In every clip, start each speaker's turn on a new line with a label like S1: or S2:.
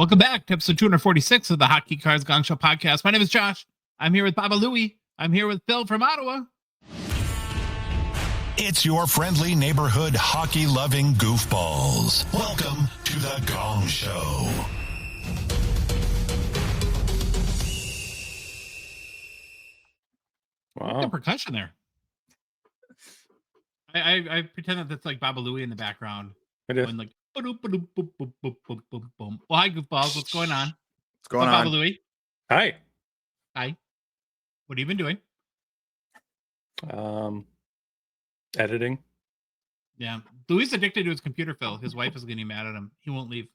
S1: Welcome back to episode 246 of the Hockey Cards Gongshow podcast. My name is Josh. I'm here with Baba Louie. I'm here with Phil from Ottawa.
S2: It's your friendly neighborhood hockey-loving goofballs. Welcome to the Gong Show.
S1: Wow. The percussion there. I pretend that that's like Baba Louie in the background.
S3: It is.
S1: Going like, well, hi, goofballs. What's going on?
S4: What's going on?
S1: Baba Louie.
S3: Hi.
S1: Hi. What have you been doing?
S3: Editing.
S1: Yeah. Louie's addicted to his computer, Phil. His wife is getting mad at him. He won't leave.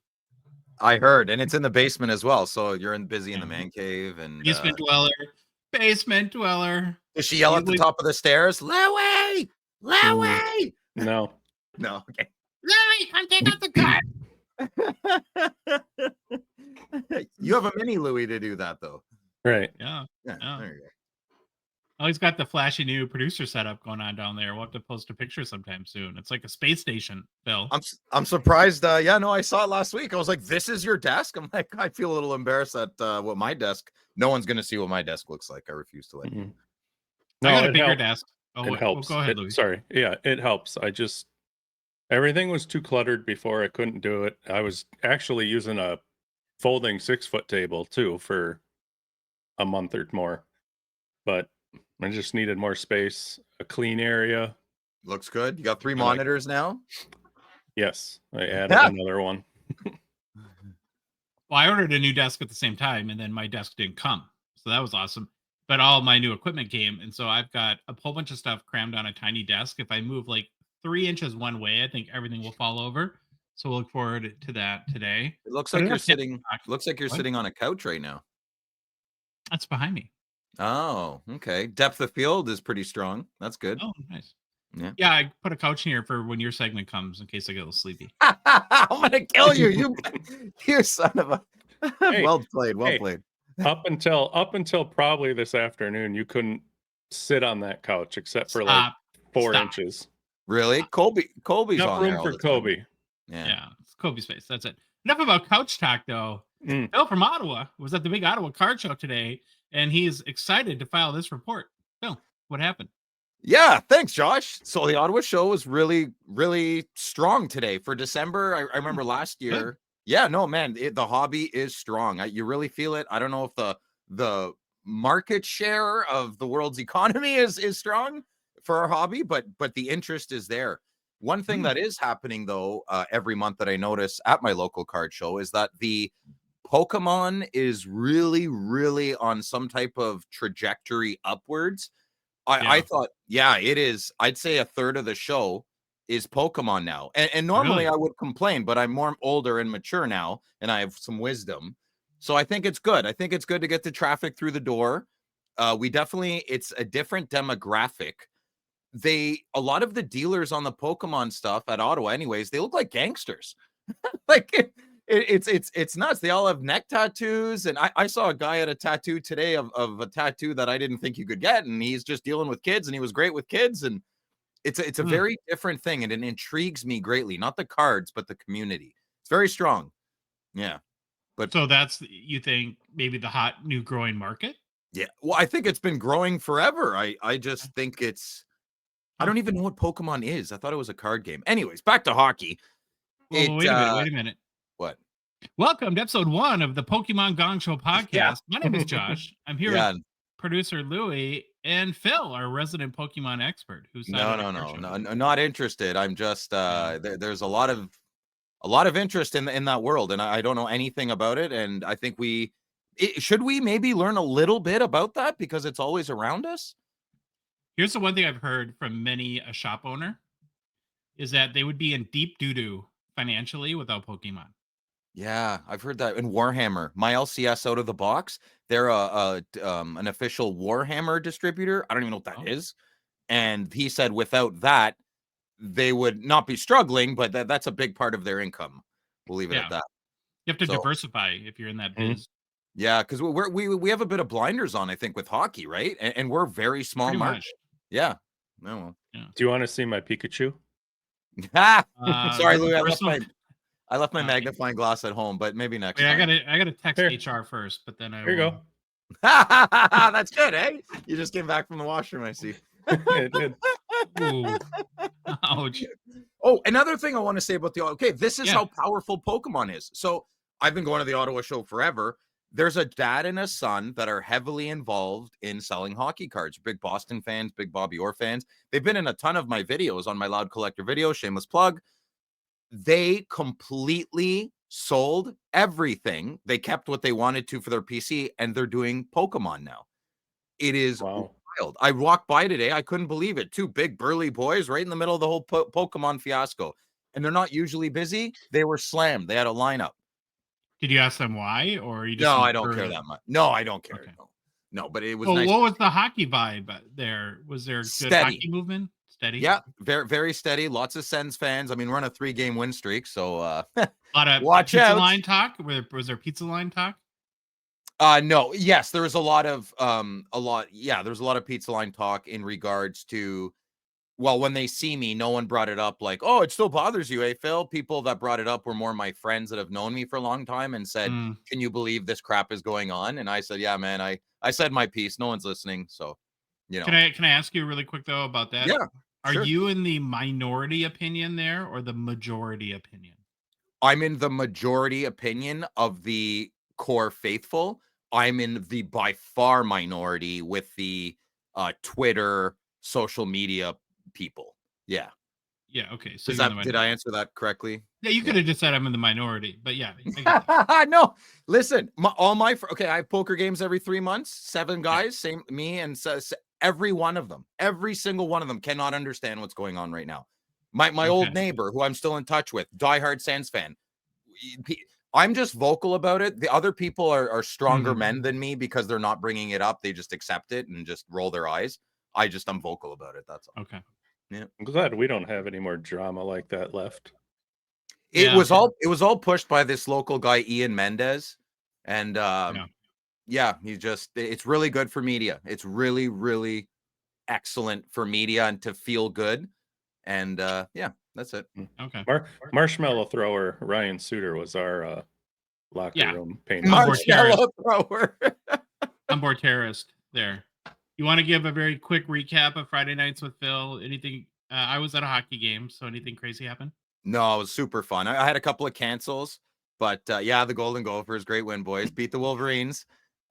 S4: I heard, and it's in the basement as well. So you're busy in the man cave and
S1: basement dweller. Basement dweller.
S4: Does she yell at the top of the stairs? Louie! Louie!
S3: No.
S4: No. Okay.
S1: Louie, come take out the car.
S4: You have a mini Louie to do that, though.
S3: Right.
S1: Yeah.
S4: There you go.
S1: Oh, he's got the flashy new producer setup going on down there. We'll have to post a picture sometime soon. It's like a space station, Phil.
S4: I'm surprised. I saw it last week. I was like, "This is your desk." I'm like, I feel a little embarrassed at what my desk. No one's gonna see what my desk looks like. I refuse to let you.
S3: No,
S1: I got a bigger
S3: helps.
S1: desk. Oh,
S3: It helps.
S1: Go ahead, Louis.
S3: Sorry. Yeah, it helps. Everything was too cluttered before. I couldn't do it. I was actually using a folding 6-foot table too for a month or more, but I just needed more space, a clean area.
S4: Looks good. You got 3 monitors now.
S3: Yes, I added another one.
S1: Well, I ordered a new desk at the same time, and then my desk didn't come, so that was awesome. But all my new equipment came, and so I've got a whole bunch of stuff crammed on a tiny desk. If I move like 3 inches one way, I think everything will fall over. So we'll look forward to that today.
S4: It looks like you're sitting. Looks like you're sitting on a couch right now.
S1: That's behind me.
S4: Oh, okay. Depth of field is pretty strong. That's good.
S1: Oh, nice.
S4: Yeah.
S1: Yeah, I put a couch in here for when your segment comes in case I get a little sleepy.
S4: I'm gonna kill you. You son of a.
S3: Hey,
S4: well played. Well played.
S3: Up until probably this afternoon, you couldn't sit on that couch except for like 4 inches.
S4: Really? Colby's
S3: Enough
S4: on
S3: room
S4: there all
S3: for
S4: the time.
S3: Kobe.
S1: Yeah, it's Kobe's space. That's it. Enough about couch talk, though. Phil from Ottawa was at the big Ottawa card show today, and he's excited to file this report. Phil, what happened?
S4: Yeah, thanks, Josh. So the Ottawa show was really, really strong today for December. I remember last year.
S1: Good.
S4: Yeah, no, man, the hobby is strong. You really feel it. I don't know if the market share of the world's economy is strong for our hobby, but the interest is there. One thing that is happening, though, every month that I notice at my local card show is that the Pokemon is really, really on some type of trajectory upwards. I thought, it is. I'd say a third of the show is Pokemon now. And normally I would complain, but I'm more older and mature now, and I have some wisdom. So I think it's good. I think it's good to get the traffic through the door. It's a different demographic. A lot of the dealers on the Pokemon stuff at Ottawa, anyways, they look like gangsters. Like it's nuts. They all have neck tattoos, and I saw a guy at a tattoo today of a tattoo that I didn't think you could get, and he's just dealing with kids, and he was great with kids, and it's a very different thing, and it intrigues me greatly. Not the cards, but the community. It's very strong. Yeah, but
S1: so that's, you think, maybe the hot new growing market?
S4: Yeah, well, I think it's been growing forever. I just think I don't even know what Pokemon is. I thought it was a card game. Anyways, back to hockey.
S1: Wait a minute.
S4: What?
S1: Welcome to episode 1 of the Pokemon Gong Show podcast.
S4: Yeah.
S1: My name is Josh. I'm here with producer Louie and Phil, our resident Pokemon expert. Who's
S4: No, not interested. I'm just there's a lot of interest in that world, and I don't know anything about it. And I think should we maybe learn a little bit about that because it's always around us.
S1: Here's the one thing I've heard from many a shop owner is that they would be in deep doo-doo financially without Pokemon.
S4: Yeah, I've heard that. In Warhammer, my LCS out of the box, they're an official Warhammer distributor. I don't even know what that is. And he said without that, they would not be struggling, but that's a big part of their income. We'll leave it at that.
S1: You have to diversify if you're in that biz.
S4: Yeah, because we have a bit of blinders on, I think, with hockey, right? And we're very small market. Yeah. No.
S3: Do you want to see my Pikachu?
S4: Sorry, Louis. I left my magnifying glass at home, but maybe next
S1: Wait,
S4: time.
S1: I gotta text
S3: Here.
S1: HR first, but then I
S3: Here you
S1: will.
S3: go.
S4: That's good, eh? You just came back from the washroom, I see.
S3: It did.
S1: Ooh. Ouch.
S4: Oh, another thing I want to say about this is
S1: Yeah.
S4: how powerful Pokemon is. So I've been going to the Ottawa show forever. There's a dad and a son that are heavily involved in selling hockey cards. Big Boston fans, big Bobby Orr fans. They've been in a ton of my videos on my Loud Collector video, shameless plug. They completely sold everything. They kept what they wanted to for their PC, and they're doing Pokemon now. It is
S3: Wow.
S4: wild. I walked by today. I couldn't believe it. Two big burly boys right in the middle of the whole Pokemon fiasco. And they're not usually busy. They were slammed. They had a lineup.
S1: Did you ask them why, or you just?
S4: No, I don't care that much. No, I don't care.
S1: Okay.
S4: No, but it was
S1: Well,
S4: nice.
S1: what was the hockey vibe there? Was there good
S4: Steady.
S1: hockey movement? Steady.
S4: Yeah, very, very steady. Lots of Sens fans. I mean, we're on a 3-game win streak, so
S1: A lot of
S4: watch
S1: pizza
S4: out.
S1: line talk. Was there pizza line talk?
S4: No. Yes, there was a lot of there's a lot of pizza line talk in regards to, well, when they see me, no one brought it up like, oh, it still bothers you, eh, Phil? People that brought it up were more my friends that have known me for a long time and said, can you believe this crap is going on? And I said, yeah, man, I said my piece. No one's listening. So, you know.
S1: Can I ask you really quick though about that?
S4: Yeah.
S1: Are
S4: sure.
S1: you in the minority opinion there or the majority opinion?
S4: I'm in the majority opinion of the core faithful. I'm in the by far minority with the Twitter, social media people. Yeah.
S1: Yeah. Okay. So
S4: Did I answer that correctly?
S1: Yeah, you could have just said I'm in the minority, but yeah. I
S4: No, listen, I have poker games every 3 months, 7 guys, same me, and so every one of them, every single one of them cannot understand what's going on right now. My old neighbor, who I'm still in touch with, diehard Sens fan. I'm just vocal about it. The other people are stronger men than me because they're not bringing it up. They just accept it and just roll their eyes. I'm vocal about it. That's all.
S1: Okay.
S3: Yeah. I'm glad we don't have any more drama like that left.
S4: It was all pushed by this local guy, Ian Mendez. And it's really good for media. It's really, really excellent for media and to feel good. And that's it.
S1: Okay.
S3: Marshmallow thrower Ryan Suter was our locker room painter.
S4: Marshmallow thrower.
S1: Onboard terrorist there. You want to give a very quick recap of Friday nights with Phil? Anything? I was at a hockey game, so anything crazy happened?
S4: No, it was super fun. I had a couple of cancels, but the Golden Gophers, great win, boys. Beat the Wolverines.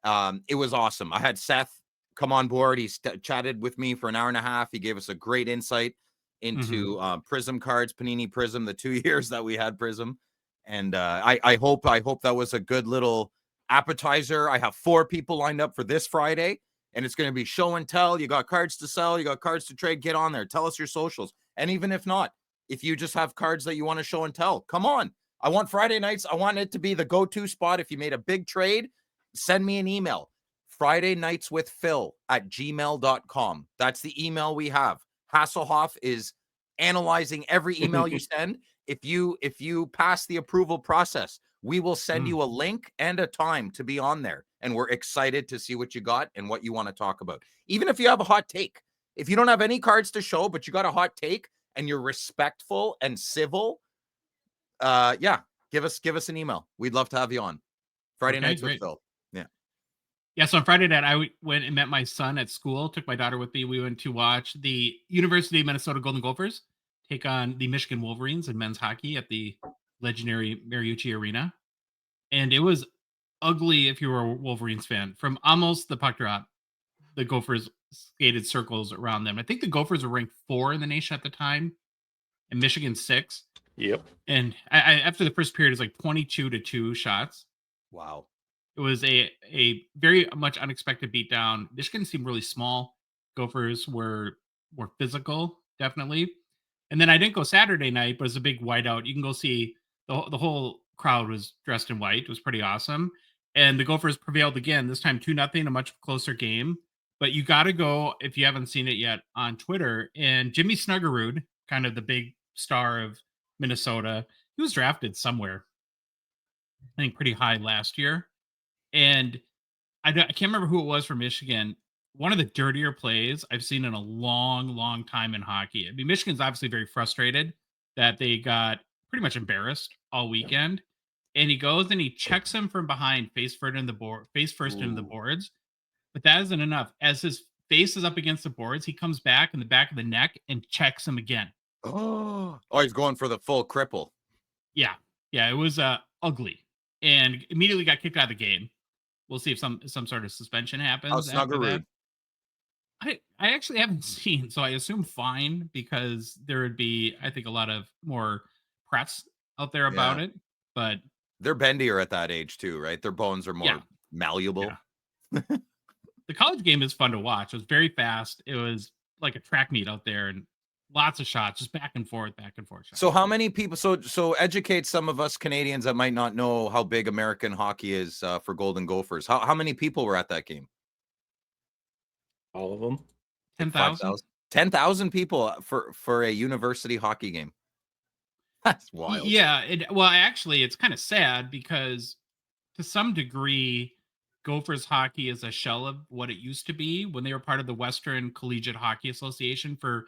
S4: It was awesome. I had Seth come on board. He chatted with me for an hour and a half. He gave us a great insight into Prism cards, Panini Prism, the 2 years that we had Prism. And I hope that was a good little appetizer. I have 4 people lined up for this Friday, and it's going to be show and tell. You got cards to sell, you got cards to trade. Get on there. Tell us your socials. And even if not, if you just have cards that you want to show and tell, come on. I want Friday nights. I want it to be the go-to spot. If you made a big trade, send me an email. FridayNightsWithPhil@gmail.com. That's the email we have. Hasselhoff is analyzing every email you send. If you pass the approval process, we will send you a link and a time to be on there. And we're excited to see what you got and what you want to talk about. Even if you have a hot take, if you don't have any cards to show, but you got a hot take and you're respectful and civil, give us an email. We'd love to have you on. Friday nights with Phil.
S1: Yeah, so on Friday night, I went and met my son at school, took my daughter with me. We went to watch the University of Minnesota Golden Gophers take on the Michigan Wolverines in men's hockey at the legendary Mariucci Arena. And it was ugly if you were a Wolverines fan. From almost the puck drop, the Gophers skated circles around them. I think the Gophers were ranked 4 in the nation at the time, and Michigan 6.
S3: Yep.
S1: And I after the first period, it was like 22-2 shots.
S4: Wow.
S1: It was a very much unexpected beatdown. Michigan seemed really small. Gophers were physical, definitely. And then I didn't go Saturday night, but it was a big whiteout. You can go see the whole crowd was dressed in white. It was pretty awesome. And the Gophers prevailed again, this time 2-0, a much closer game. But you got to go, if you haven't seen it yet, on Twitter. And Jimmy Snuggerud, kind of the big star of Minnesota, he was drafted somewhere, I think pretty high last year. And I can't remember who it was from Michigan. One of the dirtier plays I've seen in a long, long time in hockey. I mean, Michigan's obviously very frustrated that they got pretty much embarrassed all weekend. And he goes and he checks him from behind, face first into the
S4: Ooh.
S1: boards. But that isn't enough. As his face is up against the boards, he comes back in the back of the neck and checks him again.
S4: Oh, he's going for the full cripple.
S1: Yeah. Yeah, it was ugly. And immediately got kicked out of the game. We'll see if some sort of suspension happens
S4: How's
S1: after that.
S4: Snuggeroo?
S1: I actually haven't seen, so I assume fine, because there would be, I think, a lot of more press out there about
S4: Yeah.
S1: it. But
S4: They're bendier at that age too, right? Their bones are
S1: yeah,
S4: more malleable.
S1: yeah. The college game is fun to watch. It was very fast. It was like a track meet out there, and lots of shots, just back and forth, shots.
S4: So how many people? So educate some of us Canadians that might not know how big American hockey is for Golden Gophers. How many people were at that game?
S3: All of them.
S1: 10,000?
S4: 10,000 people for a university hockey game. That's wild.
S1: Yeah. Well, actually, it's kind of sad because to some degree, Gophers hockey is a shell of what it used to be when they were part of the Western Collegiate Hockey Association for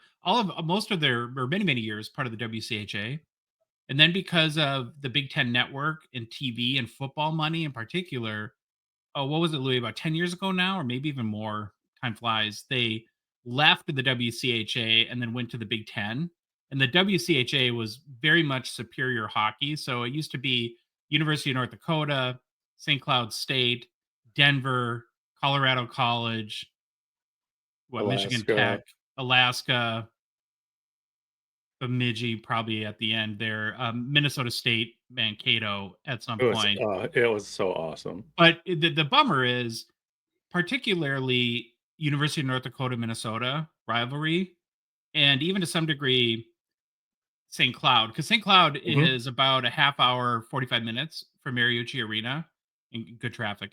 S1: most of their, or many years, part of the WCHA. And then because of the Big Ten Network and TV and football money in particular, what was it, Louis? About 10 years ago now, or maybe even more. Time flies. They left the WCHA and then went to the Big Ten. And the WCHA was very much superior hockey. So it used to be University of North Dakota, St. Cloud State, Denver, Colorado College, Michigan
S3: Alaska.
S1: Tech, Alaska, Bemidji probably at the end there, Minnesota State, Mankato at some point.
S3: It was so awesome.
S1: But the bummer is, particularly University of North Dakota, Minnesota rivalry, and even to some degree St. Cloud, because St. Cloud is about a half hour, 45 minutes from Mariucci Arena in good traffic.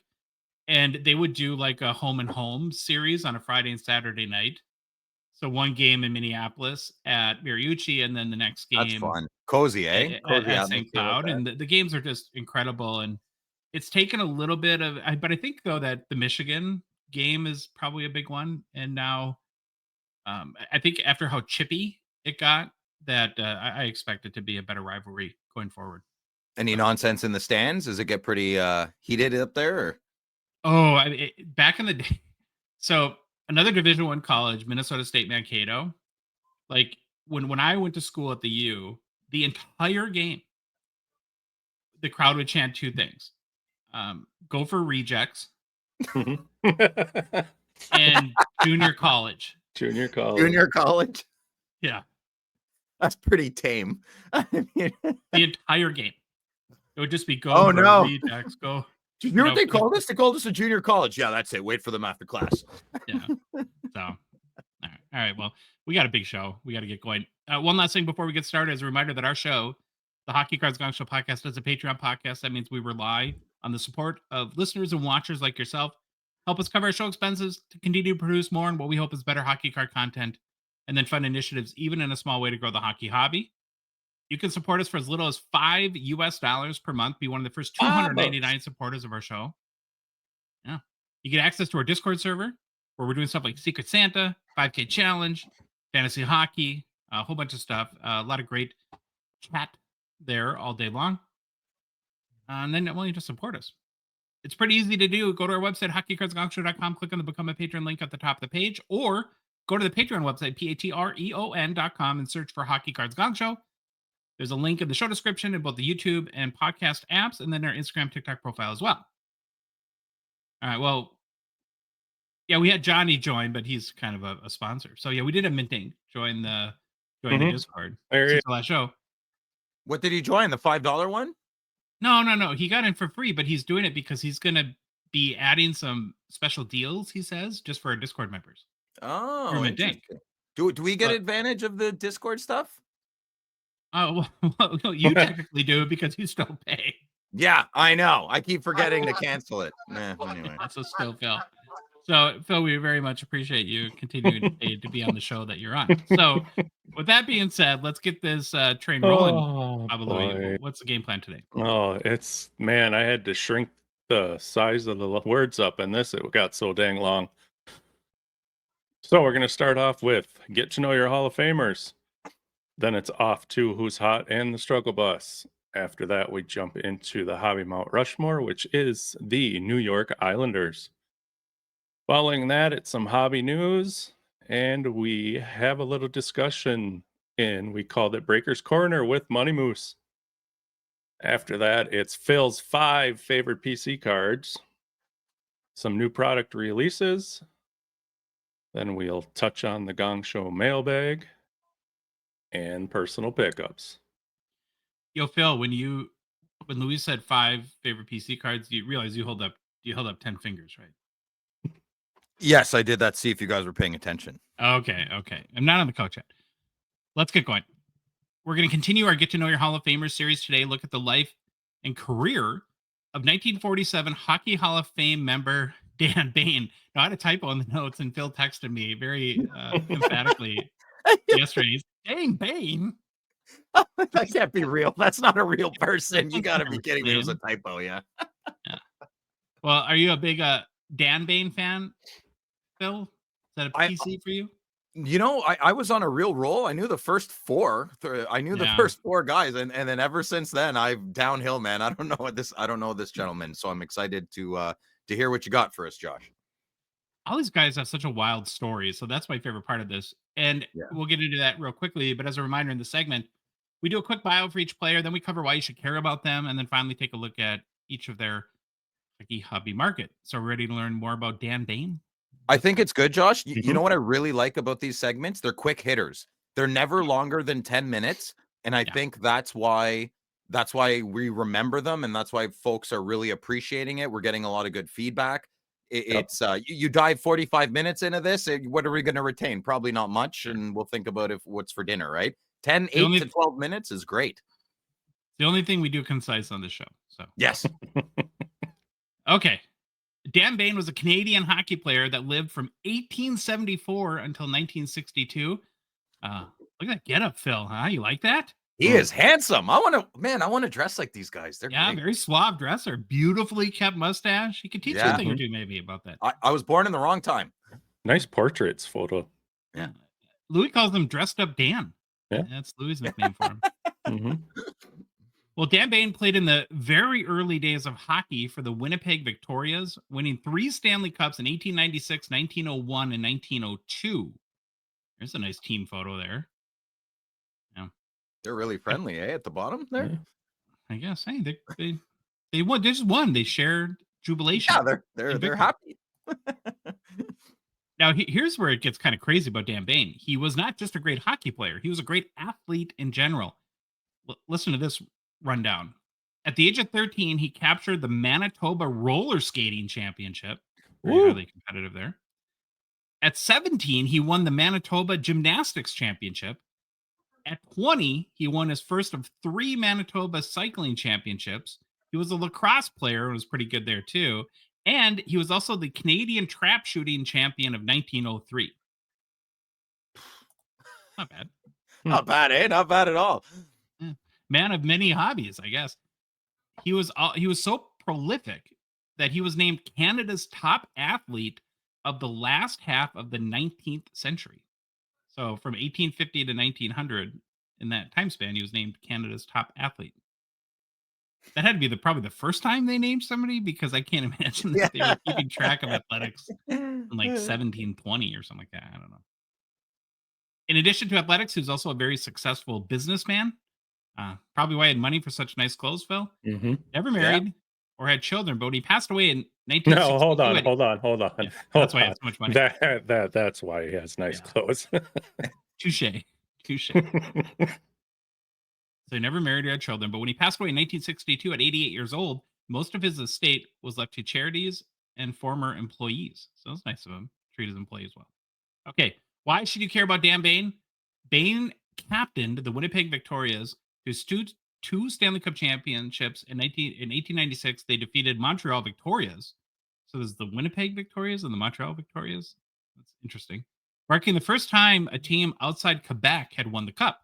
S1: And they would do like a home and home series on a Friday and Saturday night. So one game in Minneapolis at Mariucci, and then the next game
S4: That's fun. Cozy, eh? Cozy
S1: at St.
S4: atmosphere like
S1: Cloud.
S4: that.
S1: And the games are just incredible. And it's taken a little bit of, but I think though that the Michigan game is probably a big one. And now I think after how chippy it got, that I expect it to be a better rivalry going forward.
S4: Any nonsense in the stands? Does it get pretty heated up there? Or?
S1: Oh, back in the day. So another Division I college, Minnesota State Mankato. Like when I went to school at the U, the entire game, the crowd would chant two things: Gopher rejects and junior college.
S3: Junior college.
S4: Junior college.
S1: Yeah,
S4: that's pretty tame.
S1: The entire game, it would just be Gopher
S4: Oh no,
S1: rejects. Go.
S4: You know what they called us? They called us a junior college. Yeah, that's it. Wait for them after class.
S1: Yeah. So, all right. Well, we got a big show. We got to get going. One last thing before we get started, as a reminder that our show, the Hockey Cards Gongshow podcast, is a Patreon podcast. That means we rely on the support of listeners and watchers like yourself. Help us cover our show expenses to continue to produce more and what we hope is better hockey card content, and then fund initiatives, even in a small way, to grow the hockey hobby. You can support us for as little as $5 per month. Be one of the first 299 supporters of our show. Yeah. You get access to our Discord server where we're doing stuff like Secret Santa, 5K Challenge, Fantasy Hockey, a whole bunch of stuff. A lot of great chat there all day long. And then, well, you just support us. It's pretty easy to do. Go to our website, hockeycardsgongshow.com, click on the Become a Patron link at the top of the page, or go to the Patreon website, patreon.com, and search for Hockey Cards Gongshow. There's a link in the show description in both the YouTube and podcast apps, and then our Instagram, TikTok profile as well. All right, well, yeah, we had Johnny join, but he's kind of a sponsor. So yeah, we did a minting. Join the Discord since the last show.
S4: What did he join? The $5 one?
S1: No. He got in for free, but he's doing it because he's gonna be adding some special deals, he says, just for our Discord members.
S4: Oh, interesting. Do we get advantage of the Discord stuff?
S1: Oh, well, you technically do because you still pay.
S4: Yeah, I know. I keep forgetting to cancel it. Anyway.
S1: So still, Phil. So, Phil, we very much appreciate you continuing to be on the show that you're on. So, with that being said, let's get this train rolling. What's the game plan today?
S3: Oh, I had to shrink the size of the words up in this. It got so dang long. So we're going to start off with get to know your Hall of Famers. Then it's off to Who's Hot and the Struggle Bus. After that, we jump into the Hobby Mount Rushmore, which is the New York Islanders. Following that, it's some hobby news, and we have a little discussion we called it Breaker's Corner with Moneymoose. After that, it's Phil's 5 favorite PC cards, some new product releases, then we'll touch on the Gongshow Mailbag, and personal pickups.
S1: Yo, Phil, when Louise said 5 favorite PC cards, you realize you held up 10 fingers, right?
S4: Yes, I did that. See if you guys were paying attention.
S1: Okay. I'm not on the couch yet. Let's get going. We're going to continue our Get to Know Your Hall of Famers series today. Look at the life and career of 1947 Hockey Hall of Fame member Dan Bain. Now, I had a typo in the notes, and Phil texted me very emphatically yesterday. He's, Dang Bain.
S4: That can't be real. That's not a real person. You got to be kidding me. It was a typo, yeah.
S1: Well, are you a big Dan Bain fan, Phil? Is that a PC for you?
S4: You know, I was on a real roll. I knew the first 4. I knew the first 4 guys, and then ever since then, I've downhill, man. I don't know this gentleman, so I'm excited to hear what you got for us, Josh.
S1: All these guys have such a wild story, so that's my favorite part of this. And we'll get into that real quickly. But as a reminder in the segment, we do a quick bio for each player, then we cover why you should care about them, and then finally take a look at each of their hockey hobby market. So we're ready to learn more about Dan Bain?
S4: I think it's good, Josh. You know what I really like about these segments? They're quick hitters. They're never longer than 10 minutes. And I think that's why we remember them. And that's why folks are really appreciating it. We're getting a lot of good feedback. It's you dive 45 minutes into this. What are we going to retain? Probably not much. And we'll think about what's for dinner, right? 8 to 12 minutes is great.
S1: The only thing we do concise on this show. So
S4: yes.
S1: Okay. Dan Bain was a Canadian hockey player that lived from 1874 until 1962. Look at that getup, Phil. Huh? You like that?
S4: He is handsome. I want to dress like these guys. They're great.
S1: Very suave dresser. Beautifully kept mustache. He could teach you a thing or two maybe about that.
S4: I was born in the wrong time.
S3: Nice portraits photo.
S1: Yeah. Louis calls him Dressed Up Dan.
S3: Yeah.
S1: That's Louis' nickname for him. Well, Dan Bain played in the very early days of hockey for the Winnipeg Victorias, winning 3 Stanley Cups in 1896, 1901, and 1902. There's a nice team photo there. Yeah.
S4: They're really friendly, at the bottom there?
S1: Yeah. I guess. Hey, they won. They just won. They shared jubilation.
S4: Yeah, they're happy.
S1: Now, here's where it gets kind of crazy about Dan Bain. He was not just a great hockey player. He was a great athlete in general. Listen to this rundown. At the age of 13, he captured the Manitoba Roller Skating Championship. Very highly competitive there. At 17, he won the Manitoba Gymnastics Championship. At 20, he won his first of 3 Manitoba Cycling Championships. He was a lacrosse player and was pretty good there too. And he was also the Canadian trap shooting champion of 1903. Not bad.
S4: Not bad, eh? Not bad at all.
S1: Man of many hobbies, I guess. He was so prolific that he was named Canada's top athlete of the last half of the 19th century. So from 1850 to 1900, in that time span, he was named Canada's top athlete. That had to be probably the first time they named somebody, because I can't imagine that they were keeping track of athletics in like 1720 or something like that. I don't know. In addition to athletics, he was also a very successful businessman. Probably why he had money for such nice clothes, Phil. Never married or had children, but when he passed away in 1962...
S3: No, hold on.
S1: Yeah, that's why he has so much money.
S3: That's why he has nice clothes.
S1: Touche. So he never married or had children, but when he passed away in 1962 at 88 years old, most of his estate was left to charities and former employees. So it's nice of him to treat his employees well. Okay, why should you care about Dan Bain? Bain captained the Winnipeg Victorias to 2 Stanley Cup championships. In 1896, they defeated Montreal Victorias. So there's the Winnipeg Victorias and the Montreal Victorias. That's interesting. Marking the first time a team outside Quebec had won the cup.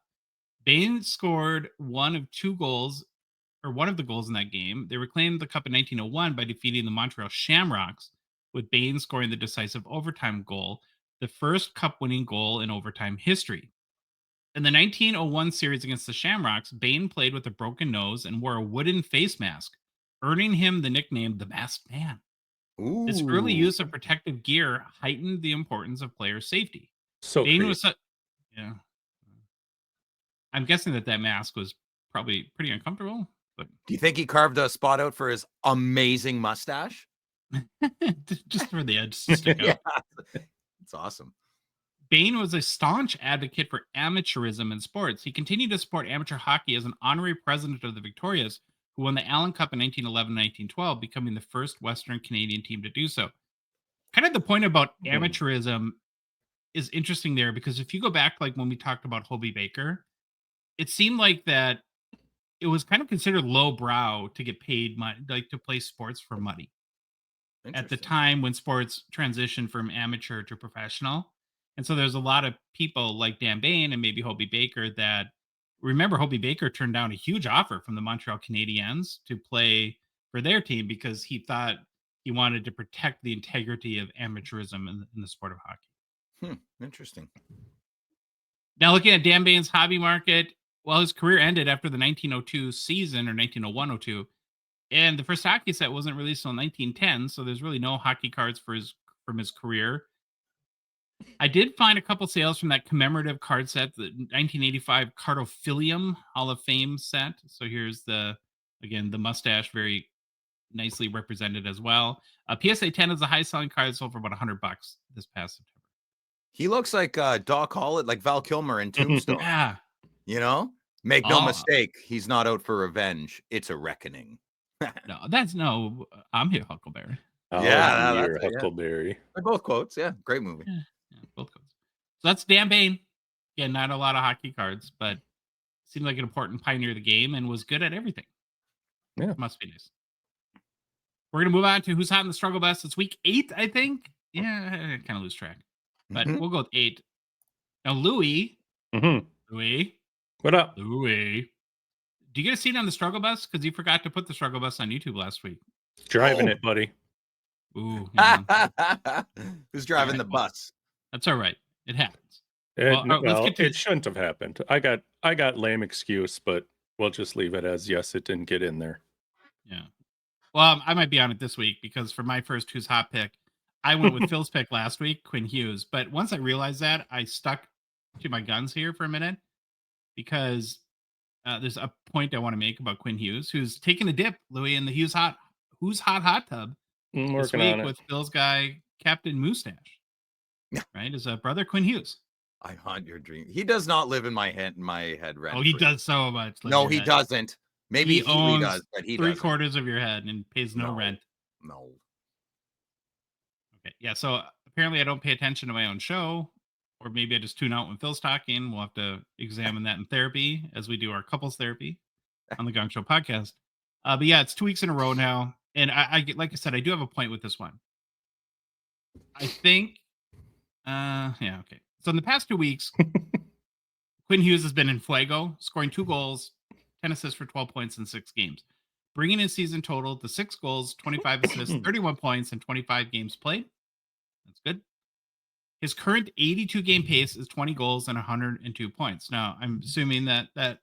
S1: Bain scored one of the goals in that game. They reclaimed the cup in 1901 by defeating the Montreal Shamrocks, with Bain scoring the decisive overtime goal, the first cup-winning goal in overtime history. In the 1901 series against the Shamrocks, Bain played with a broken nose and wore a wooden face mask, earning him the nickname the Masked Man. This early
S4: Ooh.
S1: use of protective gear heightened the importance of player safety.
S3: So
S1: Bain
S3: creepy.
S1: was yeah. I'm guessing that mask was probably pretty uncomfortable, but
S4: Do you think he carved a spot out for his amazing mustache?
S1: just for the edge to stick
S4: Yeah,
S1: out.
S4: it's awesome.
S1: Bain was a staunch advocate for amateurism in sports. He continued to support amateur hockey as an honorary president of the Victorias, who won the Allen Cup in 1911 1912, becoming the first Western Canadian team to do so. Kind of the point about amateurism is interesting there, because if you go back, like when we talked about Hobie Baker, it seemed like that it was kind of considered lowbrow to get paid money, like to play sports for money at the
S4: Interesting.
S1: time when sports transitioned from amateur to professional. And so there's a lot of people like Dan Bain and maybe Hobie Baker that remember Hobie Baker turned down a huge offer from the Montreal Canadiens to play for their team because he thought he wanted to protect the integrity of amateurism in the sport of hockey.
S4: Interesting.
S1: Now, looking at Dan Bain's hobby market, well, his career ended after the 1902 season or 1901-02, and the first hockey set wasn't released until 1910, so there's really no hockey cards from his career. I did find a couple sales from that commemorative card set, the 1985 Cardophilium Hall of Fame set. So here's the mustache very nicely represented as well. PSA 10 is the high selling card, sold for about $100 this past September.
S4: He looks like Doc Holliday, like Val Kilmer in Tombstone.
S1: Yeah.
S4: You know, make no mistake, he's not out for revenge. It's a reckoning.
S1: I'm here, Huckleberry.
S4: Yeah,
S3: You're
S4: that's it, yeah.
S3: Huckleberry.
S4: They're both quotes. Yeah, great movie.
S1: Yeah, both codes. So that's Dan Bain. Again, not a lot of hockey cards, but seemed like an important pioneer of the game and was good at everything.
S3: Yeah.
S1: Must be nice. We're going to move on to who's hot in the struggle bus. It's week 8, I think. Yeah, I kind of lose track. But we'll go with 8. Now, Louis.
S3: What up?
S1: Louis. Do you get a seat on the struggle bus? Because you forgot to put the struggle bus on YouTube last week.
S3: Driving it, buddy.
S1: Ooh.
S4: Who's driving the bus?
S1: That's all right. It happens.
S3: It shouldn't have happened. I got lame excuse, but we'll just leave it as yes, it didn't get in there.
S1: Yeah. Well, I might be on it this week because for my first Who's Hot pick, I went with Phil's pick last week, Quinn Hughes. But once I realized that, I stuck to my guns here for a minute because there's a point I want to make about Quinn Hughes, who's taking a dip, Louis, in the Who's Hot tub this
S3: Working
S1: week
S3: on it.
S1: with Phil's guy, Captain Moustache.
S4: Yeah.
S1: Right? His brother, Quinn Hughes.
S4: I haunt your dream. He does not live in my head rent.
S1: Oh, he does so much.
S4: No, he doesn't. Maybe
S1: he owns
S4: does, but he
S1: three
S4: doesn't.
S1: quarters of your head and pays no rent.
S4: No.
S1: Okay. Yeah. So apparently I don't pay attention to my own show, or maybe I just tune out when Phil's talking. We'll have to examine that in therapy as we do our couples therapy on the Gongshow podcast. But yeah, it's 2 weeks in a row now. And I like I said, I do have a point with this one. I think, okay. So in the past 2 weeks, Quinn Hughes has been in fuego, scoring 2 goals, 10 assists for 12 points in 6 games, bringing his season total to 6 goals, 25 assists, 31 points, and 25 games played. That's good. His current 82-game pace is 20 goals and 102 points. Now, I'm assuming that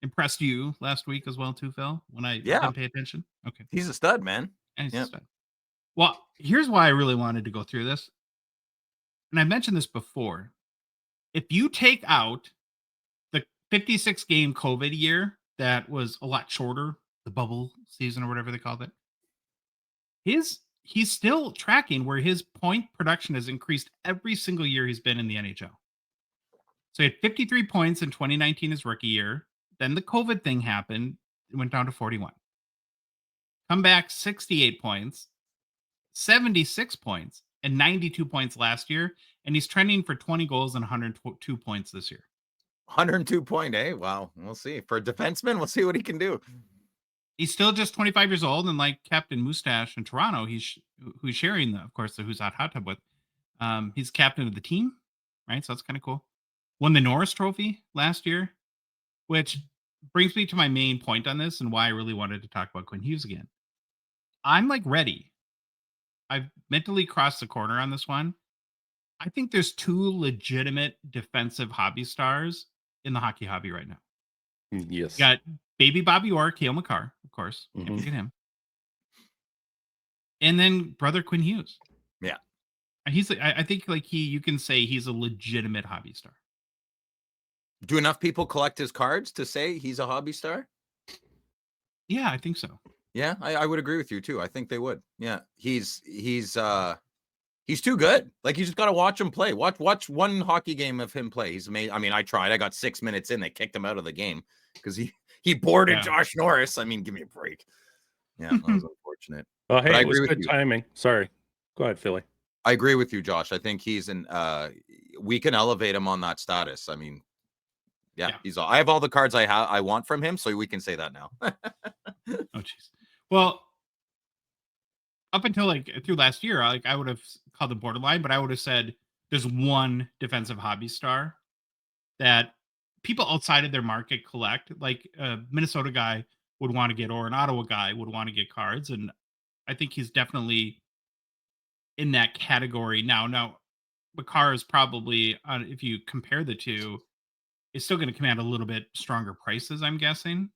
S1: impressed you last week as well, too, Phil, when I didn't pay attention? Okay.
S4: He's a stud, man.
S1: And he's a stud. Well, here's why I really wanted to go through this. And I mentioned this before. If you take out the 56-game COVID year that was a lot shorter, the bubble season or whatever they called it, he's still tracking where his point production has increased every single year he's been in the NHL. So he had 53 points in 2019, his rookie year. Then the COVID thing happened. It went down to 41. Come back 68 points, 76 points, and 92 points last year. And he's trending for 20 goals and 102 points this year.
S4: 102 point, eh? Wow. We'll see. For a defenseman, we'll see what he can do.
S1: He's still just 25 years old. And like Captain Moustache in Toronto, who's sharing, of course, the Who's Hot Hot Tub with. He's captain of the team, right? So that's kind of cool. Won the Norris Trophy last year, which brings me to my main point on this and why I really wanted to talk about Quinn Hughes again. I'm like ready. I've mentally crossed the corner on this one. I think there's 2 legitimate defensive hobby stars in the hockey hobby right now.
S3: Yes.
S1: You got baby Bobby Orr, Cale Makar, of course. Can't
S3: Mhm.
S1: forget him. And then brother Quinn Hughes.
S4: Yeah.
S1: And he's, I think, like you can say he's a legitimate hobby star.
S4: Do enough people collect his cards to say he's a hobby star?
S1: Yeah, I think so.
S4: Yeah, I would agree with you too. I think they would. Yeah, he's too good. Like, you just got to watch him play. Watch one hockey game of him play. He's amazing. I mean, I tried. I got 6 minutes in. They kicked him out of the game because he boarded
S1: Yeah.
S4: Josh Norris. I mean, give me a break. Yeah, that was unfortunate.
S3: Oh,
S4: But I
S3: hey, it was
S4: agree with
S3: good
S4: you.
S3: timing. Sorry. Go ahead, Philly.
S4: I agree with you, Josh. I think he's we can elevate him on that status. I mean, yeah. I have all the cards I want from him, so we can say that now.
S1: Oh, jeez. Well, up until like through last year, I would have called him borderline, but I would have said there's one defensive hobby star that people outside of their market collect. Like a Minnesota guy would want to get, or an Ottawa guy would want to get cards, and I think he's definitely in that category now. Now, Makar is probably, if you compare the two, is still going to command a little bit stronger prices, I'm guessing.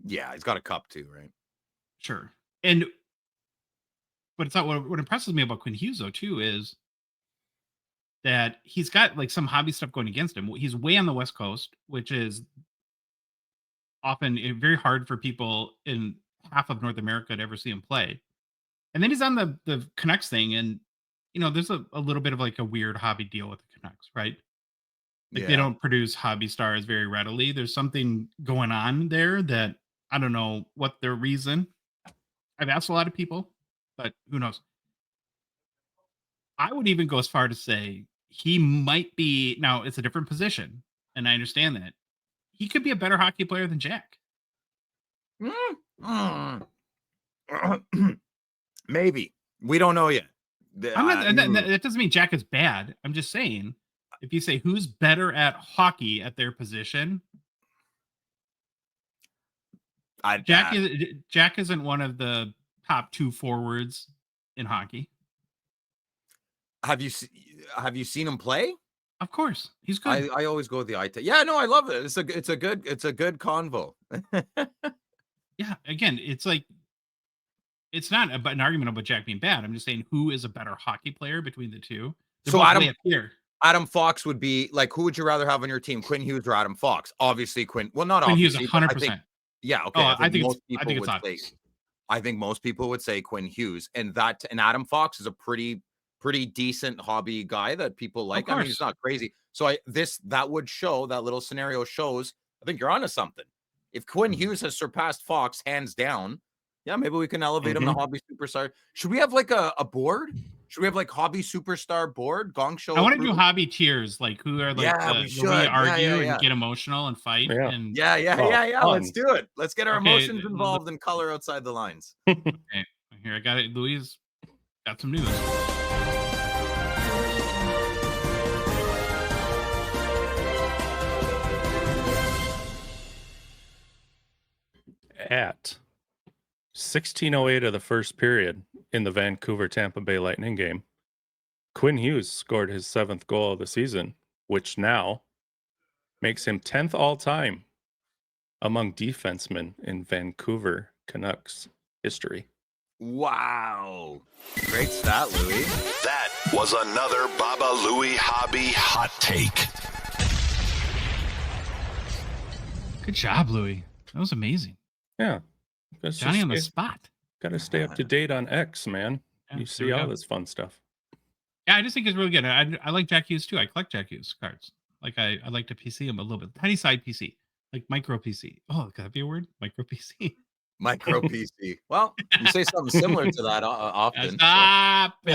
S4: Yeah, he's got a cup too, right?
S1: Sure. But it's not what impresses me about Quinn Hughes though too is that he's got like some hobby stuff going against him. He's way on the West Coast, which is often very hard for people in half of North America to ever see him play. And then he's on the Canucks thing, and there's a little bit of like a weird hobby deal with the Canucks, right? Like they don't produce hobby stars very readily. There's something going on there that I don't know what their reason. I've asked a lot of people, but who knows? I would even go as far to say he might be, now it's a different position, and I understand that. He could be a better hockey player than Jack.
S4: Maybe. We don't know yet.
S1: That doesn't mean Jack is bad. I'm just saying, if you say who's better at hockey at their position, Jack isn't one of the top 2 forwards in hockey.
S4: Have you seen him play?
S1: Of course, he's good.
S4: I always go with the eye test. Yeah, no, I love it. It's a good convo.
S1: Yeah, again, it's like it's not an argument about Jack being bad. I'm just saying who is a better hockey player between the two. They're
S4: So
S1: both way up here.
S4: Adam Fox would be like, who would you rather have on your team, Quinn Hughes or Adam Fox? Obviously, Quinn. Well, not
S1: Quinn
S4: obviously.
S1: Hughes, 100%.
S4: Yeah, okay.
S1: Oh, I think
S4: most people would say Quinn Hughes, and Adam Fox is a pretty decent hobby guy that people like. I mean, he's not crazy. So that would show, that little scenario shows, I think you're onto something. If Quinn Hughes has surpassed Fox hands down, yeah, maybe we can elevate him to hobby superstar. Should we have like a board? Should we have like hobby superstar board? Gongshow.
S1: I want to do hobby tiers, like who are like we argue and get emotional and fight.
S3: Yeah.
S1: And
S4: Let's do it. Let's get our emotions involved and color outside the lines.
S1: Okay, here I got it. Louis got some news.
S3: At 16:08 of the first period in the Vancouver Tampa Bay Lightning game, Quinn Hughes scored his 7th goal of the season, which now makes him 10th all time among defensemen in Vancouver Canucks history.
S4: Wow. Great stat, Louis.
S2: That was another Baba Louie hobby hot take.
S1: Good job, Louis. That was amazing.
S3: Yeah.
S1: Johnny on the spot.
S3: Got to stay up to date on X, man.
S1: Yeah,
S3: you see all this fun stuff.
S1: Yeah, I just think it's really good. I like Jack Hughes too. I collect Jack Hughes cards. Like I like to PC him a little bit. Tiny side PC. Like micro PC. Oh, could that be a word? Micro PC.
S4: Micro PC. Well, you say something similar to that often.
S1: Stop. All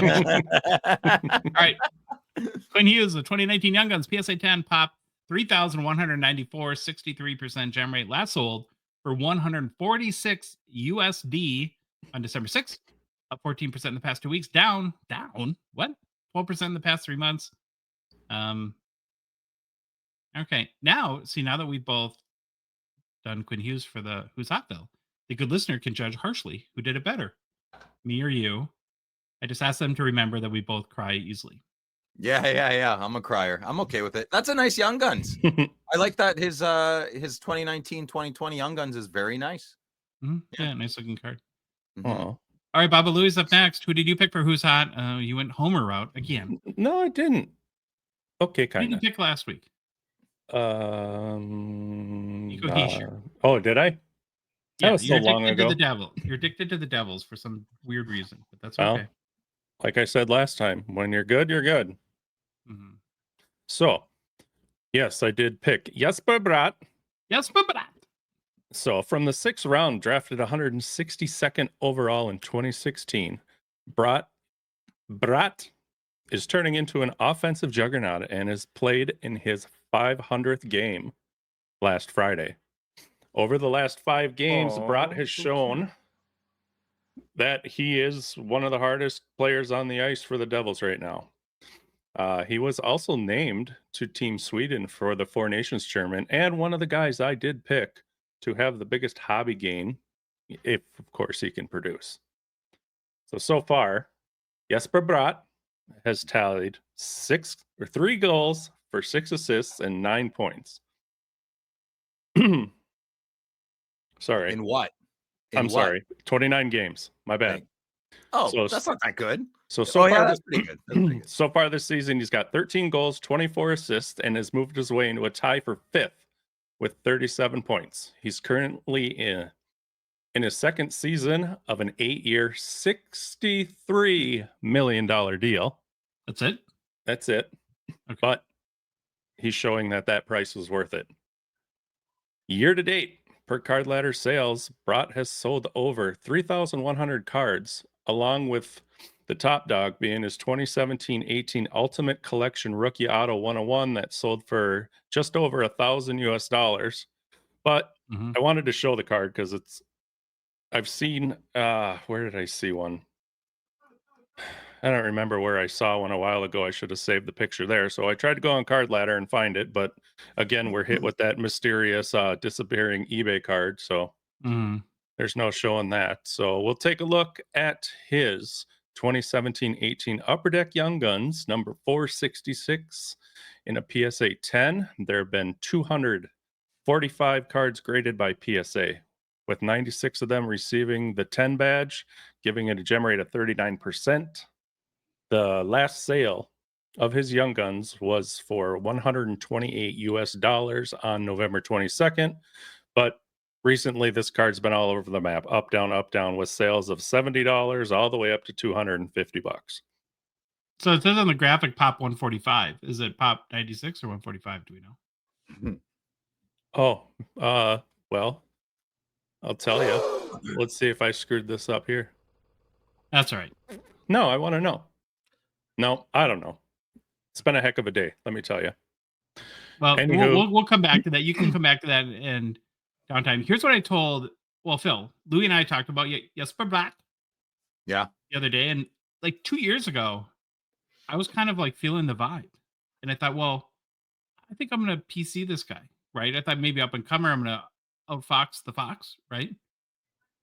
S1: right. Quinn Hughes, the 2019 Young Guns PSA 10 pop 3,194, 63% gem rate. Last sold for 146 USD on December 6th. Up 14% in the past 2 weeks. Down. What? 12% in the past 3 months. Okay. Now that we've both done Quinn Hughes for the Who's Hot Though, the good listener can judge harshly who did it better, me or you. I just asked them to remember that we both cry easily.
S4: Yeah. I'm a crier. I'm okay with it. That's a nice Young Guns. I like that his 2019-2020 Young Guns is very nice.
S1: Yeah, nice looking card.
S3: Oh,
S1: All right, Baba Louie's up next. Who did you pick for Who's Hot? You went Homer route again.
S3: no, I didn't. Okay,
S1: Who did
S3: kind
S1: you
S3: of.
S1: pick last week?
S3: Nico
S1: Heischer.
S3: Oh, did I? That
S1: Yeah,
S3: was so
S1: you're
S3: long
S1: addicted to
S3: ago.
S1: the devil. You're addicted to the devils for some weird reason, but that's
S3: Well,
S1: okay.
S3: like I said last time, when you're good, you're good.
S1: Mm-hmm.
S3: So, yes, I did pick Jesper Bratt.
S1: Yes, but
S3: So, from the 6th round, drafted 162nd overall in 2016, Bratt is turning into an offensive juggernaut and is played in his 500th game last Friday. Over the last 5 games, Bratt has shown that he is one of the hardest players on the ice for the Devils right now. He was also named to Team Sweden for the Four Nations tournament, and one of the guys I did pick to have the biggest hobby gain, if of course he can produce. So far, Jesper Bratt has tallied 3 goals for 6 assists and 9 points. Sorry.
S4: In what?
S3: I'm sorry. 29 games. My bad.
S4: Okay. Oh,
S3: So-
S4: that's not that good.
S3: So
S4: Yeah,
S3: far,
S4: that's pretty good. That's pretty good.
S3: so far this season, he's got 13 goals, 24 assists, and has moved his way into a tie for 5th with 37 points. He's currently in his second season of an 8-year, $63 million deal.
S1: that's it.
S3: That's it.
S1: Okay.
S3: But he's showing that price was worth it. Year to date, per Card Ladder sales, Bratt has sold over 3,100 cards, along with the top dog being his 2017-18 Ultimate Collection Rookie Auto 101 that sold for just over $1,000 US. But
S1: Mhm.
S3: I wanted to show the card because I've seen, where did I see one? I don't remember where I saw one a while ago. I should have saved the picture there. So I tried to go on Card Ladder and find it, but again, we're hit with that mysterious disappearing eBay card. So
S1: Mhm.
S3: there's no showing that. So we'll take a look at his 2017-18 Upper Deck Young Guns, number 466 in a PSA 10. There have been 245 cards graded by PSA, with 96 of them receiving the 10 badge, giving it a gem rate of 39%. The last sale of his Young Guns was for $128 US on November 22nd, but recently this card's been all over the map, up, down, with sales of $70 all the way up to $250.
S1: So it says on the graphic pop 145. Is it pop 96 or 145? Do we know?
S3: Oh, well, I'll tell you. Let's see if I screwed this up here.
S1: That's all right.
S3: No, I want to know. No, I don't know. It's been a heck of a day, let me tell you.
S1: Well,
S3: Anywho.
S1: we'll come back to that. You can come back to that in downtime. Here's what I told. Well, Phil, Louie and I talked about Jesper Bratt.
S4: Yeah.
S1: The other day, and like 2 years ago, I was kind of like feeling the vibe, and I thought, well, I think I'm gonna PC this guy, right? I thought maybe up and comer, I'm gonna outfox the fox, right?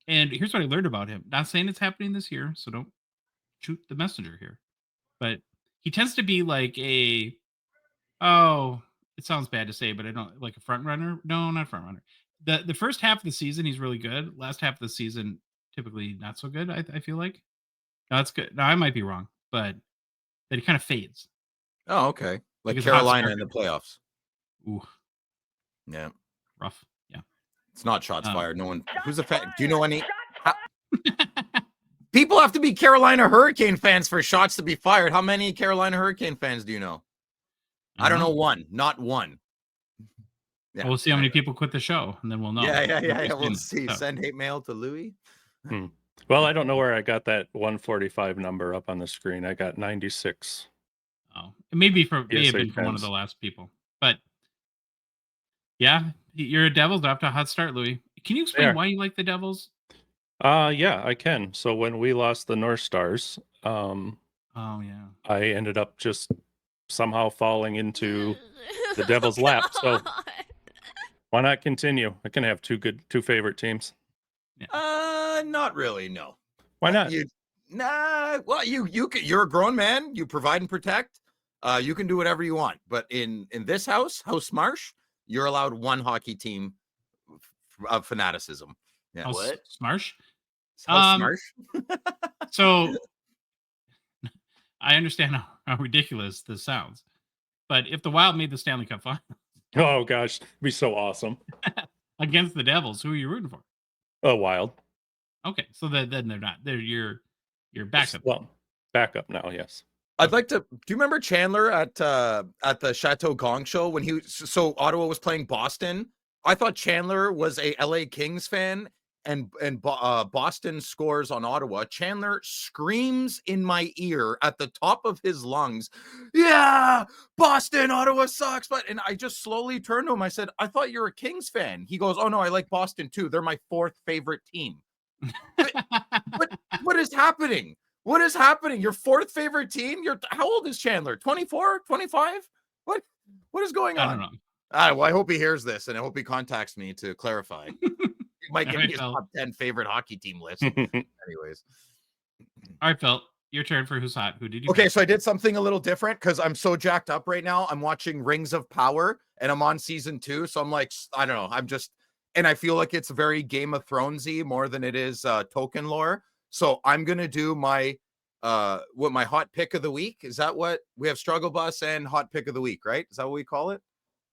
S1: And here's what I learned about him. Not saying it's happening this year, so don't shoot the messenger here. But he tends to be like it sounds bad to say, but I don't like a front runner. No, not front runner. The first half of the season, he's really good. Last half of the season, typically not so good. I feel like. No, that's good. No, I might be wrong, but that he kind of fades.
S4: Oh, okay. Like
S1: Because hot
S4: Carolina
S1: start.
S4: in the playoffs.
S1: Ooh,
S4: Yeah.
S1: rough. Yeah.
S4: It's not shots
S1: Oh.
S4: fired. No one. Who's a fan? Do you know any? People have to be Carolina Hurricane fans for shots to be fired. How many Carolina Hurricane fans do you know? I don't know one. Not one. Yeah.
S1: We'll see how many people quit the show, and then we'll know.
S4: Yeah. We'll
S1: Nobody's
S4: see.
S1: so.
S4: Send hate mail to Louis.
S3: Well, I don't know where I got that 145 number up on the screen. I got 96.
S1: Oh, it may have been from one of
S3: fans.
S1: the last people, but yeah, you're a Devils after a hot start, Louis. Can you explain
S3: There.
S1: why you like the Devils?
S3: Yeah, I can. So when we lost the North Stars,
S1: Oh yeah.
S3: I ended up just somehow falling into the Devils' lap. So why not continue? I can have two favorite teams.
S4: Not really. No.
S3: Why not?
S4: Well, you're a grown man. You provide and protect. You can do whatever you want, but in this House Marsh, you're allowed one hockey team of fanaticism. Yeah.
S1: House Smarsh.
S4: House Marsh?
S1: So I understand how ridiculous this sounds, but if the Wild made the Stanley Cup final
S3: Oh gosh, it'd be so awesome.
S1: against the Devils, who are you rooting for?
S3: Oh, Wild.
S1: Okay, so then they're not. They're your backup.
S3: Well, backup now, yes.
S4: I'd like to. Do you remember Chandler at the Chateau Gongshow when so Ottawa was playing Boston? I thought Chandler was a LA Kings fan, and Boston scores on Ottawa. Chandler screams in my ear at the top of his lungs, "Yeah, Boston, Ottawa sucks." And I just slowly turned to him. I said, "I thought you were a Kings fan." He goes, "Oh no, I like Boston too. They're my fourth favorite team." What is happening? What is happening? Your fourth favorite team? How old is Chandler? 24, 25? What is going on?
S1: I don't know.
S4: Well, I hope he hears this and I hope he contacts me to clarify. He might give me his top 10 favorite hockey team list. Anyways.
S1: All right, Phil, your turn for Who's Hot. Who did you
S4: Okay,
S1: pick?
S4: so I did something a little different because I'm so jacked up right now. I'm watching Rings of Power and I'm on season 2. So I'm like, I don't know. And I feel like it's very Game of Thronesy more than it is Tolkien lore. So I'm gonna do my hot pick of the week. Is that what we have? Struggle Bus and hot pick of the week, right? Is that what we call it?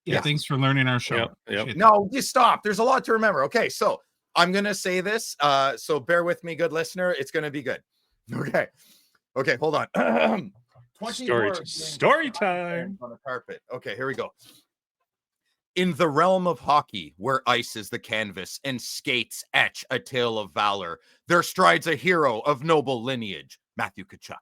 S1: Yeah. Thanks for learning our show.
S3: Yep.
S4: No, you stop. There's a lot to remember. Okay, so I'm gonna say this. So bear with me, good listener. It's gonna be good. Okay, hold on.
S3: Story time
S4: on the carpet. Okay, here we go. In the realm of hockey, where ice is the canvas and skates etch a tale of valor, there strides a hero of noble lineage, Matthew Tkachuk.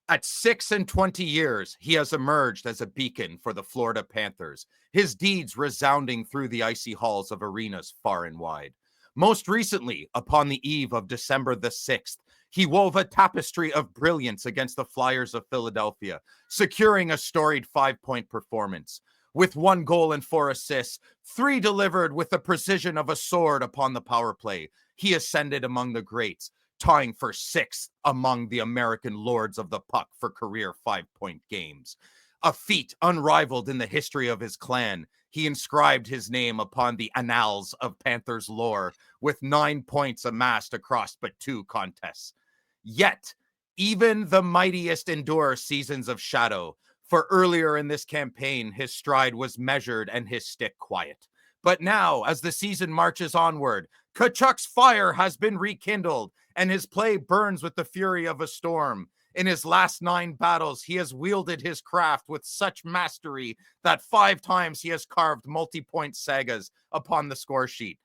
S4: At 26 years, he has emerged as a beacon for the Florida Panthers, his deeds resounding through the icy halls of arenas far and wide. Most recently, upon the eve of December the 6th, he wove a tapestry of brilliance against the Flyers of Philadelphia, securing a storied 5-point performance. With 1 goal and 4 assists, 3 delivered with the precision of a sword upon the power play, he ascended among the greats, tying for 6th among the American lords of the puck for career 5-point games. A feat unrivaled in the history of his clan, he inscribed his name upon the annals of Panthers lore with 9 points amassed across but 2 contests. Yet, even the mightiest endure seasons of shadow, for earlier in this campaign, his stride was measured and his stick quiet. But now, as the season marches onward, Tkachuk's fire has been rekindled, and his play burns with the fury of a storm. In his last 9 battles, he has wielded his craft with such mastery that 5 times he has carved multi-point sagas upon the score sheet.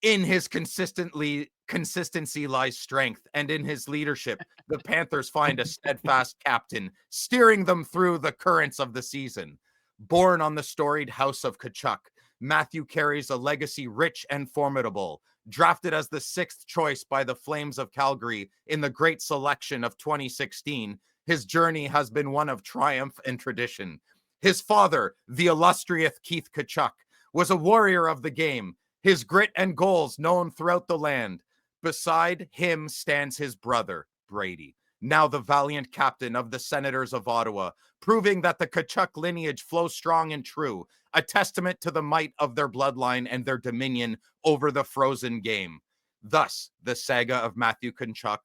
S4: In his consistency lies strength, and in his leadership, the Panthers find a steadfast captain, steering them through the currents of the season. Born on the storied house of Tkachuk, Matthew carries a legacy rich and formidable. Drafted as the 6th choice by the Flames of Calgary in the great selection of 2016, his journey has been one of triumph and tradition. His father, the illustrious Keith Tkachuk, was a warrior of the game, his grit and goals known throughout the land. Beside him stands his brother, Brady, now the valiant captain of the Senators of Ottawa, proving that the Tkachuk lineage flows strong and true, a testament to the might of their bloodline and their dominion over the frozen game. Thus, the saga of Matthew Tkachuk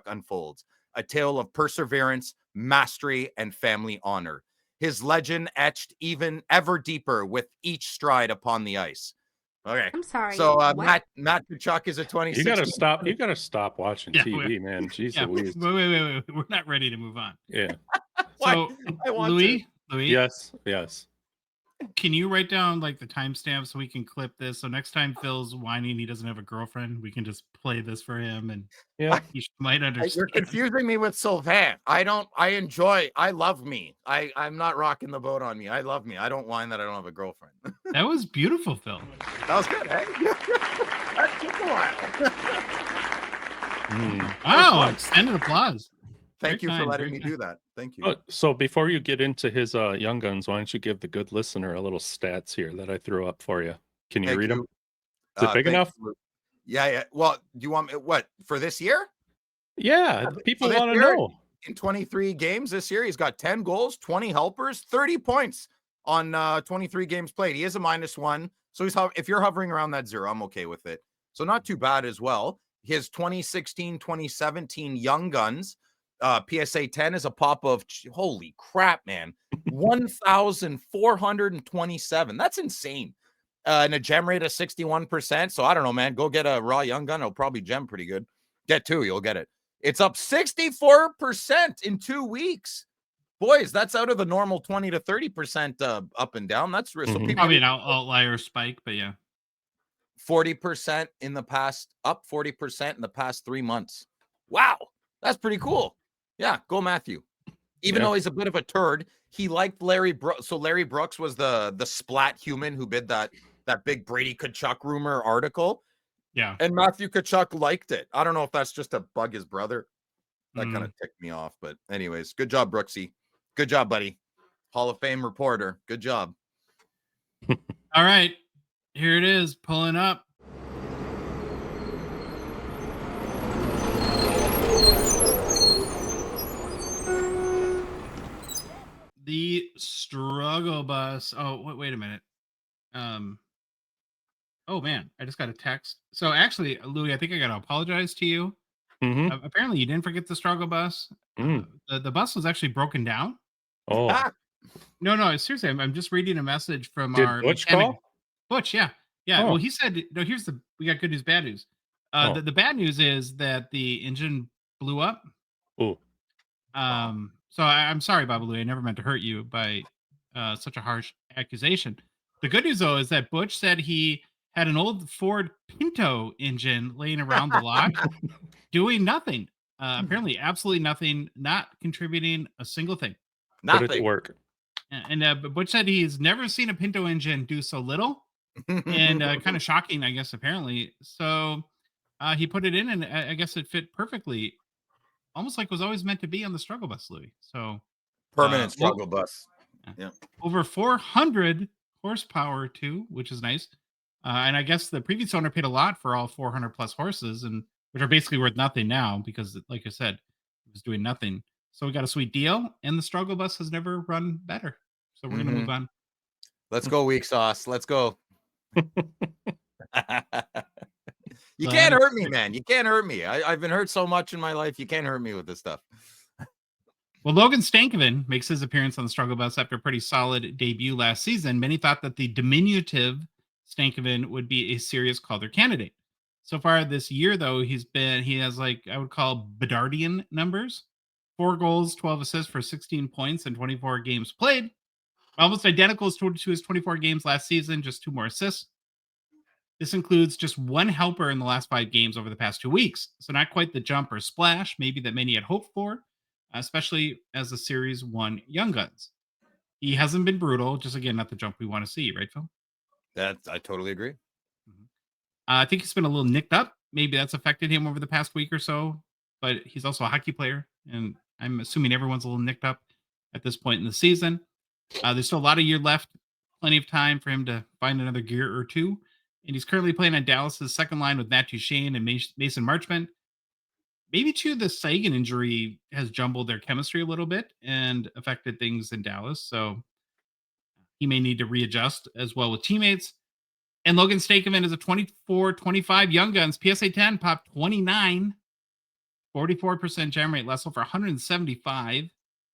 S4: unfolds, a tale of perseverance, mastery, and family honor. His legend etched even ever deeper with each stride upon the ice. Okay.
S5: I'm sorry.
S4: So Matt Tkachuk is a 26.
S3: You gotta stop watching TV, man. Jeez Louise.
S1: Wait. We're not ready to move on.
S3: Yeah.
S1: So Louis,
S3: Yes.
S1: can you write down like the timestamp so we can clip this? So next time Phil's whining he doesn't have a girlfriend, we can just play this for him, and he might understand.
S4: You're confusing me with Sylvain. I love me. I'm not rocking the boat on me. I love me. I don't whine that I don't have a girlfriend.
S1: That was beautiful, Phil.
S4: That was good, eh? That took a while.
S1: Wow, extended applause.
S4: Thank you for letting me do that. Thank you.
S3: So before you get into his young guns, why don't you give the good listener a little stats here that I threw up for you? Can you read them? Is it big enough?
S4: Yeah. Well, do you want me, what, for this year?
S3: Yeah, people want to know.
S4: in 23 games this year. He's got 10 goals, 20 helpers, 30 points on 23 games played. He is a -1. So if you're hovering around that 0, I'm okay with it. So not too bad as well. His 2016, 2017 Young Guns PSA 10 is a pop of, holy crap, man, 1,427. That's insane. And a gem rate of 61%. So I don't know, man. Go get a raw Young Gun. It'll probably gem pretty good. Get 2, you'll get it. It's up 64% in 2 weeks. Boys, that's out of the normal 20 to 30% up and down. That's so people,
S1: probably an outlier spike, but yeah.
S4: 40% in the past, up 40% in the past 3 months. Wow, that's pretty cool. Yeah, go Matthew. Even though he's a bit of a turd, he liked Larry Brooks. So Larry Brooks was the splat human who did that big Brady Tkachuk rumor article.
S1: Yeah.
S4: And Matthew Tkachuk liked it. I don't know if that's just to bug his brother. That kind of ticked me off. But anyways, good job, Brooksy. Good job, buddy. Hall of Fame reporter. Good job.
S1: All right. Here it is. Pulling up. The struggle bus. Oh, wait a minute. Oh man, I just got a text. So actually, Louis, I think I got to apologize to you. Apparently, you didn't forget the struggle bus. The bus was actually broken down.
S3: Oh,
S1: no, seriously, I'm just reading a message from
S3: did
S1: our
S3: Butch
S1: mechanic.
S3: call?
S1: Butch, yeah.
S3: Oh.
S1: Well, he said no. We got good news, bad news. The bad news is that the engine blew up.
S3: Oh.
S1: So I'm sorry, Baba Louie. I never meant to hurt you by such a harsh accusation. The good news, though, is that Butch said he had an old Ford Pinto engine laying around the lot doing nothing. Apparently, absolutely nothing, not contributing a single thing.
S3: Put it to work.
S1: And but Butch said he's never seen a Pinto engine do so little, and kind of shocking, I guess, apparently. So he put it in, and I guess it fit perfectly, almost like it was always meant to be on the struggle bus, Louis. So
S4: permanent struggle bus. Yeah.
S1: Over 400 horsepower too, which is nice. And I guess the previous owner paid a lot for all 400 plus horses, and which are basically worth nothing now because, like I said, it was doing nothing. So we got a sweet deal, and the struggle bus has never run better. So we're gonna move on.
S4: Let's go, Weak Sauce. Let's go. You can't hurt me, man. You can't hurt me. I've been hurt so much in my life. You can't hurt me with this stuff.
S1: Well, Logan Stankoven makes his appearance on the struggle bus after a pretty solid debut last season. Many thought that the diminutive Stankoven would be a serious Calder candidate. So far this year, though, he has like I would call Bedardian numbers: 4 goals, 12 assists for 16 points in 24 games played. Almost identical to his 24 games last season, just 2 more assists. This includes just 1 helper in the last 5 games over the past 2 weeks. So not quite the jump or splash, maybe that many had hoped for, especially as the Series 1 Young Guns. He hasn't been brutal, just again, not the jump we want to see, right, Phil?
S4: I totally agree.
S1: I think he's been a little nicked up. Maybe that's affected him over the past week or so, but he's also a hockey player, and I'm assuming everyone's a little nicked up at this point in the season. There's still a lot of year left, plenty of time for him to find another gear or two, and he's currently playing on Dallas's second line with Matt Duchene and Mason Marchment. Maybe, too, the Sagan injury has jumbled their chemistry a little bit and affected things in Dallas, so he may need to readjust as well with teammates. And Logan Stankoven is a 24-25 Young Guns. PSA 10 popped 29, 44% gem rate, less for $175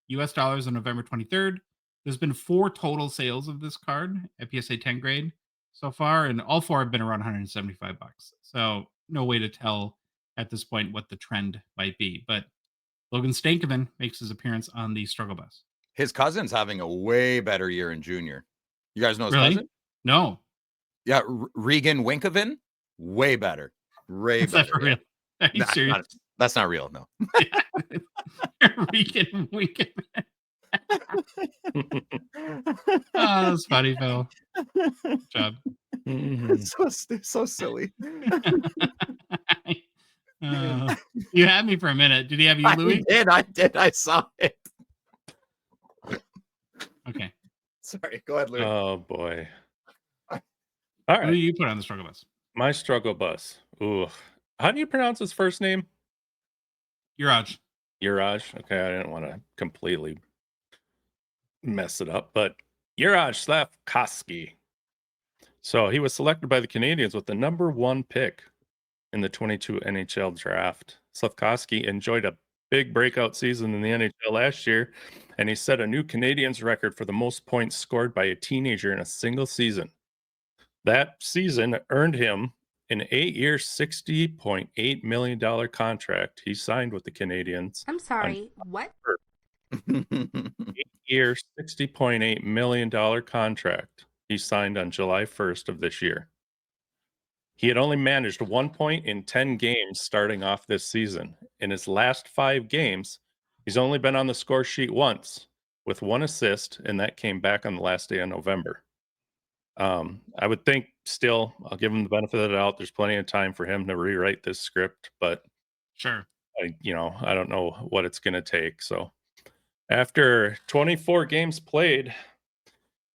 S1: US on November 23rd. There's been 4 total sales of this card at PSA 10 grade so far, and all 4 have been around $175. So no way to tell at this point what the trend might be. But Logan Stankoven makes his appearance on the struggle bus.
S4: His cousin's having a way better year in junior. You guys know his cousin?
S1: No.
S4: Yeah, Regan Winkoven, way better. Way better.
S1: That for real? Are you serious?
S4: That's not real, no.
S1: Regan Winkoven. Oh, that's funny, Phil. Good job.
S4: It's so silly.
S1: You had me for a minute. Did he have you, Louis?
S4: I did. I saw it.
S1: Okay.
S4: Sorry. Go ahead, Louis.
S3: Oh, boy. All right.
S1: Who do you put on the struggle bus?
S3: My struggle bus. Ooh. How do you pronounce his first name?
S1: Uraj.
S3: Uraj. Okay, I didn't want to completely mess it up, but Uraj Slavkovsky. So he was selected by the Canadiens with the number 1 pick in the 22 NHL draft. Slavkovsky enjoyed a big breakout season in the NHL last year, and he set a new Canadiens record for the most points scored by a teenager in a single season. That season earned him an 8-year, $60.8 million contract he signed with the Canadiens.
S5: I'm sorry, what?
S3: 8-year, $60.8 million contract he signed on July 1st of this year. He had only managed 1 point in 10 games starting off this season. In his last 5 games, he's only been on the score sheet once with 1 assist, and that came back on the last day of November. I would think still, I'll give him the benefit of the doubt. There's plenty of time for him to rewrite this script, but
S1: Sure.
S3: I don't know what it's going to take. So after 24 games played,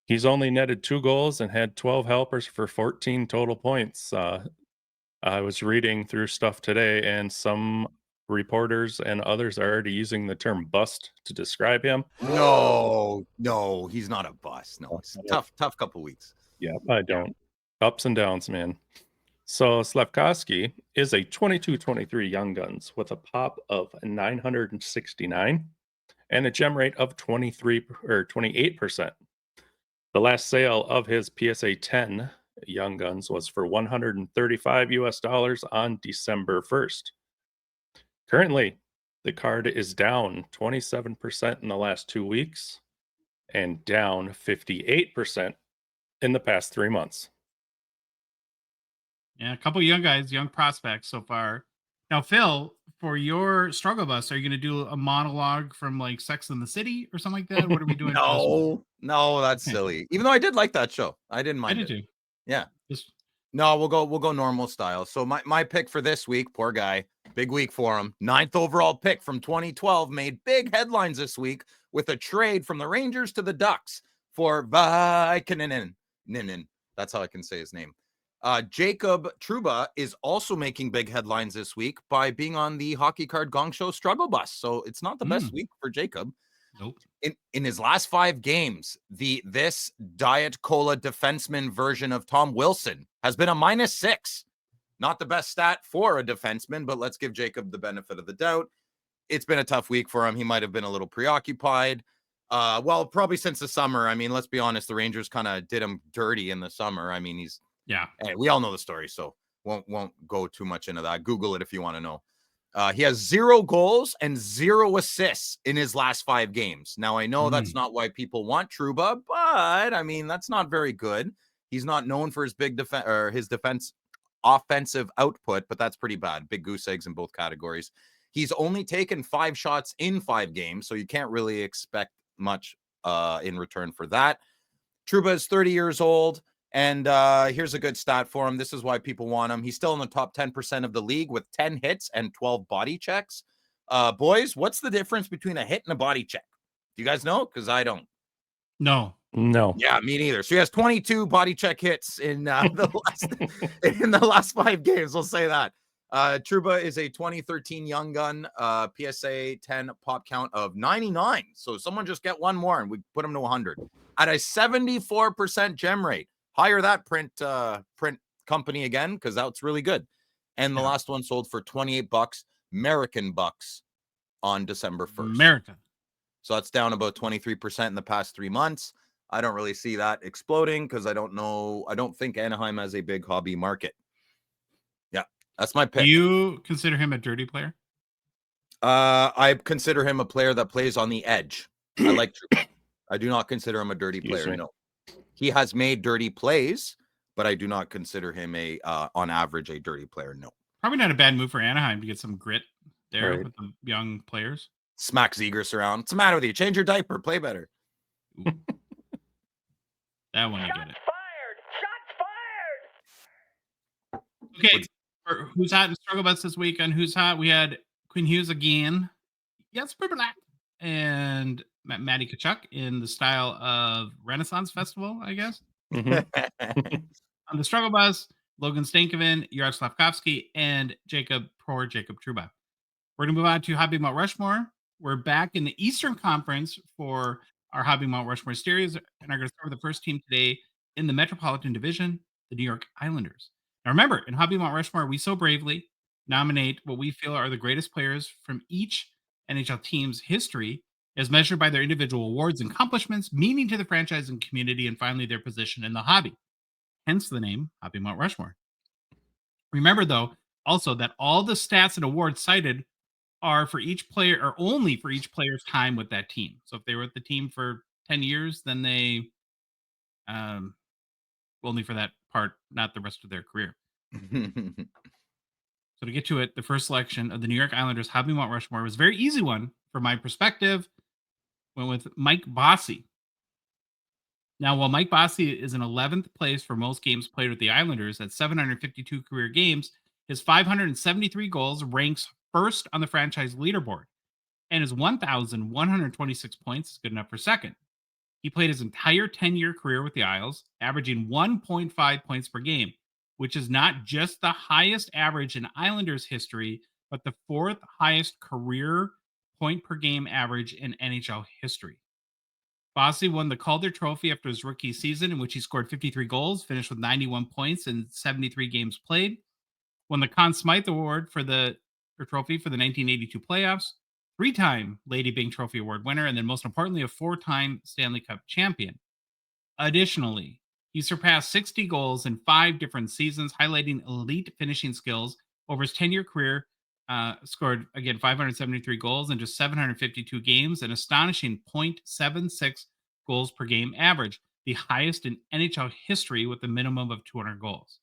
S3: he's only netted 2 goals and had 12 helpers for 14 total points. I was reading through stuff today, and some reporters and others are already using the term bust to describe him.
S4: No, he's not a bust. No, it's a tough couple weeks.
S3: Yeah, I don't. Ups and downs, man. So Slavkovsky is a 22-23 Young Guns with a pop of 969 and a gem rate of 28%. The last sale of his PSA 10 Young Guns was for $135 on December 1st. Currently, the card is down 27% in the last 2 weeks and down 58% in the past 3 months.
S1: Yeah, a couple of young guys, young prospects so far. Now, Phil, for your struggle bus, are you going to do a monologue from like Sex and the City or something like that? What are we doing?
S4: No, that's silly. Even though I did like that show, I didn't mind
S1: I did
S4: it.
S1: too.
S4: Yeah.
S1: Just
S4: No, we'll go normal style. So my pick for this week, poor guy, big week for him. 9th overall pick from 2012 made big headlines this week with a trade from the Rangers to the Ducks for Vikinen. That's how I can say his name. Jacob Trouba is also making big headlines this week by being on the Hockey Card Gongshow struggle bus. So it's not the best week for Jacob.
S1: nope.
S4: In his last 5 games, this Diet Cola defenseman version of Tom Wilson has been a -6. Not the best stat for a defenseman, but let's give Jacob the benefit of the doubt. It's been a tough week for him. He might have been a little preoccupied. Well, probably since the summer. I mean, let's be honest, the Rangers kind of did him dirty in the summer. I mean, hey, we all know the story, so won't go too much into that. Google it if you want to know. He has 0 goals and 0 assists in his last 5 games. Now, I know that's not why people want Trouba, but I mean, that's not very good. He's not known for his big defense offensive output, but that's pretty bad. Big goose eggs in both categories. He's only taken 5 shots in 5 games, so you can't really expect much in return for that. Trouba is 30 years old. And here's a good stat for him. This is why people want him. He's still in the top 10% of the league with 10 hits and 12 body checks. Boys, what's the difference between a hit and a body check? Do you guys know? Because I don't.
S1: No.
S4: Yeah, me neither. So he has 22 body check hits in the last 5 games. We'll say that. Trouba is a 2013 Young Gun, PSA 10 pop count of 99. So someone just get one more and we put him to 100 at a 74% gem rate. Hire that print company again, because that's really good. And the last one sold for $28 American bucks on December 1st.
S1: American.
S4: So that's down about 23% in the past 3 months. I don't really see that exploding because I don't think Anaheim has a big hobby market. Yeah, that's my pick.
S1: Do you consider him a dirty player?
S4: I consider him a player that plays on the edge. I like Trouba. I do not consider him a dirty player. No. He has made dirty plays, but I do not consider him on average, a dirty player. No.
S1: Probably not a bad move for Anaheim to get some grit there with the young players. Smack
S4: Zegras around. What's the matter with you? Change your diaper. Play better.
S1: That one, I get it.
S5: Shots fired!
S1: Okay. For Who's Hot in Struggle Bus this week on Who's Hot, we had Quinn Hughes again. Yes, black. And Maddie Kachuk in the style of Renaissance Festival, I guess. On the struggle bus, Logan Stankoven, Yaroslav Slavkovsky, and Jacob Trouba. We're going to move on to Hobby Mount Rushmore. We're back in the Eastern Conference for our Hobby Mount Rushmore series, and are going to start with the first team today in the Metropolitan Division, the New York Islanders. Now, remember, in Hobby Mount Rushmore, we so bravely nominate what we feel are the greatest players from each NHL team's history, as measured by their individual awards and accomplishments, meaning to the franchise and community, and finally their position in the hobby. Hence the name Hobby Mount Rushmore. Remember, though, also that all the stats and awards cited are for each player, or only for each player's time with that team. So if they were with the team for 10 years, then they only for that part, not the rest of their career. So to get to it, the first selection of the New York Islanders Hobby Mount Rushmore was a very easy one from my perspective. Went with Mike Bossy. Now, while Mike Bossy is in 11th place for most games played with the Islanders at 752 career games, his 573 goals ranks first on the franchise leaderboard, and his 1,126 points is good enough for second. He played his entire 10-year career with the Isles, averaging 1.5 points per game, which is not just the highest average in Islanders history, but the fourth highest career point per game average in NHL history. Bossy won the Calder Trophy after his rookie season, in which he scored 53 goals, finished with 91 points in 73 games played. Won the Conn Smythe Award for the trophy for the 1982 playoffs. 3-time Lady Byng Trophy Award winner, and then most importantly, a 4-time Stanley Cup champion. Additionally, he surpassed 60 goals in 5 different seasons, highlighting elite finishing skills over his 10-year career. Scored, again, 573 goals in just 752 games, an astonishing 0.76 goals per game average, the highest in NHL history with a minimum of 200 goals.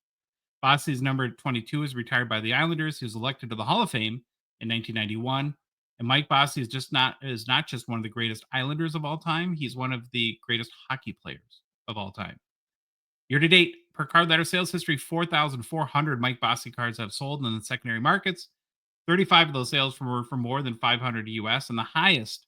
S1: Bossy's number 22 is retired by the Islanders. He was elected to the Hall of Fame in 1991. And Mike Bossy is not just one of the greatest Islanders of all time. He's one of the greatest hockey players of all time. Year to date, per card letter sales history, 4,400 Mike Bossy cards have sold in the secondary markets. 35 of those sales were for more than 500 US, and the highest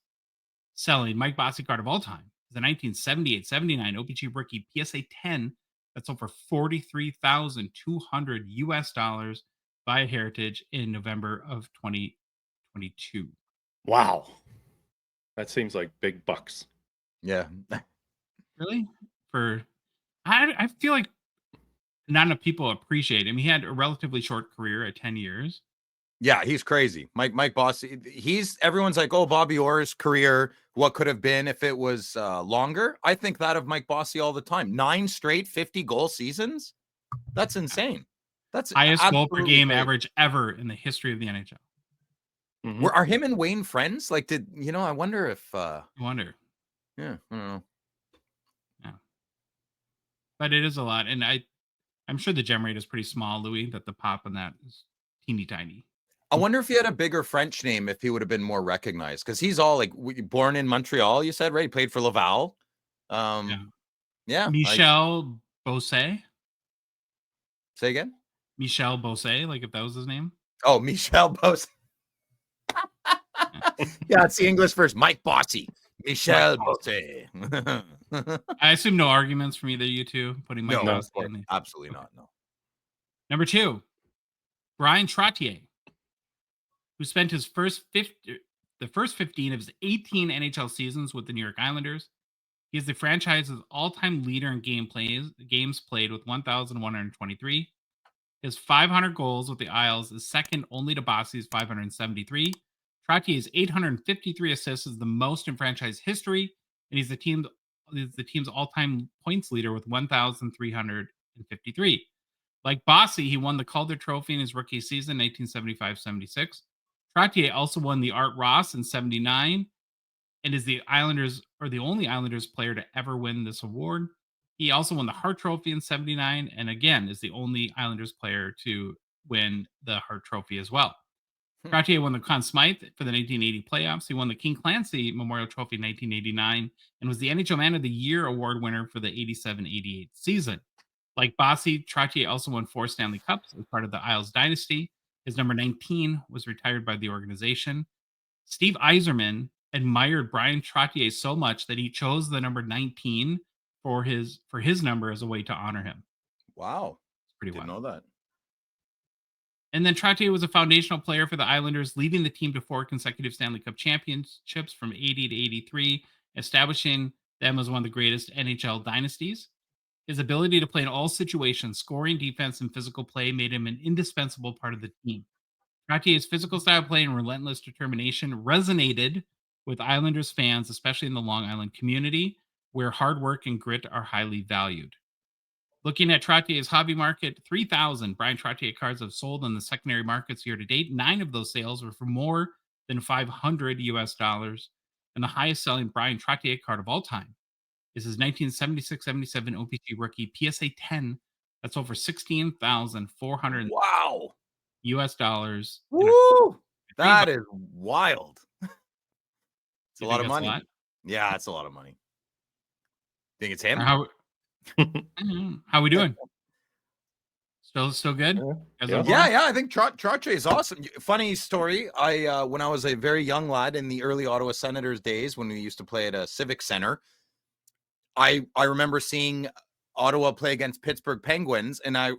S1: selling Mike Bossy card of all time is the 1978-79 O-Pee-Chee rookie PSA 10 that sold for $43,200 US dollars by Heritage in November of 2022.
S3: Wow. That seems like big bucks.
S4: Yeah.
S1: Really? I feel like not enough people appreciate him. He had a relatively short career at 10 years.
S4: Yeah, he's crazy. Mike Bossy. Everyone's like, oh, Bobby Orr's career, what could have been if it was longer? I think that of Mike Bossy all the time. 9 straight 50-goal seasons. That's insane. That's
S1: highest goal per game
S4: crazy.
S1: average ever in the history of the NHL.
S3: Mm-hmm.
S4: Are him and Wayne friends? Like, I wonder if
S1: I wonder.
S4: yeah, I don't know.
S1: Yeah. But it is a lot. And I'm sure the gem rate is pretty small, Louis, that the pop on that is teeny tiny.
S4: I wonder if he had a bigger French name, if he would have been more recognized, because he's all like born in Montreal, you said, right? He played for Laval. Yeah.
S1: Michel Beausset.
S4: Say again?
S1: Michel Beausset, like if that was his name.
S4: Oh, Michel Beausset. Yeah, it's the English first. Mike Bossy. Michel Beausset.
S1: I assume no arguments from either of you two putting Mike
S4: No,
S1: Bossy in there.
S4: absolutely not. No.
S1: Number 2, Brian Trottier, who spent the first 15 of his 18 NHL seasons with the New York Islanders. He is the franchise's all-time leader in games played with 1,123. His 500 goals with the Isles is second only to Bossy's 573. Trottier's 853 assists is the most in franchise history, and he's the team's all-time points leader with 1,353. Like Bossy, he won the Calder Trophy in his rookie season, 1975-76. Trottier also won the Art Ross in 79 and is the only Islanders player to ever win this award. He also won the Hart Trophy in 79 and again is the only Islanders player to win the Hart Trophy as well. Trottier won the Conn Smythe for the 1980 playoffs. He won the King Clancy Memorial Trophy in 1989 and was the NHL Man of the Year award winner for the 87-88 season. Like Bossy, Trottier also won 4 Stanley Cups as part of the Isles dynasty. His number 19 was retired by the organization. Steve Yzerman admired Brian Trottier so much that he chose the number 19 for his number as a way to honor him.
S4: Wow.
S1: It's pretty
S4: Didn't
S1: wild.
S4: know that.
S1: And then Trottier was a foundational player for the Islanders, leading the team to 4 consecutive Stanley Cup championships from 80 to 83, establishing them as one of the greatest NHL dynasties. His ability to play in all situations, scoring, defense, and physical play, made him an indispensable part of the team. Trottier's physical style of play and relentless determination resonated with Islanders fans, especially in the Long Island community, where hard work and grit are highly valued. Looking at Trottier's hobby market, 3,000 Brian Trottier cards have sold on the secondary markets year to date. 9 of those sales were for more than 500 US dollars. And the highest selling Brian Trottier card of all time is his 1976-77 O-Pee-Chee rookie PSA 10. That's over 16,400
S4: Wow.
S1: US dollars.
S4: Woo! That is wild. It's a lot of
S1: that's a
S4: money.
S1: lot?
S4: Yeah, it's a lot of money. Think it's him?
S1: Or how we doing? Still good?
S3: Yeah.
S4: Yeah. I think Trottier is awesome. Funny story. I when I was a very young lad in the early Ottawa Senators days, when we used to play at a civic center, I remember seeing Ottawa play against Pittsburgh Penguins, and I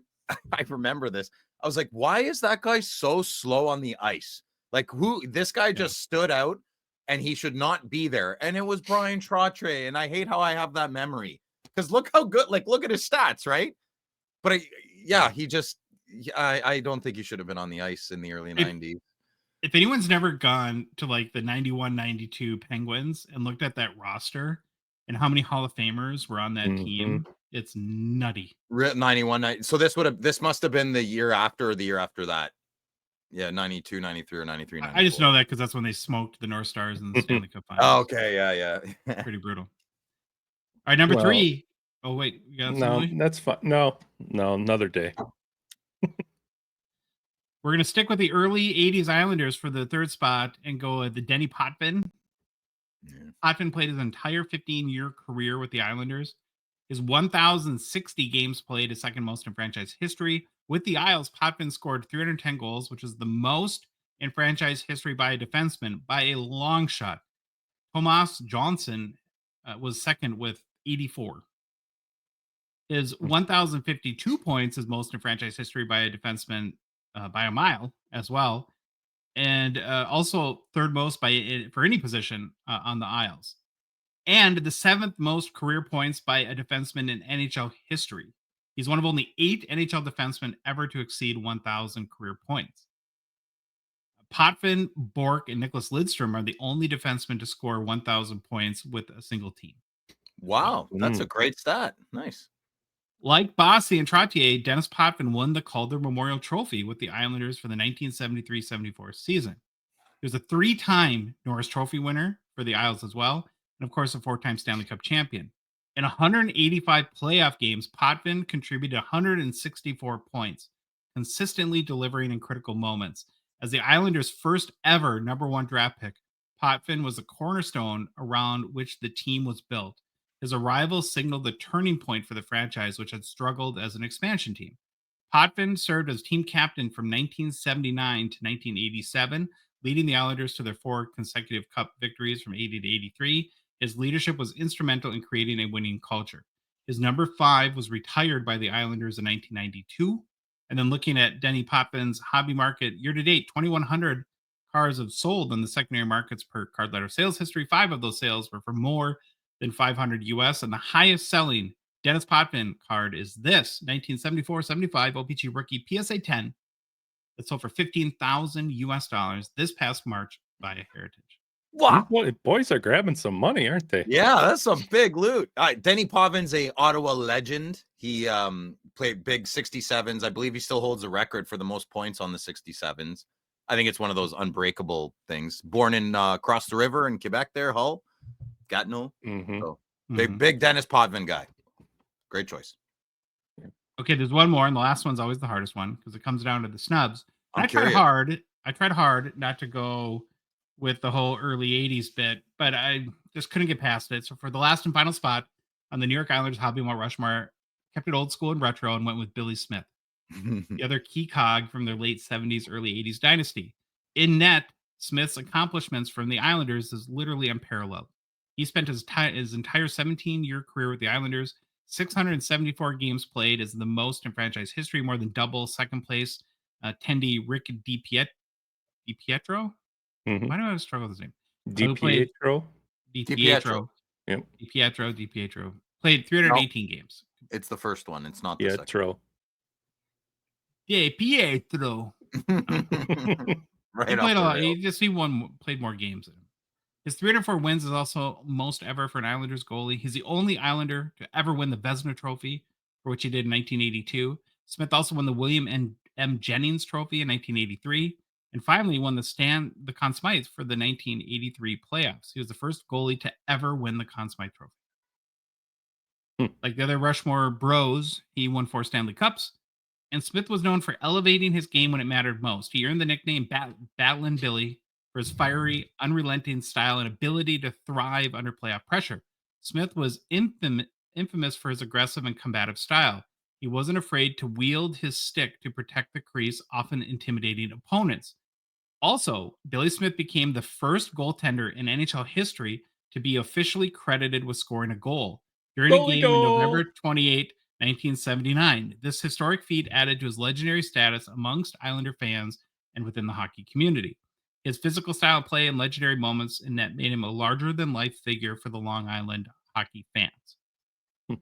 S4: remember this. I was like, why is that guy so slow on the ice? Like, this guy just stood out, and he should not be there. And it was Brian Trottier, and I hate how I have that memory, because look how good. Like, look at his stats, right? But I don't think he should have been on the ice in the early 90s.
S1: If anyone's never gone to like the 91-92 Penguins and looked at that roster and how many Hall of Famers were on that team, it's nutty.
S4: 91, so this must have been the year after or the year after that. Yeah, 92, 93, or 93, 94.
S1: I just know that because that's when they smoked the North Stars in the Stanley Cup Finals.
S4: Oh, okay, yeah.
S1: Pretty brutal. All right, number 3. Oh, wait. You got something?
S3: That's fine. No, another day.
S1: We're going to stick with the early 80s Islanders for the third spot and go with the Denny Potvin. Yeah. Potvin played his entire 15-year career with the Islanders. His 1,060 games played is second most in franchise history. With the Isles, Potvin scored 310 goals, which is the most in franchise history by a defenseman by a long shot. Tomas Johnson was second with 84. His 1,052 points is most in franchise history by a defenseman by a mile as well. And also third most for any position on the Isles. And the 7th most career points by a defenseman in NHL history. He's one of only 8 NHL defensemen ever to exceed 1,000 career points. Potvin, Bork, and Nicholas Lidstrom are the only defensemen to score 1,000 points with a single team.
S4: Wow, that's a great stat. Nice.
S1: Like Bossy and Trottier, Dennis Potvin won the Calder Memorial Trophy with the Islanders for the 1973-74 season. He was a 3-time Norris Trophy winner for the Isles as well, and of course a 4-time Stanley Cup champion. In 185 playoff games, Potvin contributed 164 points, consistently delivering in critical moments. As the Islanders' first ever number 1 draft pick, Potvin was the cornerstone around which the team was built. His arrival signaled the turning point for the franchise, which had struggled as an expansion team. Potvin served as team captain from 1979 to 1987, leading the Islanders to their 4 consecutive Cup victories from 80 to 83. His leadership was instrumental in creating a winning culture. His number 5 was retired by the Islanders in 1992. And then looking at Denny Potvin's hobby market, year-to-date, 2,100 cards have sold on the secondary markets per card letter sales history. 5 of those sales were for more than 500 US, and the highest selling Dennis Potvin card is this 1974-75 O-Pee-Chee rookie PSA 10 that sold for 15,000 US dollars this past March by a Heritage.
S4: Wow,
S3: boys are grabbing some money, aren't they?
S4: Yeah, that's some big loot. Denny Potvin's a Ottawa legend. He played big 67s. I believe he still holds the record for the most points on the 67s. I think it's one of those unbreakable things. Born in across the river in Quebec, there, Hull. Gatineau. So, big Dennis Potvin guy. Great choice.
S1: Okay, there's one more, and the last one's always the hardest one because it comes down to the snubs. I tried hard not to go with the whole early 80s bit, but I just couldn't get past it. So for the last and final spot on the New York Islanders Hobby Mart Rushmore, kept it old school and retro and went with Billy Smith, the other key cog from their late 70s, early 80s dynasty. In net, Smith's accomplishments from the Islanders is literally unparalleled. He spent his entire 17-year career with the Islanders. 674 games played is the most in franchise history, more than double second place Tendi Rick DiPietro.
S3: Mhm.
S1: Why do I struggle with his name? Who played
S3: DiPietro.
S1: DiPietro?
S3: Yep.
S1: DiPietro played
S4: No,
S1: 318 games.
S4: it's the first one. It's not the second.
S3: Pietro.
S1: DiPietro.
S4: Right
S1: He
S4: off
S1: played a
S4: the
S1: lot.
S4: rails.
S1: Played more games than him. His 304 wins is also most ever for an Islanders goalie. He's the only Islander to ever win the Vezina Trophy, for which he did in 1982. Smith also won the William M. Jennings Trophy in 1983, and finally won the Conn Smythe for the 1983 playoffs. He was the first goalie to ever win the Conn Smythe Trophy. Like the other Rushmore bros, he won 4 Stanley Cups, and Smith was known for elevating his game when it mattered most. He earned the nickname Battlin' Billy for his fiery, unrelenting style and ability to thrive under playoff pressure. Smith was infamous for his aggressive and combative style. He wasn't afraid to wield his stick to protect the crease, often intimidating opponents. Also, Billy Smith became the first goaltender in NHL history to be officially credited with scoring a goal during a game in November 28, 1979. This historic feat added to his legendary status amongst Islander fans and within the hockey community. His physical style of play and legendary moments in net made him a larger-than-life figure for the Long Island hockey fans.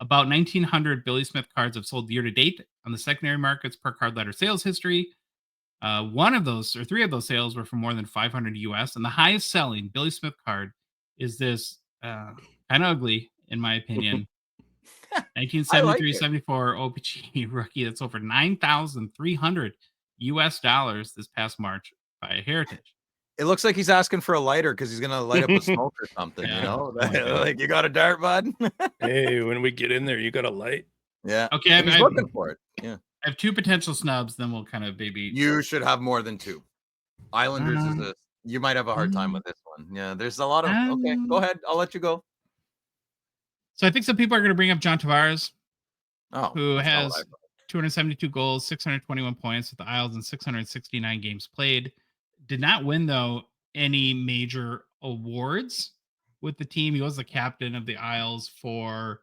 S1: About 1,900 Billy Smith cards have sold year to date on the secondary markets per card letter sales history. One of those, or 3 of those sales, were for more than 500 US, and the highest selling Billy Smith card is this kind of ugly, in my opinion, 1973-74 O-Pee-Chee rookie that's over $9,300 US this past March by Heritage.
S4: It looks like he's asking for a lighter because he's gonna light up a smoke or something.
S1: Yeah.
S4: You know,
S1: Oh my God.
S4: like, you got a dart, bud.
S3: Hey, when we get in there, you got a light.
S4: Yeah.
S1: Okay,
S4: And he's looking for it. Yeah.
S1: I have 2 potential snubs, then we'll kind of maybe.
S4: You should have more than 2. Islanders is a. You might have a hard time with this one. Yeah. There's a lot of. Okay, go ahead. I'll let you go.
S1: So I think some people are going to bring up John Tavares,
S4: Oh,
S1: who
S4: that's not
S1: has
S4: what I-
S1: 272 goals, 621 points with the Isles in 669 games played. Did not win, though, any major awards with the team. He was the captain of the Isles for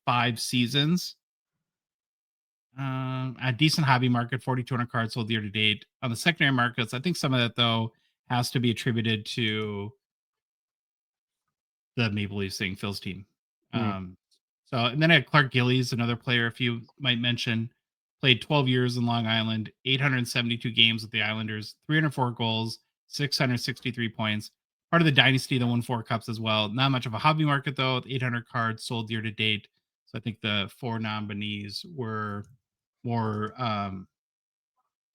S1: 5 seasons. A decent hobby market, 4,200 cards sold year to date. On the secondary markets, I think some of that, though, has to be attributed to the Maple Leafs thing, Phil's team. So, and then I had Clark Gillies, another player, if you might mention, played 12 years in Long Island, 872 games with the Islanders, 304 goals, 663 points. Part of the dynasty that won 4 cups as well. Not much of a hobby market, though, with 800 cards sold year to date. So I think the 4 nominees were more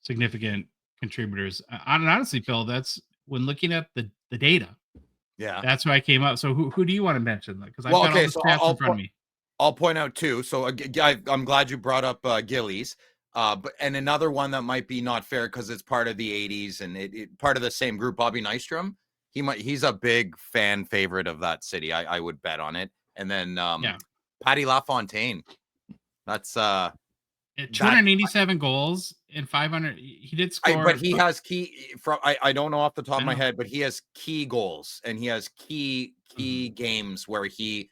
S1: significant contributors. And honestly, Phil, that's when looking at the data.
S4: Yeah.
S1: That's who I came up. So who do you want to mention? Because I've got all the stats in front of me.
S4: I'll point out 2. So I'm glad you brought up Gillies. But another one that might be not fair because it's part of the 80s and it part of the same group, Bobby Nystrom. He's a big fan favorite of that city. I would bet on it. And then Patty LaFontaine. That's
S1: 287 goals and 500. He did score,
S4: but he has key from. I don't know off the top of my head, but he has key goals and he has key games where he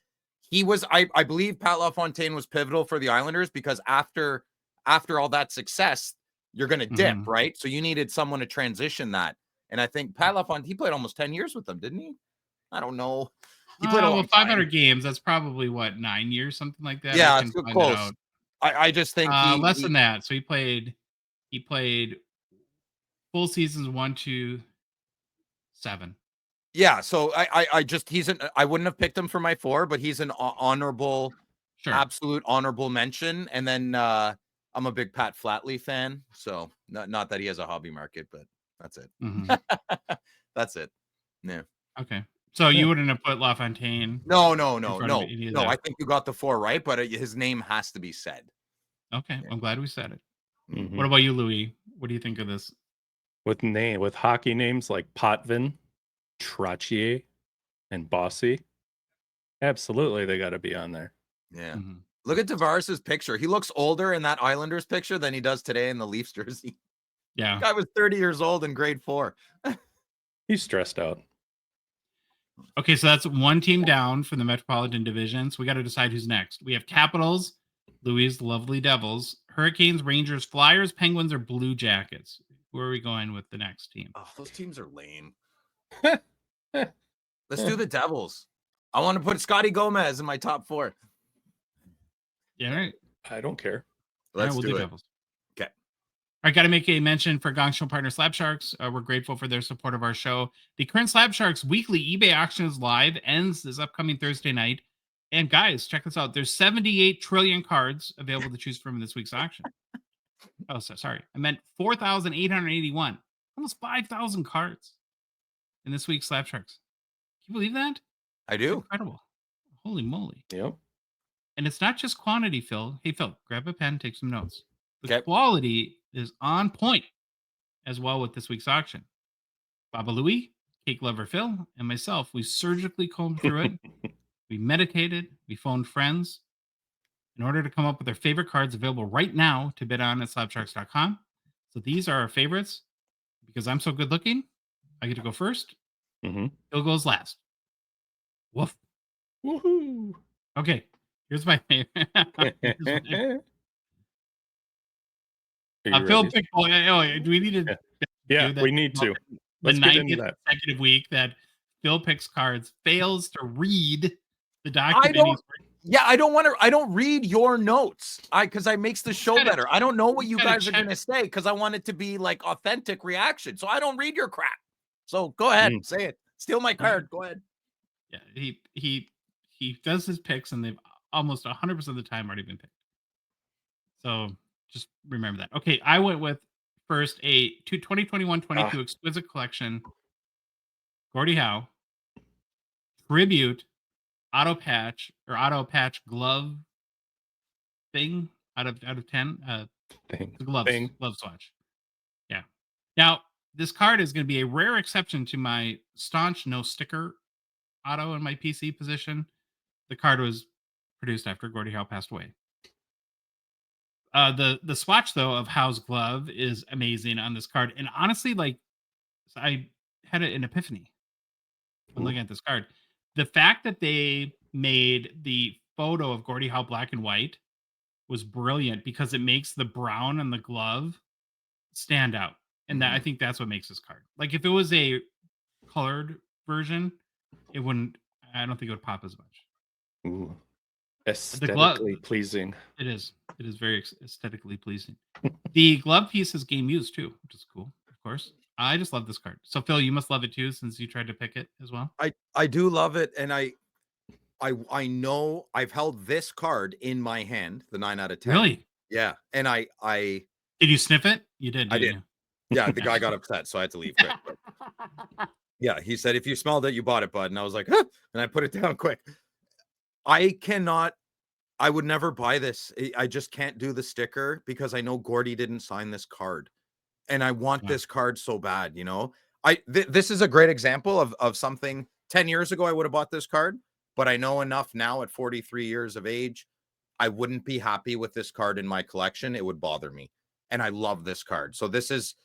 S4: was. I believe Pat LaFontaine was pivotal for the Islanders because after all that success, you're going to dip, right? So you needed someone to transition that. And I think Pat LaFontaine, he played almost 10 years with them, didn't he? I don't know. He played
S1: 500 games. That's probably 9 years, something like that.
S4: Yeah, it's close. I just think
S1: less than that. So he played full seasons 1 to 7.
S4: Yeah, so I wouldn't have picked him for my 4, but he's an honorable, absolute honorable mention. And then I'm a big Pat Flatley fan, so not that he has a hobby market, but that's it. That's it. Yeah.
S1: Okay. So you wouldn't have put LaFontaine?
S4: No. I think you got the 4 right, but his name has to be said.
S1: Okay, I'm glad we said it. What about you, Louis? What do you think of this?
S3: With hockey names like Potvin, Trottier, and Bossy, absolutely they got to be on there.
S4: Yeah. Look at Tavares's picture. He looks older in that Islanders picture than he does today in the Leafs jersey.
S1: Yeah.
S4: The guy was 30 years old in grade 4.
S3: He's stressed out.
S1: Okay, so that's 1 team down from the Metropolitan Division. So we got to decide who's next. We have Capitals, Louis' Lovely Devils, Hurricanes, Rangers, Flyers, Penguins, or Blue Jackets? Who are we going with the next team?
S4: Oh, those teams are lame. Let's do the Devils. I want to put Scotty Gomez in my top 4.
S1: Yeah, all right.
S3: I don't care.
S4: Let's
S1: We'll
S4: do it.
S1: Devils.
S4: Okay.
S1: I got to make a mention for Gongshow partner Slab Sharks. We're grateful for their support of our show. The current Slab Sharks weekly eBay auction is live, ends this upcoming Thursday night. And guys, check this out. There's 78 trillion cards available to choose from in this week's auction. Oh, sorry. I meant 4,881. Almost 5,000 cards in this week's Slab Sharks. Can you believe that?
S4: I do.
S1: Incredible. Holy moly.
S3: Yep.
S1: And it's not just quantity, Phil. Hey, Phil, grab a pen, take some notes. The
S4: Okay.
S1: quality is on point as well with this week's auction. Baba Louie, Cake Lover Phil, and myself, we surgically combed through it. We meditated. We phoned friends in order to come up with our favorite cards available right now to bid on at slabsharks.com. So these are our favorites. Because I'm so good looking, I get to go first.
S3: Mm-hmm.
S1: Phil goes last. Woof.
S3: Woohoo!
S1: Okay, here's my favorite. Phil picked. Oh, do we need to?
S3: Yeah, we need to.
S1: The
S3: Let's get into
S1: 90th
S3: that.
S1: consecutive week that Phil picks cards, fails to read the document.
S4: I don't read your notes. Because I makes the show better. I don't know what you guys are gonna say because I want it to be like authentic reaction. So I don't read your crap. So go ahead, say it. Steal my card. Go ahead.
S1: Yeah, he does his picks, and they've almost 100% of the time already been picked. So just remember that. Okay, I went with first a 2021-22 exquisite collection, Gordie Howe, tribute, auto patch glove thing out of 10. The glove swatch. Yeah. Now this card is going to be a rare exception to my staunch no sticker auto in my PC position. The card was produced after Gordie Howe passed away. The swatch though of Howe's glove is amazing on this card, and honestly, like I had an epiphany when looking at this card. The fact that they made the photo of Gordie Howe black and white was brilliant because it makes the brown on the glove stand out, and that I think that's what makes this card. Like if it was a colored version, it wouldn't. I don't think it would pop as much.
S3: Ooh. Aesthetically pleasing.
S1: It is very aesthetically pleasing. The glove piece is game used too, which is cool, of course. I just love this card. So Phil, you must love it too, since you tried to pick it as well.
S4: I do love it, and I know I've held this card in my hand, the 9 out of 10.
S1: Really?
S4: Yeah, and I
S1: did you sniff it? You did.
S4: I did.
S1: You?
S4: Yeah, the guy got upset, so I had to leave quick. Yeah, he said, if you smelled it, you bought it, bud. And I was like, huh, and I put it down quick. I would never buy this. I just can't do the sticker because I know Gordie didn't sign this card. And I want this card so bad, you know. This is a great example of something 10 years ago I would have bought this card, but I know enough now at 43 years of age, I wouldn't be happy with this card in my collection. It would bother me. And I love this card. So this is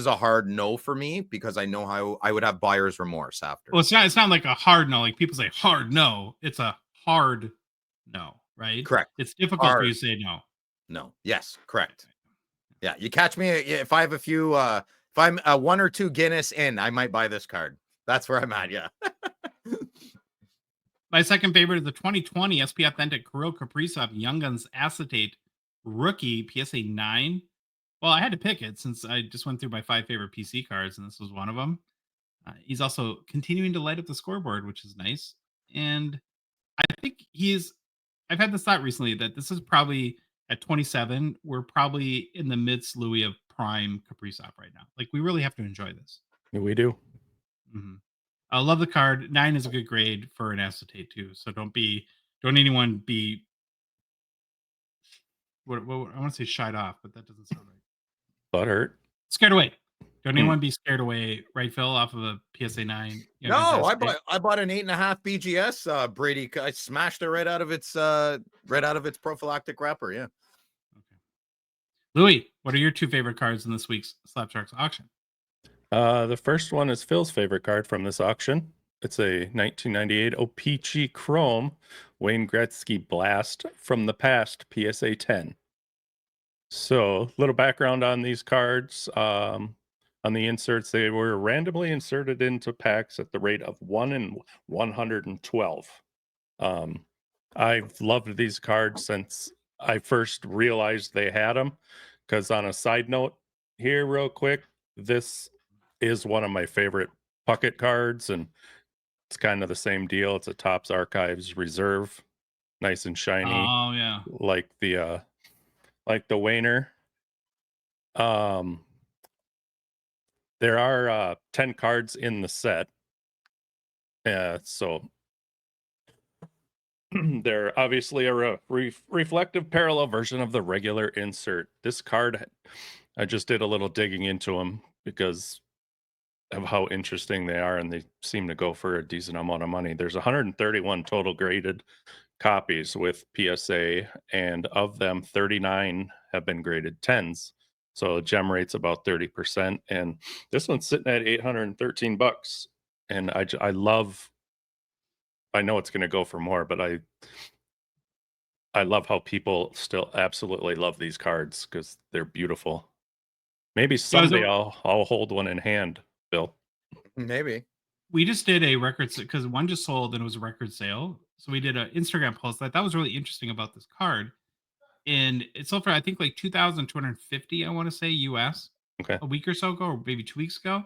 S4: a hard no for me because I know how I would have buyer's remorse after.
S1: Well, it's not like a hard no. Like people say hard no. It's a hard no, right?
S4: Correct.
S1: It's difficult for you to say no.
S4: No. Yes, correct. Yeah, you catch me if I have a few if I'm 1 or 2 Guinness in, I might buy this card. That's where I'm at, yeah.
S1: My second favorite is the 2020 SP Authentic Kirill Kaprizov Young Guns Acetate Rookie PSA 9. Well, I had to pick it since I just went through my 5 favorite PC cards, and this was one of them. He's also continuing to light up the scoreboard, which is nice. And I think I've had this thought recently that this is probably at 27, we're probably in the midst, Louis, of prime Kaprizov right now. Like, we really have to enjoy this.
S3: We do.
S1: Mm-hmm. I love the card. 9 is a good grade for an acetate too. So don't anyone be what I want to say shied off, but that doesn't sound right.
S3: Butthurt.
S1: Scared away. Don't anyone be scared away, right, Phil, off of a PSA 9?
S4: No, I bought an 8.5 BGS Brady. I smashed it right out of its prophylactic wrapper. Yeah.
S1: Okay. Louis, what are your 2 favorite cards in this week's Slab Sharks auction?
S3: The first one is Phil's favorite card from this auction. It's a 1998 O-Pee-Chee Chrome Wayne Gretzky Blast from the past PSA 10. So, little background on these cards. On the inserts, they were randomly inserted into packs at the rate of 1 in 112. I've loved these cards since I first realized they had them. Because on a side note, here, real quick, this is one of my favorite Puckett cards, and it's kind of the same deal. It's a Topps Archives Reserve, nice and shiny,
S1: Oh yeah.
S3: like the Wayner. Um, there are 10 cards in the set. So they're obviously a reflective parallel version of the regular insert. This card, I just did a little digging into them because of how interesting they are, and they seem to go for a decent amount of money. There's 131 total graded copies with PSA, and of them, 39 have been graded 10s. So gem rate's about 30%, and this one's sitting at $813. And I love. I know it's going to go for more, but I love how people still absolutely love these cards because they're beautiful. Maybe someday I'll hold one in hand, Bill.
S4: Maybe.
S1: We just did a record because one just sold and it was a record sale. So we did an Instagram post that was really interesting about this card. And it sold for, I think, like 2,250, I want to say, US
S3: Okay.
S1: a week or so ago, or maybe 2 weeks ago.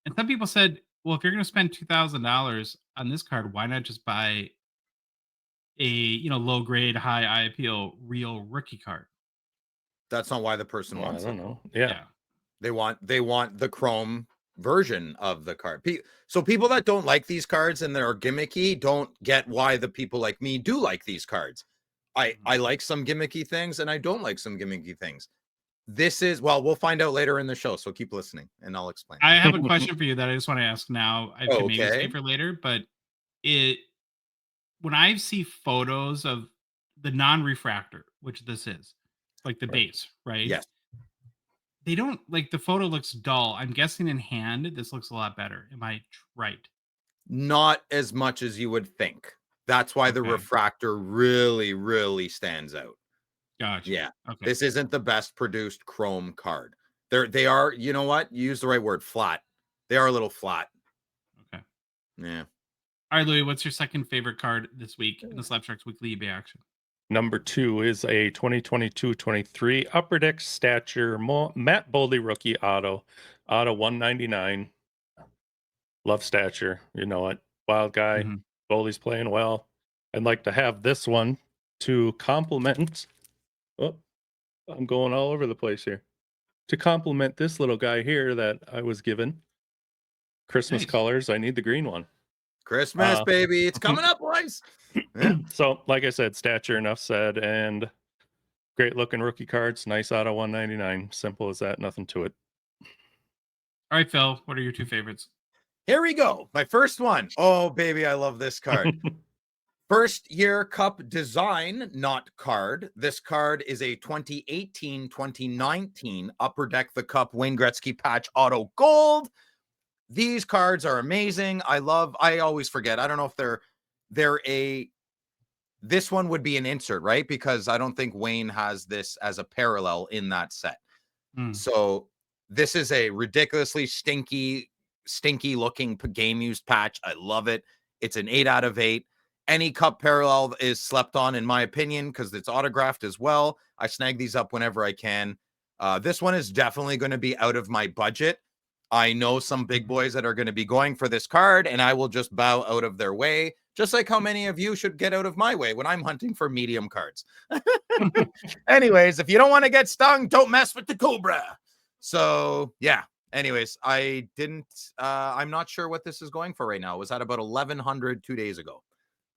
S1: And some people said, well, if you're going to spend $2,000 on this card, why not just buy a low grade, high eye appeal, real rookie card?
S4: That's not why the person
S3: Well, I
S4: wants
S3: don't
S4: it.
S3: know. Yeah.
S4: They want the chrome version of the card. So people that don't like these cards and they're gimmicky don't get why the people like me do like these cards. I like some gimmicky things and I don't like some gimmicky things. This is, well, we'll find out later in the show, so keep listening and I'll explain.
S1: I have a question for you that I just want to ask now. I can maybe
S4: Okay.
S1: save for later, but when I see photos of the non-refractor, which this is, like the base, right?
S4: Yes.
S1: They don't, like, the photo looks dull. I'm guessing in hand, this looks a lot better. Am I right?
S4: Not as much as you would think. That's why the
S1: Okay.
S4: refractor really, really stands out.
S1: Gotcha.
S4: Yeah.
S1: Okay.
S4: This isn't the best produced chrome card. They are, you know what? You use the right word, flat. They are a little flat.
S1: Okay.
S4: Yeah.
S1: All right, Louis, what's your second favorite card this week in the Slapsharks Weekly eBay action?
S3: Number 2 is a 2022-23 Upper Deck Stature Matt Boldy rookie auto 199. Love Stature. You know it. Wild guy.
S1: Mm-hmm.
S3: Boldy's playing well. I'd like to have this one to complement. Oh, I'm going all over the place here. To complement this little guy here that I was given. Christmas
S1: Nice.
S3: colors. I need the green one.
S4: Christmas, baby. It's coming up, boys. Yeah.
S3: So, like I said, stature, enough said, and great looking rookie cards. Nice out of 199. Simple as that. Nothing to it.
S1: All right, Phil, what are your two favorites?
S4: Here we go. My first one. Oh, baby, I love this card. First year cup design, not card. This card is a 2018-2019 Upper Deck the Cup Wayne Gretzky patch auto gold. These cards are amazing. I always forget. I don't know if this one would be an insert, right? Because I don't think Wayne has this as a parallel in that set. So this is a ridiculously stinky looking game used patch. I love it. It's an 8 out of 8. Any cup parallel is slept on, in my opinion, because it's autographed as well. I snag these up whenever I can. This one is definitely going to be out of my budget. I know some big boys that are going to be going for this card, and I will just bow out of their way, just like how many of you should get out of my way when I'm hunting for medium cards. Anyways, if you don't want to get stung, don't mess with the Cobra. So, yeah. Anyways, I'm not sure what this is going for right now. It was at about 1,100 2 days ago.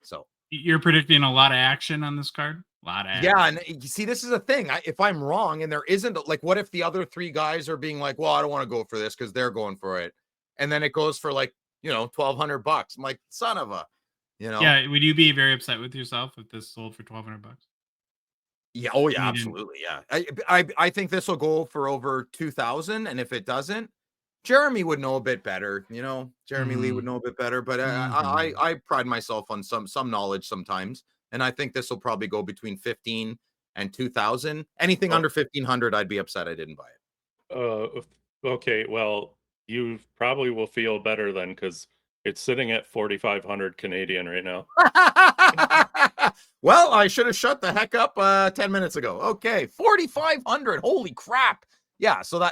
S4: So
S1: you're predicting a lot of action on this card? A lot of action.
S4: Yeah, and you see, this is a thing. If I'm wrong and there isn't, like, what if the other 3 guys are being like, well, I don't want to go for this because they're going for it. And then it goes for like, $1,200. I'm like, son of a,
S1: Yeah, would you be very upset with yourself if this sold for $1,200?
S4: Yeah, oh yeah, absolutely. Yeah. I think this will go for over 2,000, and if it doesn't, Jeremy would know a bit better, Jeremy Lee would know a bit better, but I pride myself on some knowledge sometimes, and I think this will probably go between 15 and 2,000. Anything under 1,500, I'd be upset I didn't buy it.
S3: Okay, well, you probably will feel better then because it's sitting at 4,500 Canadian right now.
S4: Well, I should have shut the heck up 10 minutes ago. Okay, 4,500. Holy crap. Yeah, so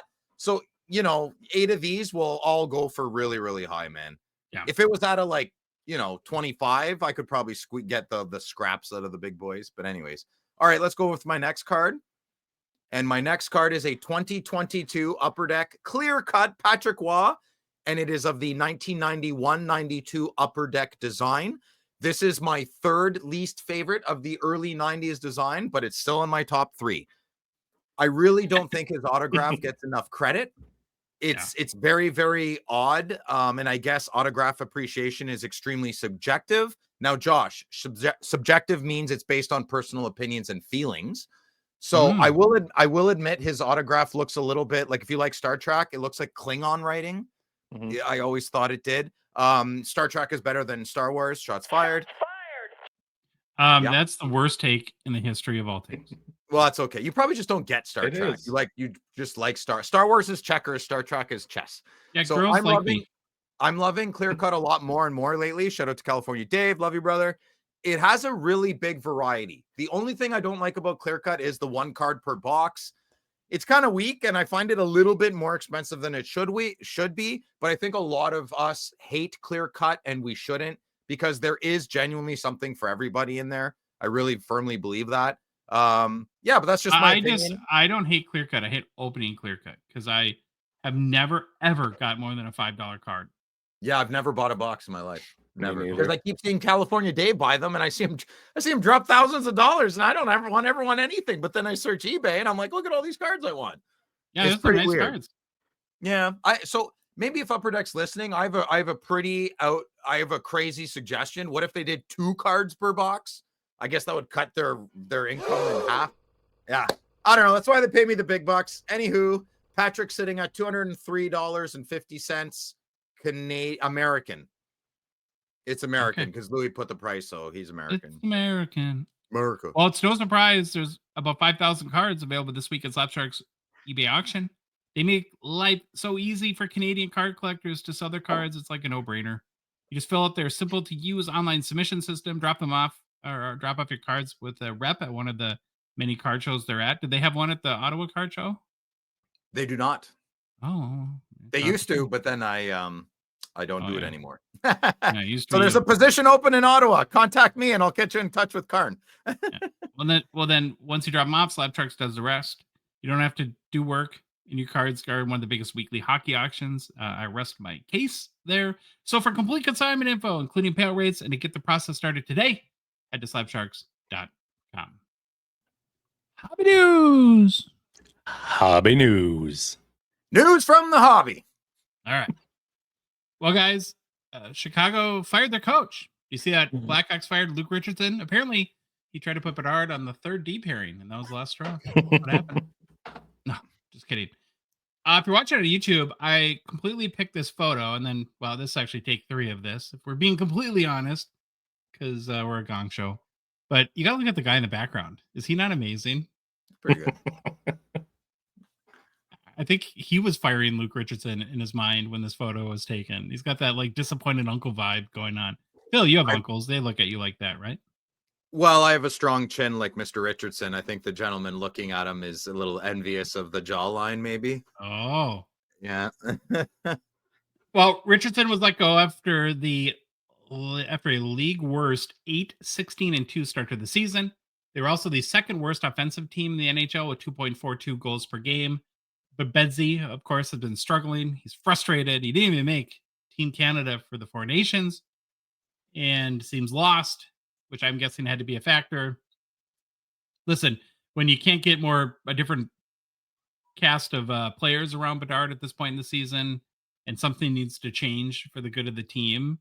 S4: 8 of these will all go for really, really high, man.
S1: Yeah.
S4: If it was at a 25, I could probably get the scraps out of the big boys. But anyways, all right, let's go with my next card. And my next card is a 2022 Upper Deck clear cut Patrick Waugh, and it is of the 1991-92 Upper Deck design. This is my third least favorite of the early 90s design, but it's still in my top 3. I really don't think his autograph gets enough credit. It's very, very odd. And I guess autograph appreciation is extremely subjective. Now, Josh, subjective means it's based on personal opinions and feelings. So I will admit his autograph looks a little bit like, if you like Star Trek, it looks like Klingon writing.
S3: Mhm.
S4: I always thought it did. Star Trek is better than Star Wars. Shots fired.
S1: That's the worst take in the history of all takes.
S4: Well, that's okay. You probably just don't get Star
S3: It
S4: Trek.
S3: is.
S4: You just like Star Wars is checkers, Star Trek is chess.
S1: Yeah,
S4: So
S1: girls like me.
S4: I'm loving Clear Cut a lot more and more lately. Shout out to California Dave. Love you, brother. It has a really big variety. The only thing I don't like about Clear Cut is the 1 card per box. It's kind of weak, and I find it a little bit more expensive than it should be. But I think a lot of us hate Clear Cut, and we shouldn't, because there is genuinely something for everybody in there. I really firmly believe that. Yeah, but that's just my opinion.
S1: I don't hate clear cut. I hate opening clear cut because I have never ever got more than a $5 card.
S4: Yeah, I've never bought a box in my life. Never,
S3: neither.
S4: because I keep seeing California Dave buy them, and I see him drop thousands of dollars, and I don't ever want anything. But then I search eBay, and I'm like, look at all these cards I want.
S1: Yeah,
S4: It's
S1: those are
S4: pretty
S1: nice
S4: weird.
S1: cards.
S4: Yeah, so maybe if Upper Deck's listening, I have a crazy suggestion. What if they did 2 cards per box? I guess that would cut their income in half. Yeah, I don't know. That's why they pay me the big bucks. Anywho, Patrick's sitting at $203.50 American. It's American because Louis put the price, so he's American.
S1: It's American.
S4: America.
S1: Well, it's no surprise there's about 5,000 cards available this week at Slapshark's eBay auction. They make life so easy for Canadian card collectors to sell their cards. It's like a no-brainer. You just fill out their simple-to-use online submission system, drop them off, or drop off your cards with a rep at one of the many card shows they're at. Did they have one at the Ottawa card show?
S4: They do not.
S1: Oh,
S4: They used to, but then I don't do it anymore. So there's a position open in Ottawa. Contact me and I'll get you in touch with Karn.
S1: Well then once you drop them off, Slapsharks does the rest. You don't have to do work, and your cards are one of the biggest weekly hockey auctions. I rest my case there. So for complete consignment info, including payout rates, and to get the process started today, head to slapsharks.com. Hobby news.
S3: Hobby news.
S4: News from the hobby.
S1: All right. Well, guys, Chicago fired their coach. You see that Blackhawks fired Luke Richardson? Apparently, he tried to put Bedard on the third D pairing, and that was the last straw. What happened? No, just kidding. If you're watching on YouTube, I completely picked this photo, and then, well, this is actually take 3 of this, if we're being completely honest, because we're a gong show. But you got to look at the guy in the background. Is he not amazing?
S4: Pretty good.
S1: I think he was firing Luke Richardson in his mind when this photo was taken. He's got that like disappointed uncle vibe going on. Phil, you have uncles. They look at you like that, right?
S4: Well, I have a strong chin like Mr. Richardson. I think the gentleman looking at him is a little envious of the jawline, maybe.
S1: Oh.
S4: Yeah.
S1: Well, Richardson was let go after a league worst 8-16-2 start to the season. They were also the second worst offensive team in the NHL with 2.42 goals per game. But Bedsy, of course, has been struggling. He's frustrated. He didn't even make Team Canada for the Four Nations and seems lost, which I'm guessing had to be a factor. Listen, when you can't get a different cast of players around Bedard at this point in the season, and something needs to change for the good of the team,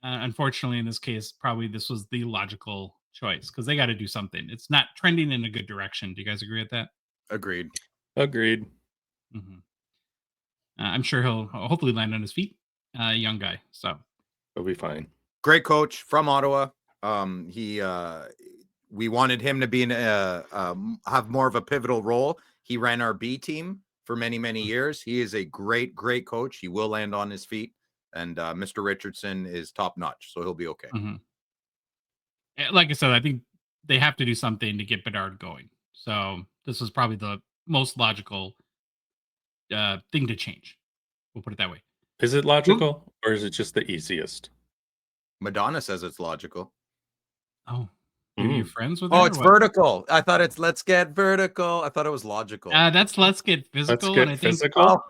S1: unfortunately, in this case, probably this was the logical choice because they got to do something. It's not trending in a good direction. Do you guys agree with that?
S4: Agreed.
S1: Mm-hmm. I'm sure he'll hopefully land on his feet. Young guy, so
S3: He'll be fine.
S4: Great coach from Ottawa. He we wanted him to be have more of a pivotal role. He ran our B team for many, many years. He is a great, great coach. He will land on his feet, and Mr. Richardson is top notch, so he'll be okay.
S1: Like I said, I think they have to do something to get Bedard going. So this was probably the most logical thing to change. We'll put it that way.
S3: Is it logical or is it just the easiest?
S4: Madonna says it's logical.
S1: Oh, are you friends with her?
S4: Oh, it's vertical. I thought it's let's get vertical. I thought it was logical.
S1: That's let's get physical.
S3: Let's get physical.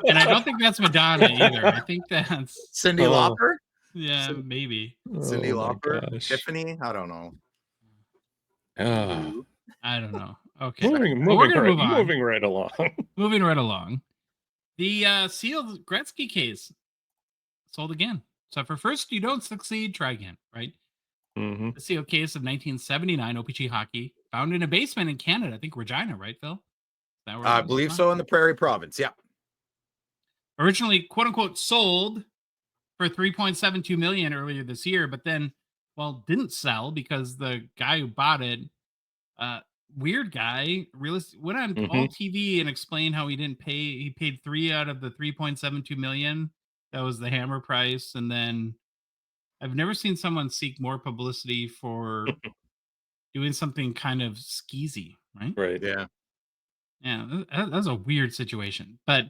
S1: And I don't think that's Madonna either. I think that's
S4: Cyndi Lauper.
S1: Yeah, maybe.
S4: Cyndi Lauper, Tiffany. I don't know.
S1: I don't know. Okay,
S3: moving right along.
S1: Moving right along. The sealed Gretzky case sold again. So for first you don't succeed, try again, right? The sealed case of 1979 O-Pee-Chee hockey, found in a basement in Canada. I think Regina, right, Phil?
S4: I believe so, in the Prairie Province. Yeah.
S1: Originally, quote unquote, sold for $3.72 million earlier this year, but then, well, didn't sell because the guy who bought it, weird guy, went on all TV and explained how he didn't pay. He paid 3 out of the $3.72 million. That was the hammer price, and then I've never seen someone seek more publicity for doing something kind of skeezy, right?
S3: Right.
S4: Yeah.
S1: Yeah, that's a weird situation. But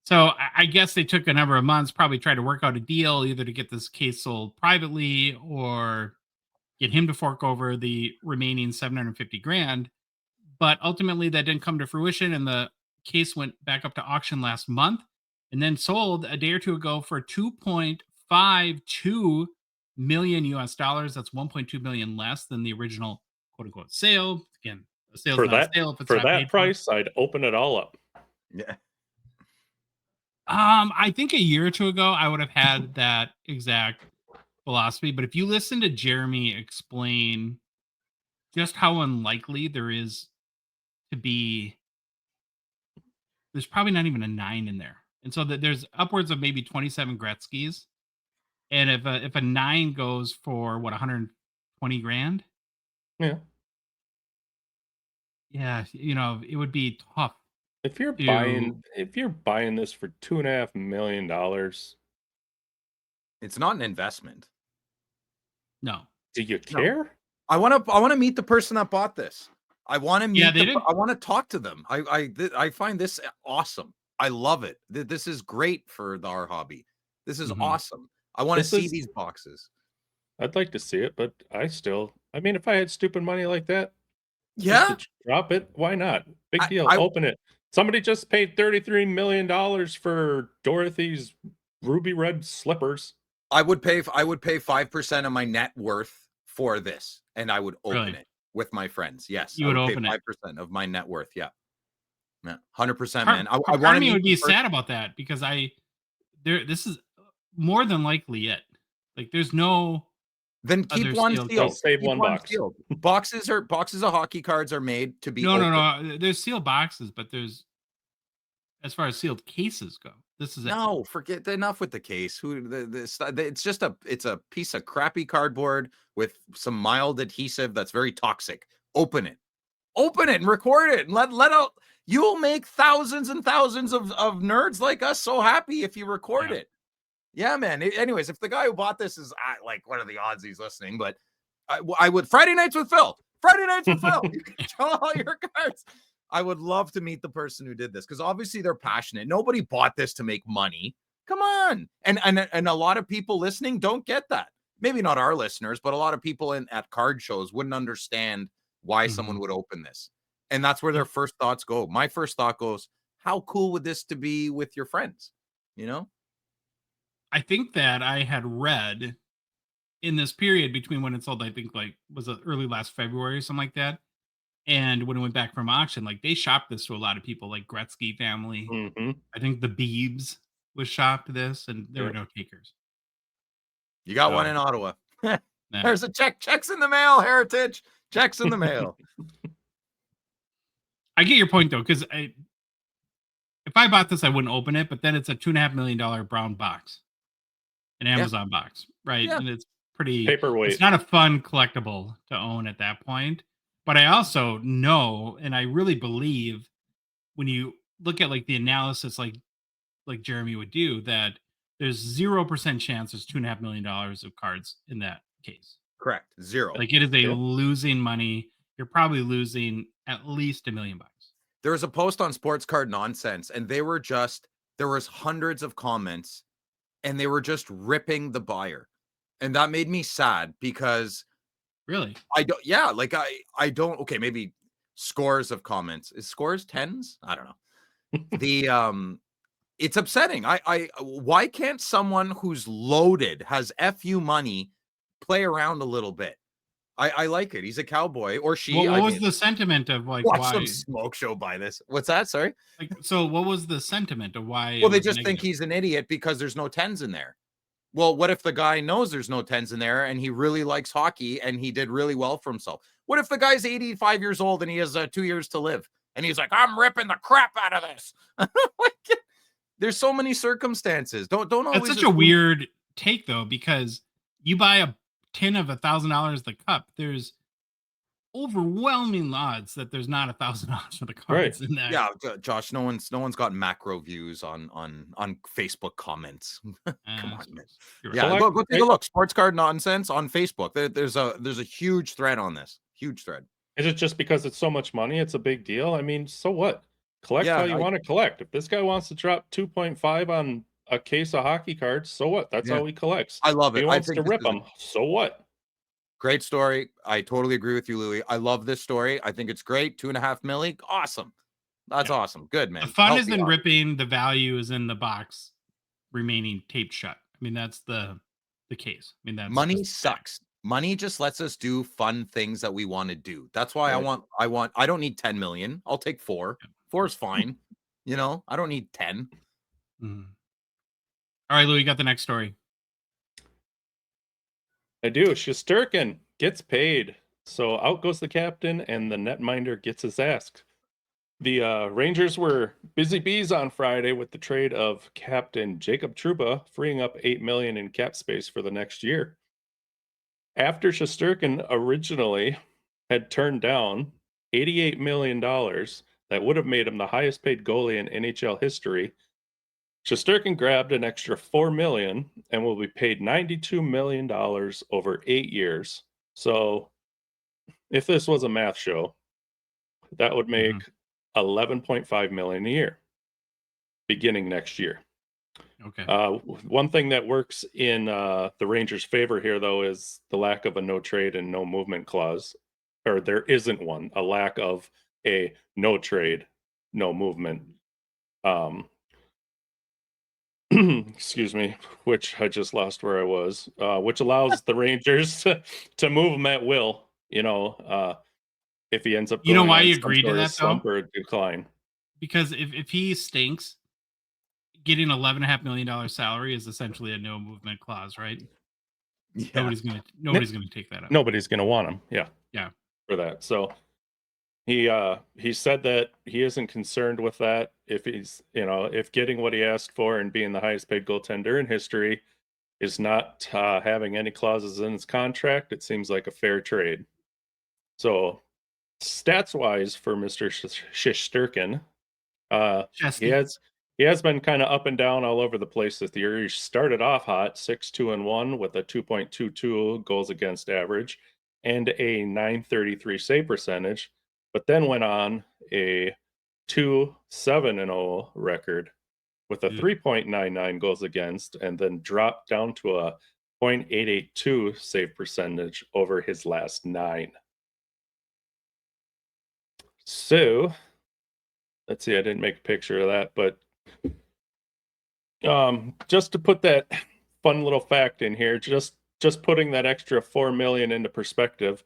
S1: so I guess they took a number of months, probably tried to work out a deal, either to get this case sold privately or get him to fork over the remaining $750,000. But ultimately that didn't come to fruition, and the case went back up to auction last month and then sold a day or two ago for $2.52 million US dollars. That's 1.2 million less than the original quote unquote sale. Again, a sale's
S3: For
S1: not
S3: that
S1: a sale if it's
S3: for
S1: not
S3: that
S1: paid
S3: price, I'd open it all up.
S4: Yeah.
S1: I think a year or two ago I would have had that exact philosophy, but if you listen to Jeremy explain just how unlikely there is to be, there's probably not even a 9 in there. And so that there's upwards of maybe 27 Gretzkys. And if a 9 goes for what, 120 grand?
S3: Yeah.
S1: Yeah, it would be tough.
S3: If you're buying this for $2.5 million,
S4: it's not an investment.
S1: No.
S3: Do you care?
S4: No. I want to meet the person that bought this. I want to meet I want to talk to them. I find this awesome. I love it. This is great for our hobby. This is awesome. I want to see these boxes.
S3: I'd like to see it, but I mean, if I had stupid money like that,
S4: yeah,
S3: drop it. Why not? Big deal. Open it. Somebody just paid $33 million for Dorothy's ruby red slippers.
S4: I would pay 5% of my net worth for this, and I would open it with my friends. Yes,
S1: you would open
S4: pay 5% of my net worth. Yeah, 100%, man. I
S1: want to would be sad about that because this is more than likely it. Like, there's no.
S4: Then keep one sealed.
S3: Save one box.
S4: Sealed. Boxes of hockey cards are made to be.
S1: No. There's sealed boxes, but there's, as far as sealed cases go, this is
S4: no. Forget enough with the case. It's just it's a piece of crappy cardboard with some mild adhesive that's very toxic. Open it, and record it, and let out. You'll make thousands and thousands of nerds like us so happy if you record it. Yeah, man. Anyways, if the guy who bought this is like, what are the odds he's listening? But I would Friday nights with Phil. You can draw all your cards. I would love to meet the person who did this because obviously they're passionate. Nobody bought this to make money. Come on. And a lot of people listening don't get that. Maybe not our listeners, but a lot of people at card shows wouldn't understand why someone would open this. And that's where their first thoughts go. My first thought goes, how cool would this to be with your friends?
S1: I think that I had read in this period between when it sold, I think was it early last February or something like that. And when it went back from auction, they shopped this to a lot of people, like Gretzky family. I think the Beebs was shopped this, and there were no takers.
S4: You got one in Ottawa. There's a check. Checks in the mail, Heritage. Checks in the mail.
S1: I get your point, though, because if I bought this, I wouldn't open it, but then it's a $2.5 million brown box. An Amazon box, right?
S4: Yeah.
S1: And it's pretty.
S3: Paperweight.
S1: It's not a fun collectible to own at that point. But I also know, and I really believe, when you look at like the analysis, like Jeremy would do, that there's 0% chance there's $2.5 million of cards in that case.
S4: Correct. Zero.
S1: Like it is a
S3: Yeah.
S1: losing money. You're probably losing at least $1 million.
S4: There was a post on Sports Card Nonsense, and there was hundreds of comments, and they were just ripping the buyer. And that made me sad because
S1: Really?
S4: I don't, okay, maybe scores of comments. Is scores tens? I don't know. It's upsetting. Why can't someone who's loaded, has FU money, play around a little bit? I like it. He's a cowboy, or she.
S1: What was the sentiment of like
S4: watch
S1: why?
S4: some smoke show buy this? What's that? Sorry.
S1: Like, so what was the sentiment of why?
S4: Well,
S1: it
S4: they
S1: was
S4: just think
S1: negative?
S4: he's an idiot because there's no tens in there. Well, what if the guy knows there's no tens in there and he really likes hockey and he did really well for himself? What if the guy's 85 years old and he has 2 years to live and he's like, I'm ripping the crap out of this? Like, there's so many circumstances. Don't always.
S1: That's such a weird take though, because you buy a tin of $1,000 the cup. There's overwhelming odds that there's not $1,000 for the cards in there.
S4: Yeah, Josh. No one's got macro views on Facebook comments. Come on, man.
S1: You're
S4: Yeah,
S1: right.
S4: go take a look. Sports Card Nonsense on Facebook. There's a huge thread on this. Huge thread.
S3: Is it just because it's so much money? It's a big deal. I mean, so what? Collect
S4: Yeah,
S3: how you want to collect. If this guy wants to drop 2.5 on a case of hockey cards, so what? That's
S4: Yeah.
S3: how he collects.
S4: I love
S3: If
S4: it.
S3: he
S4: I
S3: wants
S4: think
S3: to
S4: this
S3: rip
S4: is a
S3: them, so what?
S4: great story. I totally agree with you, Louis. I love this story. I think it's great. 2.5 milli. Awesome. That's awesome. Good, man.
S1: The fun
S4: Healthy
S1: is in
S4: hockey.
S1: ripping. The value is in the box remaining taped shut. I mean, that's the case. I mean, that's
S4: Money
S1: just the fact.
S4: sucks. Money just lets us do fun things that we want to do. That's why
S3: Right.
S4: I don't need 10 million. I'll take 4. 4 is fine. You know, I don't need 10.
S1: Mhm. All right, Lou, you got the next story.
S3: I do. Shesterkin gets paid. So out goes the captain, and the netminder gets his ass. The Rangers were busy bees on Friday with the trade of Captain Jacob Trouba, freeing up $8 million in cap space for the next year. After Shesterkin originally had turned down $88 million, that would have made him the highest paid goalie in NHL history, Shesterkin grabbed an extra $4 million and will be paid $92 million over 8 years. So, if this was a math show, that would make $11.5 million a year, beginning next year.
S1: Okay.
S3: One thing that works in the Rangers' favor here, though, is the lack of a no trade and no movement clause, or there isn't one. A lack of a no trade, no movement. Excuse me, which I just lost where I was, which allows the Rangers to move him at will, if he ends up
S1: You know
S3: going
S1: why
S3: on
S1: you
S3: some
S1: agreed to
S3: sort of
S1: that,
S3: slump
S1: though?
S3: or a decline.
S1: Because if he stinks, getting $11.5 million salary is essentially a no movement clause, right?
S4: Yeah.
S1: Nobody's gonna take that up.
S3: Nobody's going to want him,
S1: Yeah.
S3: for that. So he said that he isn't concerned with that. If he's, if getting what he asked for and being the highest paid goaltender in history is not having any clauses in his contract, it seems like a fair trade. So stats wise for Mr. Shesterkin, he has been kind of up and down all over the place this year. He started off hot, 6-2-1 with a 2.22 goals against average and a .933 save percentage, but then went on a 2-7-0 record with a 3.99 goals against, and then dropped down to a .882 save percentage over his last 9. So let's see, I didn't make a picture of that, but just to put that fun little fact in here, just putting that extra $4 million into perspective,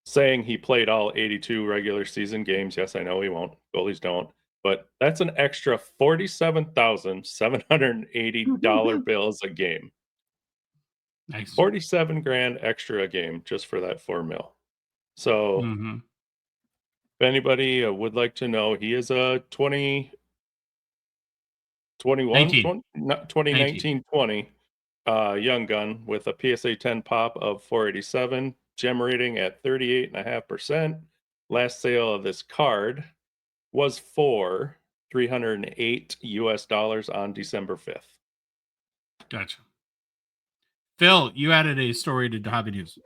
S3: saying he played all 82 regular season games. Yes, I know he won't. Goalies don't. But that's an extra $47,780 bills a game.
S1: Nice.
S3: 47 grand extra a game just for that $4 million. So if anybody would like to know, he is a 2019-20 Young Gun with a PSA 10 pop of 487, gem rating at 38.5%. Last sale of this card was for $308 US on December 5th.
S1: Gotcha. Phil, you added a story to Hobby News.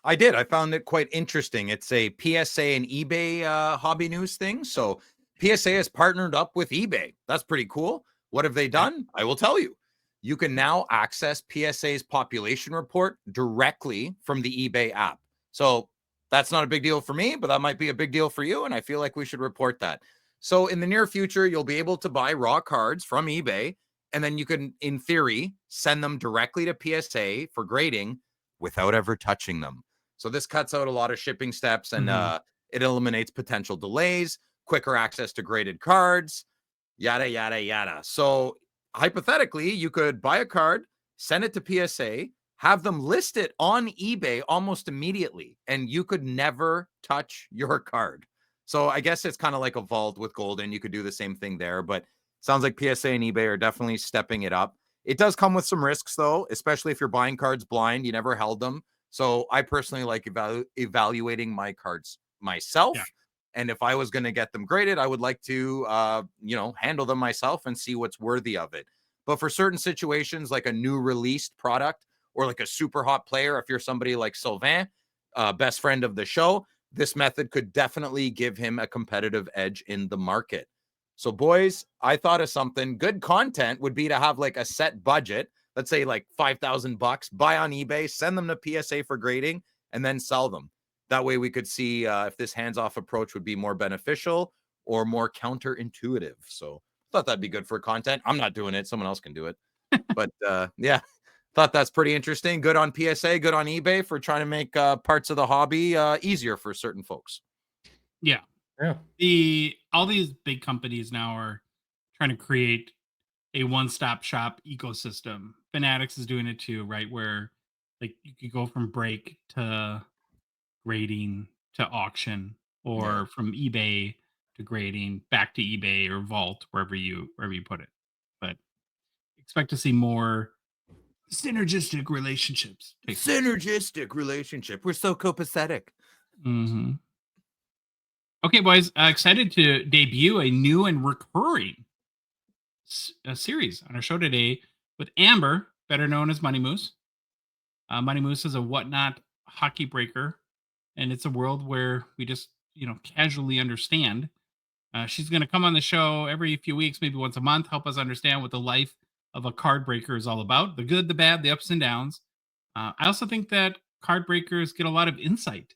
S4: I did. I found it quite interesting. It's a PSA and eBay Hobby News thing. So PSA has partnered up with eBay. That's pretty cool. What have they done? I will tell you. You can now access PSA's population report directly from the eBay app. So that's not a big deal for me, but that might be a big deal for you. And I feel like we should report that. So in the near future, you'll be able to buy raw cards from eBay. And then you can, in theory, send them directly to PSA for grading without ever touching them. So this cuts out a lot of shipping steps and it eliminates potential delays, quicker access to graded cards, yada, yada, yada. So hypothetically, you could buy a card, send it to PSA, have them list it on eBay almost immediately, and you could never touch your card. So I guess it's kind of like a vault with Golden. You could do the same thing there, but sounds like PSA and eBay are definitely stepping it up. It does come with some risks, though, especially if you're buying cards blind. You never held them. So I personally like evaluating my cards myself. Yeah. And if I was going to get them graded, I would like to, handle them myself and see what's worthy of it. But for certain situations, like a new released product or like a super hot player, if you're somebody like Sylvain, best friend of the show, this method could definitely give him a competitive edge in the market. So boys, I thought of something. Good content would be to have like a set budget. Let's say like $5,000, buy on eBay, send them to PSA for grading, and then sell them. That way we could see if this hands-off approach would be more beneficial or more counterintuitive. So I thought that'd be good for content. I'm not doing it. Someone else can do it. But yeah, thought that's pretty interesting. Good on PSA, good on eBay for trying to make parts of the hobby easier for certain folks.
S1: Yeah. All these big companies now are trying to create a one-stop shop ecosystem. Fanatics is doing it too, right? Where like you could go from break to grading to auction, or from eBay to grading back to eBay or vault, wherever you put it. But expect to see more synergistic relationships.
S4: Synergistic relationship. We're so copacetic.
S1: Mm-hmm. Okay, boys. Excited to debut a new and recurring series on our show today with Amber, better known as Moneymoose. Moneymoose is a whatnot hockey breaker, and it's a world where we just, casually understand. She's going to come on the show every few weeks, maybe once a month, help us understand what the life of a card breaker is all about, the good, the bad, the ups and downs. I also think that card breakers get a lot of insight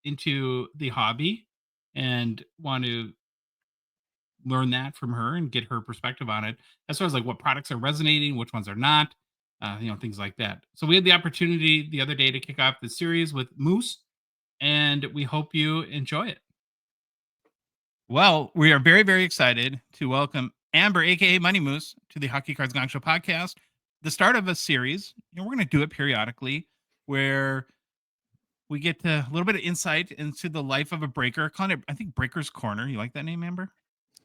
S1: into the hobby and want to learn that from her and get her perspective on it, as far as like what products are resonating, which ones are not, things like that. So we had the opportunity the other day to kick off the series with Moose, and we hope you enjoy it. Well, we are very, very excited to welcome Amber, aka Moneymoose, to the Hockey Cards Gongshow podcast. The start of a series, we're going to do it periodically, where we get a little bit of insight into the life of a breaker. Calling it, I think, Breaker's Corner. You like that name, Amber?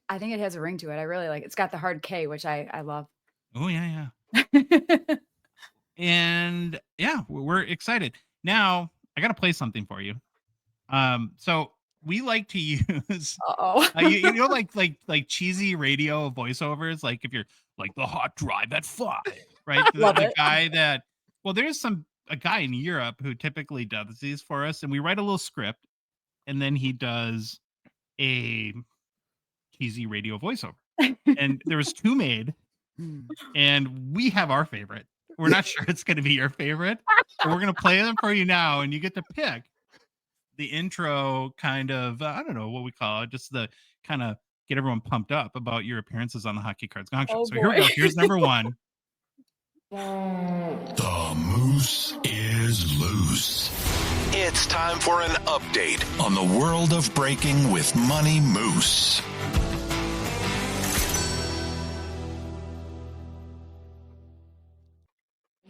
S6: I think it has a ring to it. I really like it. It's got the hard K, which I love.
S1: Oh, yeah. And yeah, we're excited. Now, I got to play something for you. So we like to use, like cheesy radio voiceovers. Like if you're like the hot drive at 5, right? the guy that, well, there's a guy in Europe who typically does these for us, and we write a little script, and then he does a cheesy radio voiceover. And there was 2 made, and we have our favorite. We're not sure it's going to be your favorite, but we're going to play them for you now, and you get to pick the intro kind of, I don't know what we call it, just the kind of get everyone pumped up about your appearances on the Hockey Cards Gongshow. So here we go. Here's number 1.
S2: The moose is loose. It's time for an update on the world of breaking with Moneymoose.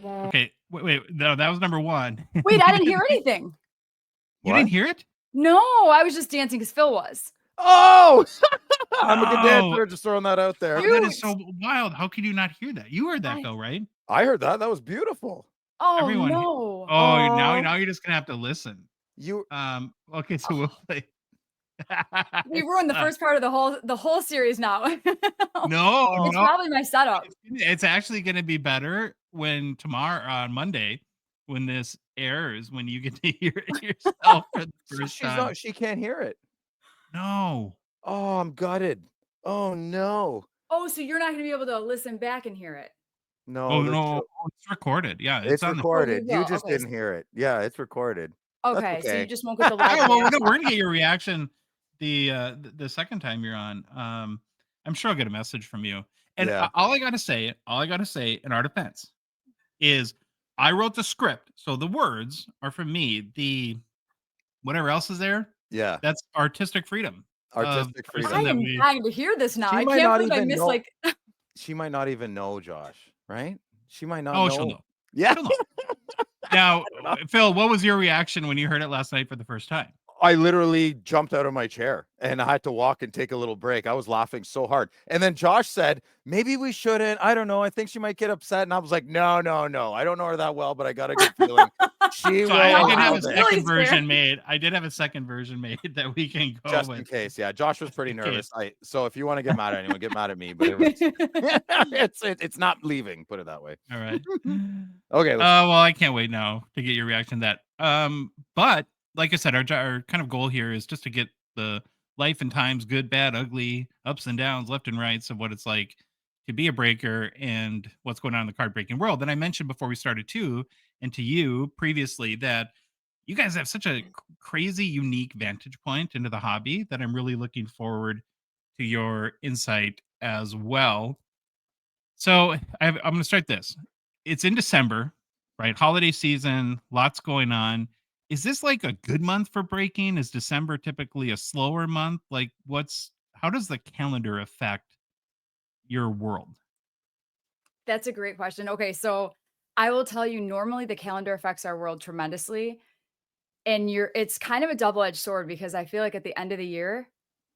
S1: Okay, wait, no, that was number 1.
S6: Wait, I didn't hear anything.
S1: You didn't hear it?
S6: No, I was just dancing because Phil was.
S4: Oh, I'm a good
S1: No.
S4: dancer. Just throwing that out there.
S1: Oh, that is so wild. How could you not hear that? You heard that
S6: I-
S1: though, right?
S4: I heard that. That was beautiful.
S6: Oh
S1: Everyone.
S6: no.
S1: Oh, now
S4: Aw.
S1: you're just gonna have to listen.
S4: You
S1: Okay, so we'll play.
S6: We ruined the first part of the whole series now.
S1: No,
S6: It's
S1: no.
S6: probably my setup.
S1: It's actually gonna be better when tomorrow on Monday, when this airs, when you get to hear it yourself for the first time.
S4: she can't hear it.
S1: No.
S4: Oh, I'm gutted. Oh no.
S6: Oh, so you're not gonna be able to listen back and hear it.
S4: No,
S1: Oh
S4: the
S1: no,
S4: show-
S1: it's recorded. Yeah,
S4: it's
S1: on the
S4: recorded.
S6: will.
S4: You just
S6: Okay.
S4: didn't hear it. Yeah, it's recorded.
S6: Okay,
S4: That's
S6: so you
S4: okay.
S6: just won't get the live.
S1: Oh, well,
S6: reaction.
S1: we're gonna get your reaction the second time you're on. I'm sure I'll get a message from you. And
S4: Yeah.
S1: all I gotta say in our defense is I wrote the script, so the words are from me. The whatever else is there,
S4: Yeah.
S1: that's artistic freedom.
S4: Artistic
S1: Person
S4: freedom.
S6: I
S1: that
S6: am
S1: we-
S6: dying to hear this now.
S4: She
S6: I
S4: might
S6: can't
S4: not
S6: believe I
S4: even
S6: missed
S4: know.
S6: like
S4: She might not even know, Josh, right? She might not
S1: Oh,
S4: know.
S1: she'll know.
S4: Yeah.
S1: She'll know. Now, Phil, what was your reaction when you heard it last night for the first time?
S4: I literally jumped out of my chair and I had to walk and take a little break. I was laughing so hard. And then Josh said, maybe we shouldn't. I don't know. I think she might get upset. And I was like, no. I don't know her that well, but I got a good feeling. She
S1: So
S4: will.
S1: I did have
S4: love
S1: a
S4: it.
S1: second
S6: Really
S1: version
S6: scared.
S1: made. I did have a second version made that we can go
S4: Just
S1: with.
S4: in case. Yeah. Josh was pretty
S1: in
S4: nervous. So if you want to get mad at anyone, get mad at me. But it's not leaving. Put it that way.
S1: All right.
S4: Okay.
S1: Well, I can't wait now to get your reaction to that. But like I said, our kind of goal here is just to get the life and times, good, bad, ugly, ups and downs, left and rights of what it's like to be a breaker and what's going on in the card breaking world. And I mentioned before we started too, and to you previously, that you guys have such a crazy, unique vantage point into the hobby that I'm really looking forward to your insight as well. So I'm going to start this. It's in December, right? Holiday season, lots going on. Is this like a good month for breaking? Is December typically a slower month? Like, how does the calendar affect your world?
S6: That's a great question. Okay, so I will tell you, normally the calendar affects our world tremendously. And it's kind of a double-edged sword because I feel like at the end of the year,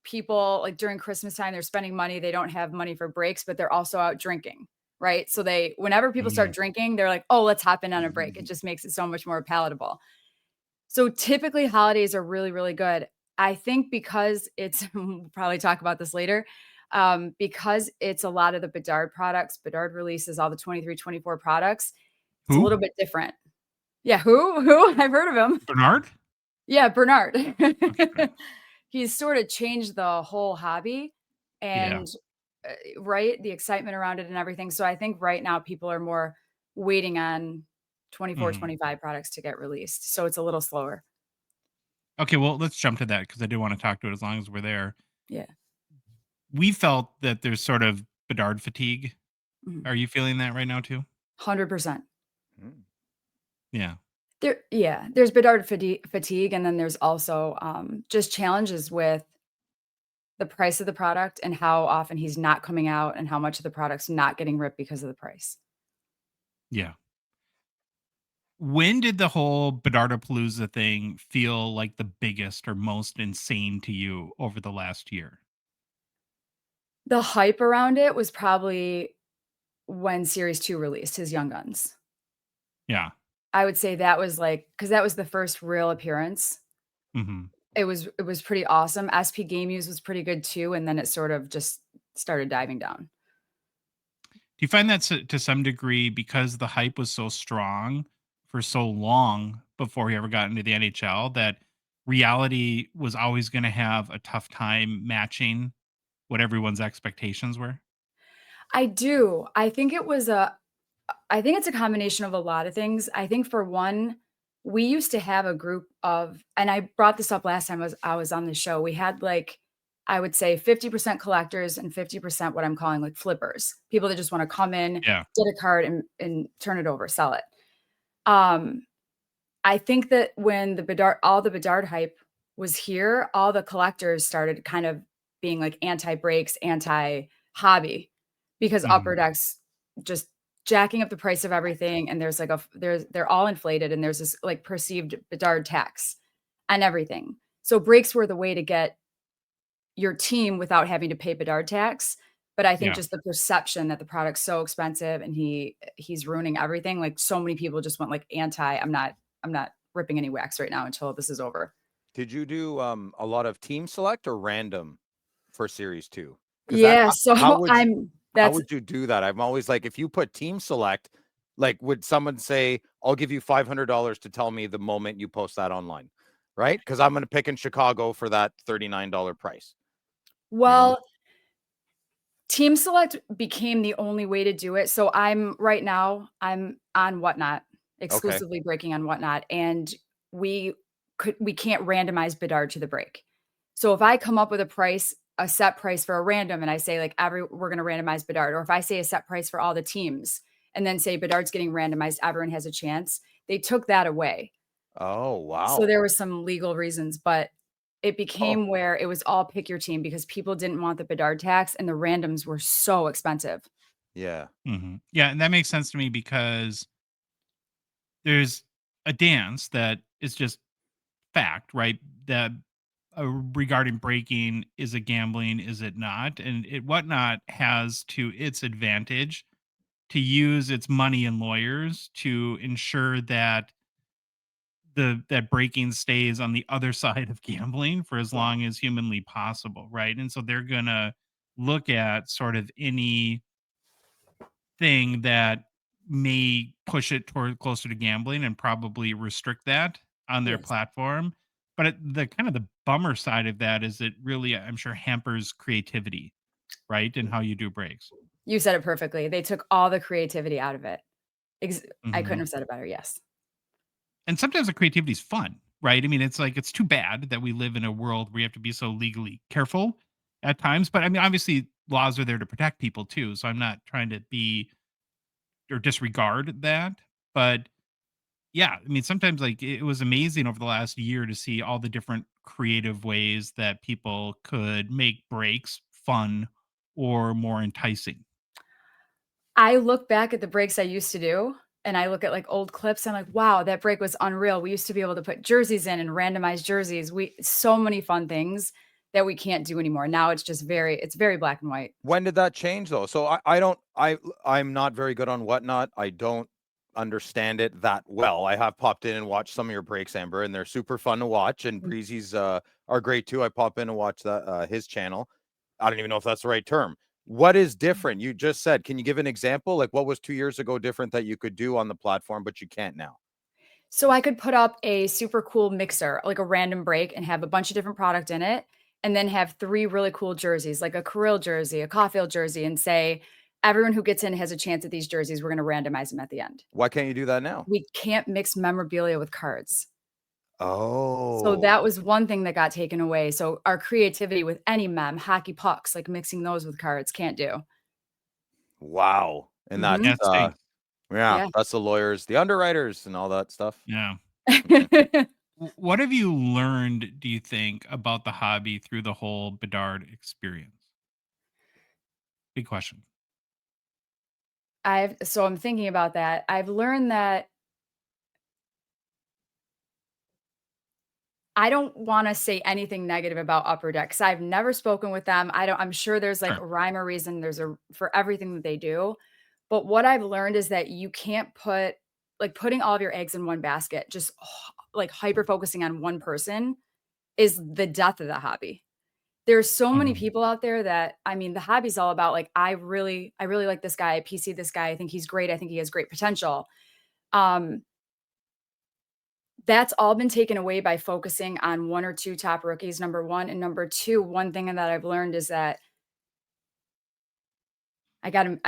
S6: people like during Christmas time, they're spending money, they don't have money for breaks, but they're also out drinking, right? So whenever people start drinking, they're like, oh, let's hop in on a break. It just makes it so much more palatable. So typically holidays are really, really good. I think because we'll probably talk about this later, because it's a lot of the Bedard products. Bedard releases all the 23, 24 products. It's a
S1: Who?
S6: little bit different. Yeah, who? I've heard of him.
S1: Bernard?
S6: Yeah, Bernard.
S1: Okay.
S6: He's sort of changed the whole hobby and right, the excitement around it and everything. So I think right now people are more waiting on 24, 25 products to get released. So it's a little slower.
S1: Okay, well, let's jump to that because I do want to talk to it as long as we're there.
S6: Yeah.
S1: We felt that there's sort of Bedard fatigue.
S6: Mhm.
S1: Are you feeling that right now too?
S6: 100%.
S1: Yeah.
S6: There's Bedard fatigue, and then there's also just challenges with the price of the product and how often he's not coming out and how much of the product's not getting ripped because of the price.
S1: Yeah. When did the whole Bedardapalooza thing feel like the biggest or most insane to you over the last year?
S6: The hype around it was probably when Series 2 released, his Young Guns.
S1: Yeah.
S6: I would say that was because that was the first real appearance.
S1: Mm-hmm.
S6: It was pretty awesome. SP Game Use was pretty good too, and then it sort of just started diving down.
S1: Do you find that to some degree because the hype was so strong for so long before he ever got into the NHL that reality was always going to have a tough time matching what everyone's expectations were?
S6: I do. I think it's a combination of a lot of things. I think for one, we used to have a group of, and I brought this up last time I was on the show. We had I would say 50% collectors and 50% what I'm calling like flippers. People that just want to come in,
S1: Yeah.
S6: get a card and turn it over, sell it. I think that when all the Bedard hype was here, all the collectors started kind of being like anti-breaks, anti-hobby, because Upper Deck's just jacking up the price of everything, and they're all inflated, and there's this like perceived Bedard tax on everything. So breaks were the way to get your team without having to pay Bedard tax. But I think
S1: Yeah.
S6: just the perception that the product's so expensive and he's ruining everything. Like so many people just went like anti. I'm not ripping any wax right now until this is over.
S4: Did you do a lot of team select or random for series 2?
S6: Yeah. So
S4: how
S6: that's
S4: would you do that? I'm always like, if you put team select, like, would someone say, I'll give you $500 to tell me the moment you post that online, right? Because I'm going to pick in Chicago for that $39 price.
S6: well, team select became the only way to do it. So right now I'm on Whatnot, exclusively breaking on Whatnot, and we can't randomize Bedard to the break. So if I come up with a set price for a random, and I say like we're going to randomize Bedard, or if I say a set price for all the teams, and then say Bedard's getting randomized, everyone has a chance. They took that away.
S4: Oh, wow.
S6: So there were some legal reasons, but it became where it was all pick your team because people didn't want the Bedard tax and the randoms were so expensive.
S4: Yeah.
S1: Yeah, and that makes sense to me because there's a dance that is just fact, right? That regarding breaking, is it gambling, is it not? And Whatnot has to its advantage to use its money and lawyers to ensure that that breaking stays on the other side of gambling for as long as humanly possible, right? And so they're gonna look at sort of any thing that may push it toward closer to gambling and probably restrict that on their
S6: Yes.
S1: platform. But the kind of the bummer side of that is it really, I'm sure, hampers creativity, right? And how you do breaks.
S6: You said it perfectly. They took all the creativity out of it. I couldn't
S1: Mhm.
S6: have said it better. Yes.
S1: And sometimes the creativity is fun, right? I mean, it's like it's too bad that we live in a world where you have to be so legally careful at times. But I mean, obviously, laws are there to protect people too. So I'm not trying to be or disregard that. But yeah, I mean, sometimes like it was amazing over the last year to see all the different creative ways that people could make breaks fun or more enticing.
S6: I look back at the breaks I used to do and I look at like old clips. I'm like, wow, that break was unreal. We used to be able to put jerseys in and randomize jerseys. So many fun things that we can't do anymore. Now it's very black and white.
S4: When did that change though? So I'm not very good on Whatnot. I don't understand it that well. I have popped in and watched some of your breaks, Amber, and they're super fun to watch. And Breezy's are great too. I pop in and watch that his channel. I don't even know if that's the right term. What is different? You just said, can you give an example? Like what was 2 years ago different that you could do on the platform, but you can't now?
S6: So I could put up a super cool mixer, like a random break, and have a bunch of different product in it, and then have 3 really cool jerseys, like a Kirill jersey, a Caulfield jersey, and say, everyone who gets in has a chance at these jerseys. We're going to randomize them at the end.
S4: Why can't you do that now?
S6: We can't mix memorabilia with cards. So
S4: Oh,
S6: that was one thing that got taken away. So our creativity with any hockey pucks, like mixing those with cards, can't do.
S4: wow. And that's
S6: Mhm.
S1: That stinks.
S4: yeah,
S6: Yeah.
S4: that's the lawyers, the underwriters, and all that stuff.
S1: Yeah. What have you learned, do you think, about the hobby through the whole Bedard experience? Big question.
S6: I'm thinking about that. I've learned that I don't wanna say anything negative about Upper Deck because 'cause I've never spoken with them. I'm sure there's, like,
S1: Sure.
S6: a rhyme or reason, there's a for everything that they do, but what I've learned is that you can't putting all of your eggs in one basket, just like, hyper focusing on one person is the death of the hobby. There's so many
S1: Mhm.
S6: people out there that I mean, the hobby's all about, like, I really like this guy, I PC this guy, I think he's great, I think he has great potential. Um, That's all been taken away by focusing on 1 or 2 top rookies, number 1, and number 2, one thing that I've learned is that I gotta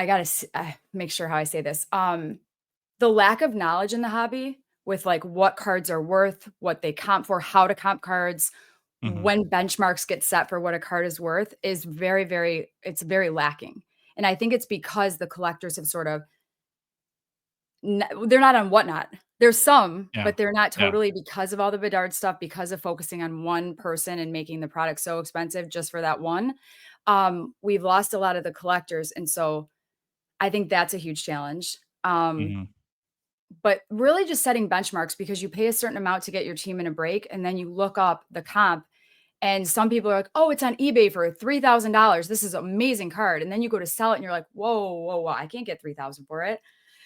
S6: make sure how I say this, the lack of knowledge in the hobby with, like, what cards are worth, what they comp for, how to comp cards,
S1: Mhm.
S6: when benchmarks get set for what a card is worth is it's very lacking, and I think it's because the collectors have sort of they're not on Whatnot. There's some,
S1: Yeah.
S6: but they're not
S1: Yeah.
S6: totally because of all the Bedard stuff, because of focusing on one person and making the product so expensive just for that one. We've lost a lot of the collectors, and so I think that's a huge challenge.
S1: Mhm.
S6: But really just setting benchmarks because you pay a certain amount to get your team in a break, and then you look up the comp, And some people are like, oh, it's on eBay for $3,000. This is an amazing card. And then you go to sell it and you're like, whoa, I can't get 3,000 for it.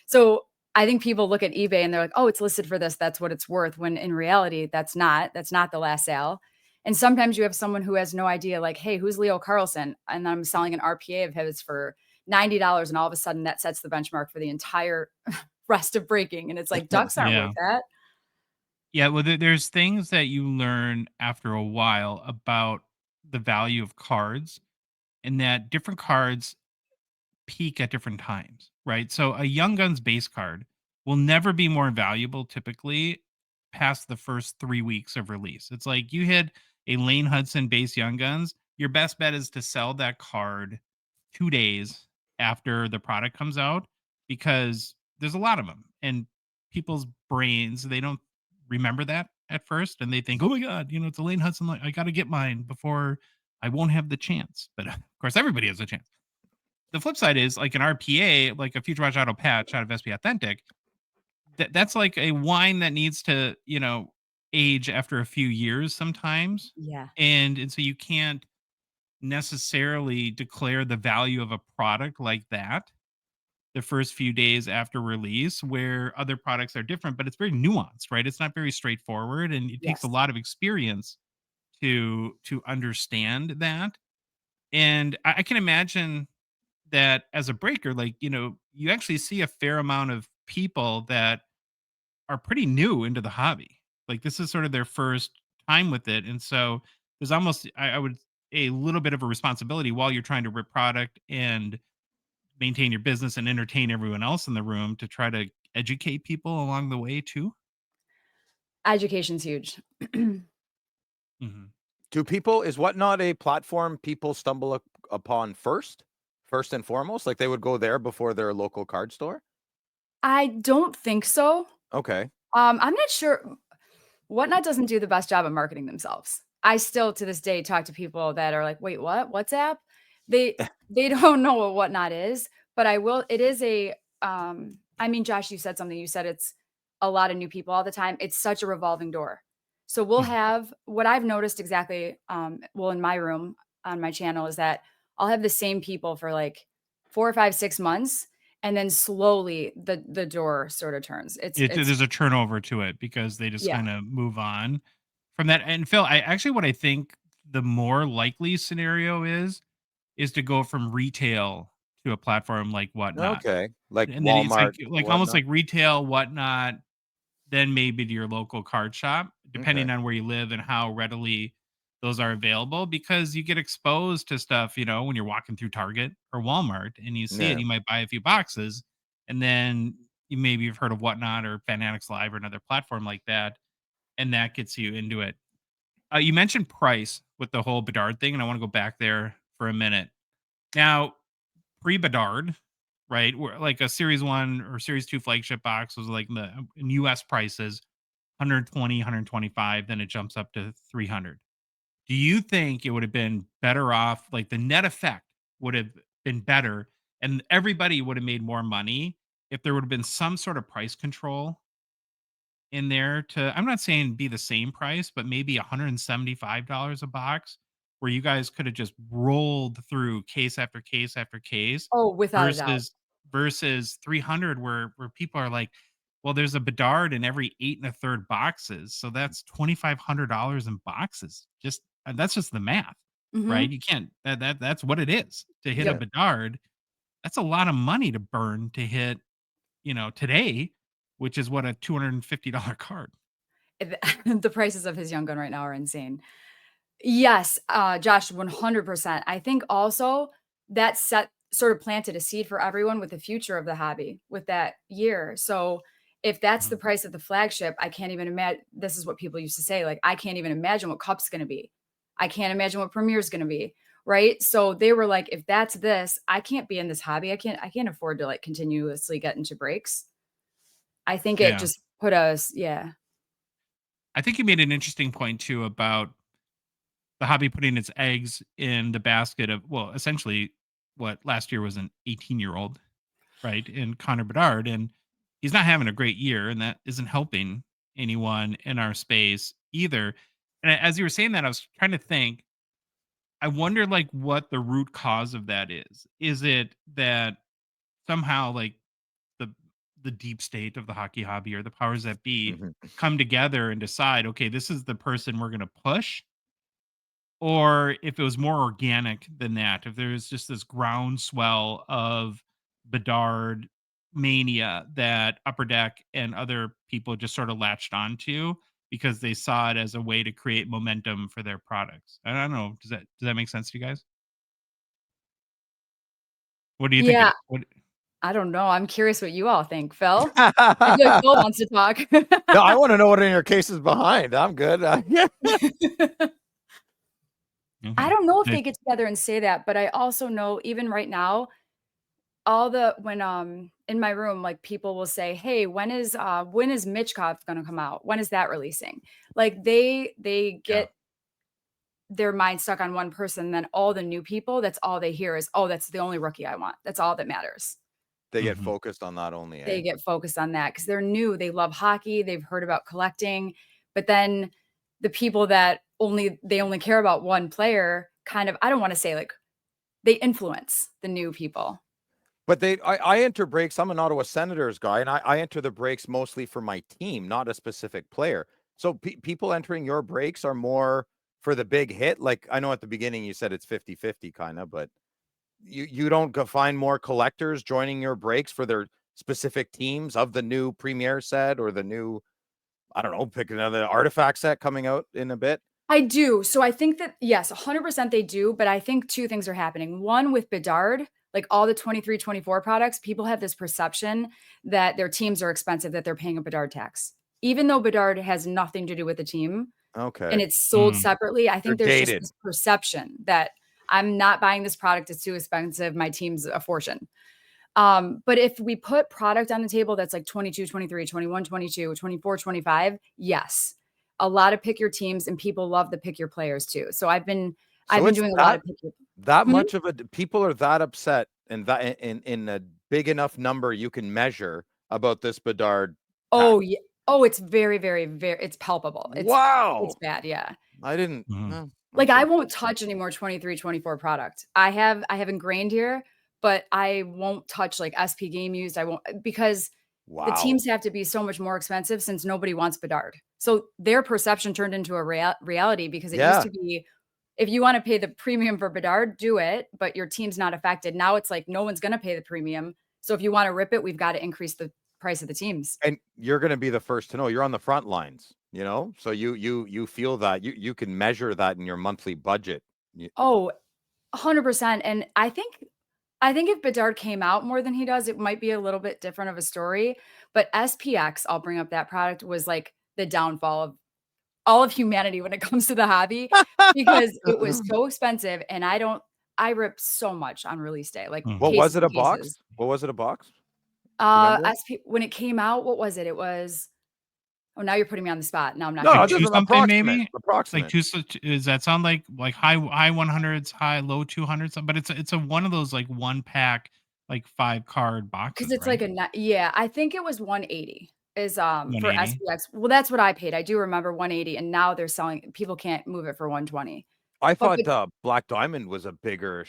S6: So I think people look at eBay and they're like, oh, it's listed for this. That's what it's worth. When in reality, that's not the last sale. And sometimes you have someone who has no idea, like, hey, who's Leo Carlson? And I'm selling an RPA of his for $90. And all of a sudden that sets the benchmark for the entire rest of breaking. And it's like, ducks aren't
S1: Yeah.
S6: worth that.
S1: Yeah, well, there's things that you learn after a while about the value of cards, and that different cards peak at different times, right? So a Young Guns base card will never be more valuable typically past the first 3 weeks of release. It's like you hit a Lane Hudson base Young Guns, your best bet is to sell that card 2 days after the product comes out because there's a lot of them and people's brains, they don't remember that at first and they think, oh my God, it's a Lane Hudson. I got to get mine before I won't have the chance. But of course, everybody has a chance. The flip side is like an RPA, like a Future Watch Auto Patch out of SP Authentic. That's like a wine that needs to, age after a few years sometimes.
S6: Yeah.
S1: And so you can't necessarily declare the value of a product like that the first few days after release, where other products are different, but it's very nuanced, right? It's not very straightforward, and it takes a
S6: Yes.
S1: lot of experience to understand that. And I can imagine that as a breaker, like, you actually see a fair amount of people that are pretty new into the hobby. Like this is sort of their first time with it. And so there's almost, I would, a little bit of a responsibility while you're trying to rip product and maintain your business and entertain everyone else in the room to try to educate people along the way too.
S6: Education's huge.
S1: Hmm.
S4: Do people, is Whatnot a platform people stumble upon first and foremost? Like they would go there before their local card store?
S6: I don't think so.
S4: Okay.
S6: I'm not sure. Whatnot doesn't do the best job of marketing themselves. I still to this day talk to people that are like, "Wait, what? WhatsApp?" They don't know what Whatnot is, but I will it is a I mean, Josh, you said something. You said it's a lot of new people all the time. It's such a revolving door. So we'll have what I've noticed exactly well in my room on my channel is that I'll have the same people for like 4 or 5, 6 months and then slowly the door sort of turns. It's
S1: There's a turnover to it because they just
S6: yeah.
S1: kind of move on from that. And Phil, I actually, what I think the more likely scenario is to go from retail to a platform like Whatnot.
S4: Okay. Like
S1: And then it's
S4: Walmart,
S1: like almost
S4: Whatnot.
S1: like retail, Whatnot, then maybe to your local card shop,
S4: Okay.
S1: depending on where you live and how readily those are available, because you get exposed to stuff, when you're walking through Target or Walmart and you see it,
S4: Yeah.
S1: you might buy a few boxes, and then you maybe have heard of Whatnot or Fanatics Live or another platform like that, and that gets you into it. You mentioned price with the whole Bedard thing, and I want to go back there for a minute. Now, pre Bedard, right? Where like a Series 1 or Series 2 flagship box was like in US prices 120, 125, then it jumps up to 300. Do you think it would have been better off, like the net effect would have been better and everybody would have made more money if there would have been some sort of price control in there to, I'm not saying be the same price, but maybe $175 a box where you guys could have just rolled through case after case after case
S6: Oh, without a doubt.
S1: versus 300 where people are like, well, there's a Bedard in every 8 1/3 boxes. So that's $2,500 in boxes. Just that's just the math, right?
S6: Mhm.
S1: You can't that's what it is to hit a
S6: Yep.
S4: Yeah.
S1: Bedard. That's a lot of money to burn to hit, today, which is what a $250 card.
S6: The prices of his young gun right now are insane. Yes, Josh, 100%. I think also that set sort of planted a seed for everyone with the future of the hobby with that year. So if that's the
S1: Mhm.
S6: price of the flagship, I can't even imagine. This is what people used to say, like, I can't even imagine what Cup's going to be. I can't imagine what Premier's going to be. Right. So they were like, if that's this, I can't be in this hobby. I can't afford to like continuously get into breaks. I think it
S1: Yeah.
S6: just put us, yeah.
S1: I think you made an interesting point too about the hobby putting its eggs in the basket of, well, essentially what last year was an 18-year-old, right? In Connor Bedard. And he's not having a great year, and that isn't helping anyone in our space either. And as you were saying that, I was trying to think. I wonder, like, what the root cause of that is. Is it that somehow, like, the the deep state of the hockey hobby or the powers that be
S4: Mhm.
S1: come together and decide, okay, this is the person we're going to push, or if it was more organic than that, if there's just this groundswell of Bedard mania that Upper Deck and other people just sort of latched onto because they saw it as a way to create momentum for their products. I don't know. Does that make sense to you guys? What do you think it
S6: Yeah,
S1: is? What
S6: I don't know. I'm curious what you all think. Phil? I feel like Phil wants to talk.
S7: No, I want to know what in your case is behind. I'm good. Yeah.
S6: I
S1: okay.
S6: don't know if
S1: Uh,
S6: they get together and say that, but I also know even right now, all the when in my room, like people will say, "Hey, when is Mitchkov gonna come out? When is that releasing?" Like they
S1: Yeah.
S6: get their mind stuck on one person, then all the new people, that's all they hear is, "Oh, that's the only rookie I want." That's all that matters.
S7: They get
S1: Mhm.
S7: focused on that only, eh?
S6: They get focused on that because 'cause they're new, they love hockey, they've heard about collecting, but then the people that only care about one player kind of I don't wanna say, like, they influence the new people.
S7: But I enter breaks. I'm an Ottawa Senators guy, and I enter the breaks mostly for my team, not a specific player. So people entering your breaks are more for the big hit. Like I know at the beginning you said it's 50-50 kind of, but you don't go find more collectors joining your breaks for their specific teams of the new premier set or the new, I don't know, pick another artifact set coming out in a bit.
S6: I do. So I think that yes, 100% they do, but I think 2 things are happening. One with Bedard, like all the 23, 24 products, people have this perception that their teams are expensive, that they're paying a Bedard tax. Even though Bedard has nothing to do with the team and
S7: Okay.
S6: it's sold
S1: Mm.
S6: separately, I
S7: They're
S6: think there's just
S7: gated.
S6: this perception that I'm not buying this product, it's too expensive, my team's a fortune. But if we put product on the table that's like 22, 23, 21, 22, 24, 25, yes. A lot of pick your teams and people love the pick your players too. So I've
S7: So
S6: been
S7: it's
S6: doing a lot
S7: that
S6: of pick your
S7: that
S6: Mhm.
S7: much of a people are that upset and that in a big enough number you can measure about this Bedard tax.
S6: Oh, yeah. Oh, it's very, very, very it's palpable. It's
S7: Wow.
S6: bad, yeah.
S7: I didn't
S1: Mhm.
S7: no,
S6: Like,
S7: that's
S6: I won't
S7: interesting.
S6: touch any more 23, 24 product. I have ingrained here, but I won't touch, like, SP Game Used, I won't because the
S7: Wow.
S6: teams have to be so much more expensive since nobody wants Bedard. So, their perception turned into a reality because it used
S7: Yeah.
S6: to be, if you wanna pay the premium for Bedard, do it, but your team's not affected. Now it's like, no one's gonna pay the premium. So, if you wanna rip it, we've gotta increase the price of the teams.
S7: And you're gonna be the first to know. You're on the front lines, you know? So you feel that. You can measure that in your monthly budget. You
S6: Oh, 100%, and I think if Bedard came out more than he does, it might be a little bit different of a story, but SPX, I'll bring up that product, was like the downfall of all of humanity when it comes to the hobby because it was so expensive and I rip so much on release day, like
S7: What
S1: Mhm.
S7: was
S6: cases
S7: it,
S6: and
S7: a box?
S6: cases.
S7: What was it, a box? Do you remember?
S6: SP when it came out, what was it? It was oh, now you're putting me on the spot. Now I'm not gonna
S7: No,
S1: Like
S6: be able
S1: 2
S7: just
S6: to
S7: an
S1: something
S7: approximate.
S1: maybe? Like
S7: Approximate.
S1: 2 does that sound like high 100s, high low 200s? But it's a one of those, like, 1 pack, like, 5 card
S6: 'cause
S1: boxes,
S6: it's like
S1: right?
S6: a ni yeah, I think it was 180 is, for
S1: 180?
S6: SPX. Well, that's what I paid. I do remember 180, and now they're selling people can't move it for 120.
S7: I
S6: But
S7: thought Black Diamond was a bigger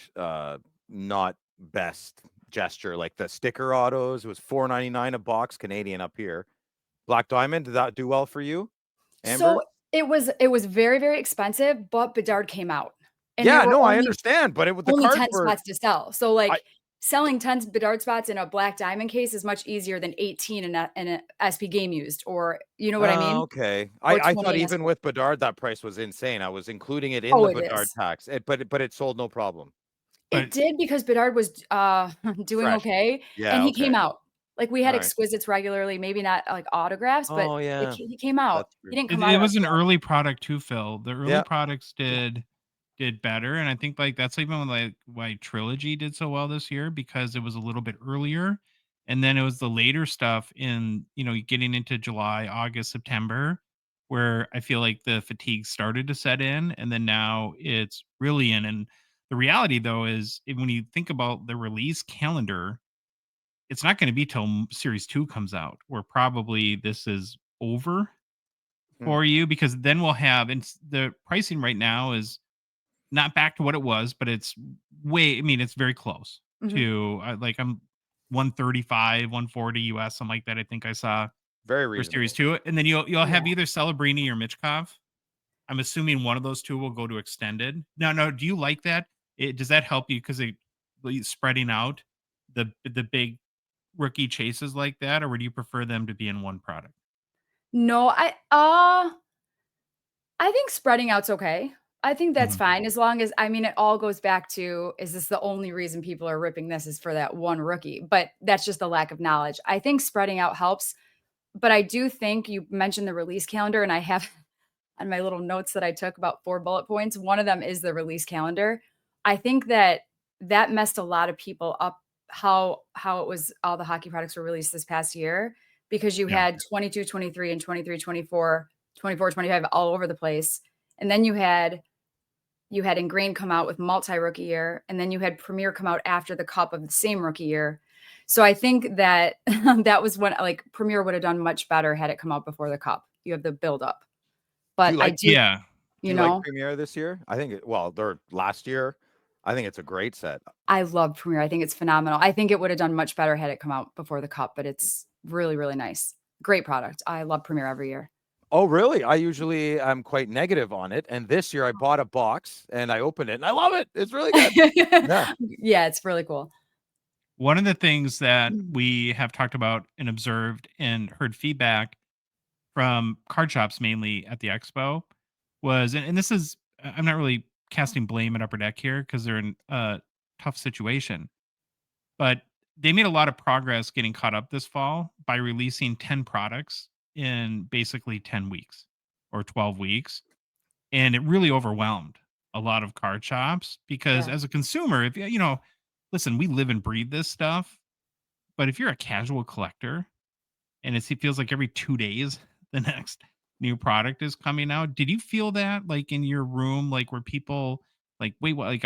S7: not best gesture. Like the sticker autos, it was 4.99 a box Canadian up here. Black Diamond, did that do well for you,
S6: so
S7: Amber?
S6: it was very, very expensive, but Bedard came out, and there
S7: Yeah,
S6: were
S7: no, I
S6: only
S7: understand, but the
S6: only
S7: cards
S6: 10
S7: were
S6: spots to sell. So,
S7: I
S6: like, selling 10 Bedard spots in a black diamond case is much easier than 18 in a SP Game Used, or you know what I mean?
S7: okay.
S6: Or
S7: I
S6: 20
S7: thought
S6: in
S7: even
S6: SP.
S7: with Bedard that price was insane. I was including it in
S6: Oh,
S7: the
S6: it
S7: Bedard
S6: is.
S7: tax. But it sold no problem.
S6: It
S1: But
S6: did because Bedard was, doing
S7: Fresh.
S6: okay, and
S7: Yeah,
S6: he came
S7: okay.
S6: out. Like, we
S7: All
S6: had
S7: right.
S6: exquisites regularly, maybe not, like, autographs, but
S7: Oh yeah,
S6: he came out.
S7: that's
S6: He
S7: true.
S6: didn't come
S1: it
S6: out
S1: was an
S6: until
S1: early product too, Phil. The early
S7: Yeah.
S1: products
S6: yeah.
S1: did better, and I think, like, that's even, like, why Trilogy did so well this year because it was a little bit earlier, and then it was the later stuff in, getting into July, August, September, where I feel like the fatigue started to set in, and then now it's really in, and the reality, though, is when you think about the release calendar, it's not gonna be till Series 2 comes out, where probably this is over. for you, because then we'll have, and the pricing right now is not back to what it was, but it's way, I mean, it's very close
S6: Mhm.
S1: to like I'm 135, 140 US, something like that. I think I saw
S7: Very
S1: for
S7: reasonable.
S1: Series 2. And then you'll have
S6: Yeah.
S1: either Celebrini or Michkov. I'm assuming one of those two will go to extended. No, do you like that? Does that help you because it spreading out the big rookie chases like that, or would you prefer them to be in one product?
S6: No, I think spreading out's okay. I think that's
S1: Mhm.
S6: fine as long as, I mean, it all goes back to, is this the only reason people are ripping this is for that one rookie? But that's just a lack of knowledge. I think spreading out helps, but I do think you mentioned the release calendar, and I have on my little notes that I took about 4 bullet points. One of them is the release calendar. I think that that messed a lot of people up, how it was all the hockey products were released this past year, because you
S1: Yeah.
S6: had 22, 23, and 23, 24, 24, 25 all over the place. And then you had Ingrained come out with multi-rookie year, and then you had Premier come out after the Cup of the same rookie year. So I think that that was when, like, Premier would have done much better had it come out before the Cup. You have the build up. But I
S7: like-
S6: do,
S1: Yeah.
S7: Do
S6: you
S7: you like
S6: know,
S7: Premiere this year? I think their last year. I think it's a great set.
S6: I love Premier. I think it's phenomenal. I think it would have done much better had it come out before the Cup, but it's really, really nice. Great product. I love Premier every year.
S7: Oh, really? I usually am quite negative on it. And this year I bought a box and I opened it and I love it. It's really good. Yeah.
S6: Yeah, it's really cool.
S1: One of the things that we have talked about and observed and heard feedback from card shops, mainly at the expo, was, and this is, I'm not really casting blame at Upper Deck here because they're in a tough situation, but they made a lot of progress getting caught up this fall by releasing 10 products in basically 10 weeks or 12 weeks. And it really overwhelmed a lot of card shops because
S6: Yeah.
S1: as a consumer, if listen, we live and breathe this stuff, but if you're a casual collector and it feels like every 2 days the next new product is coming out, did you feel that like in your room, like where people like, wait, what, like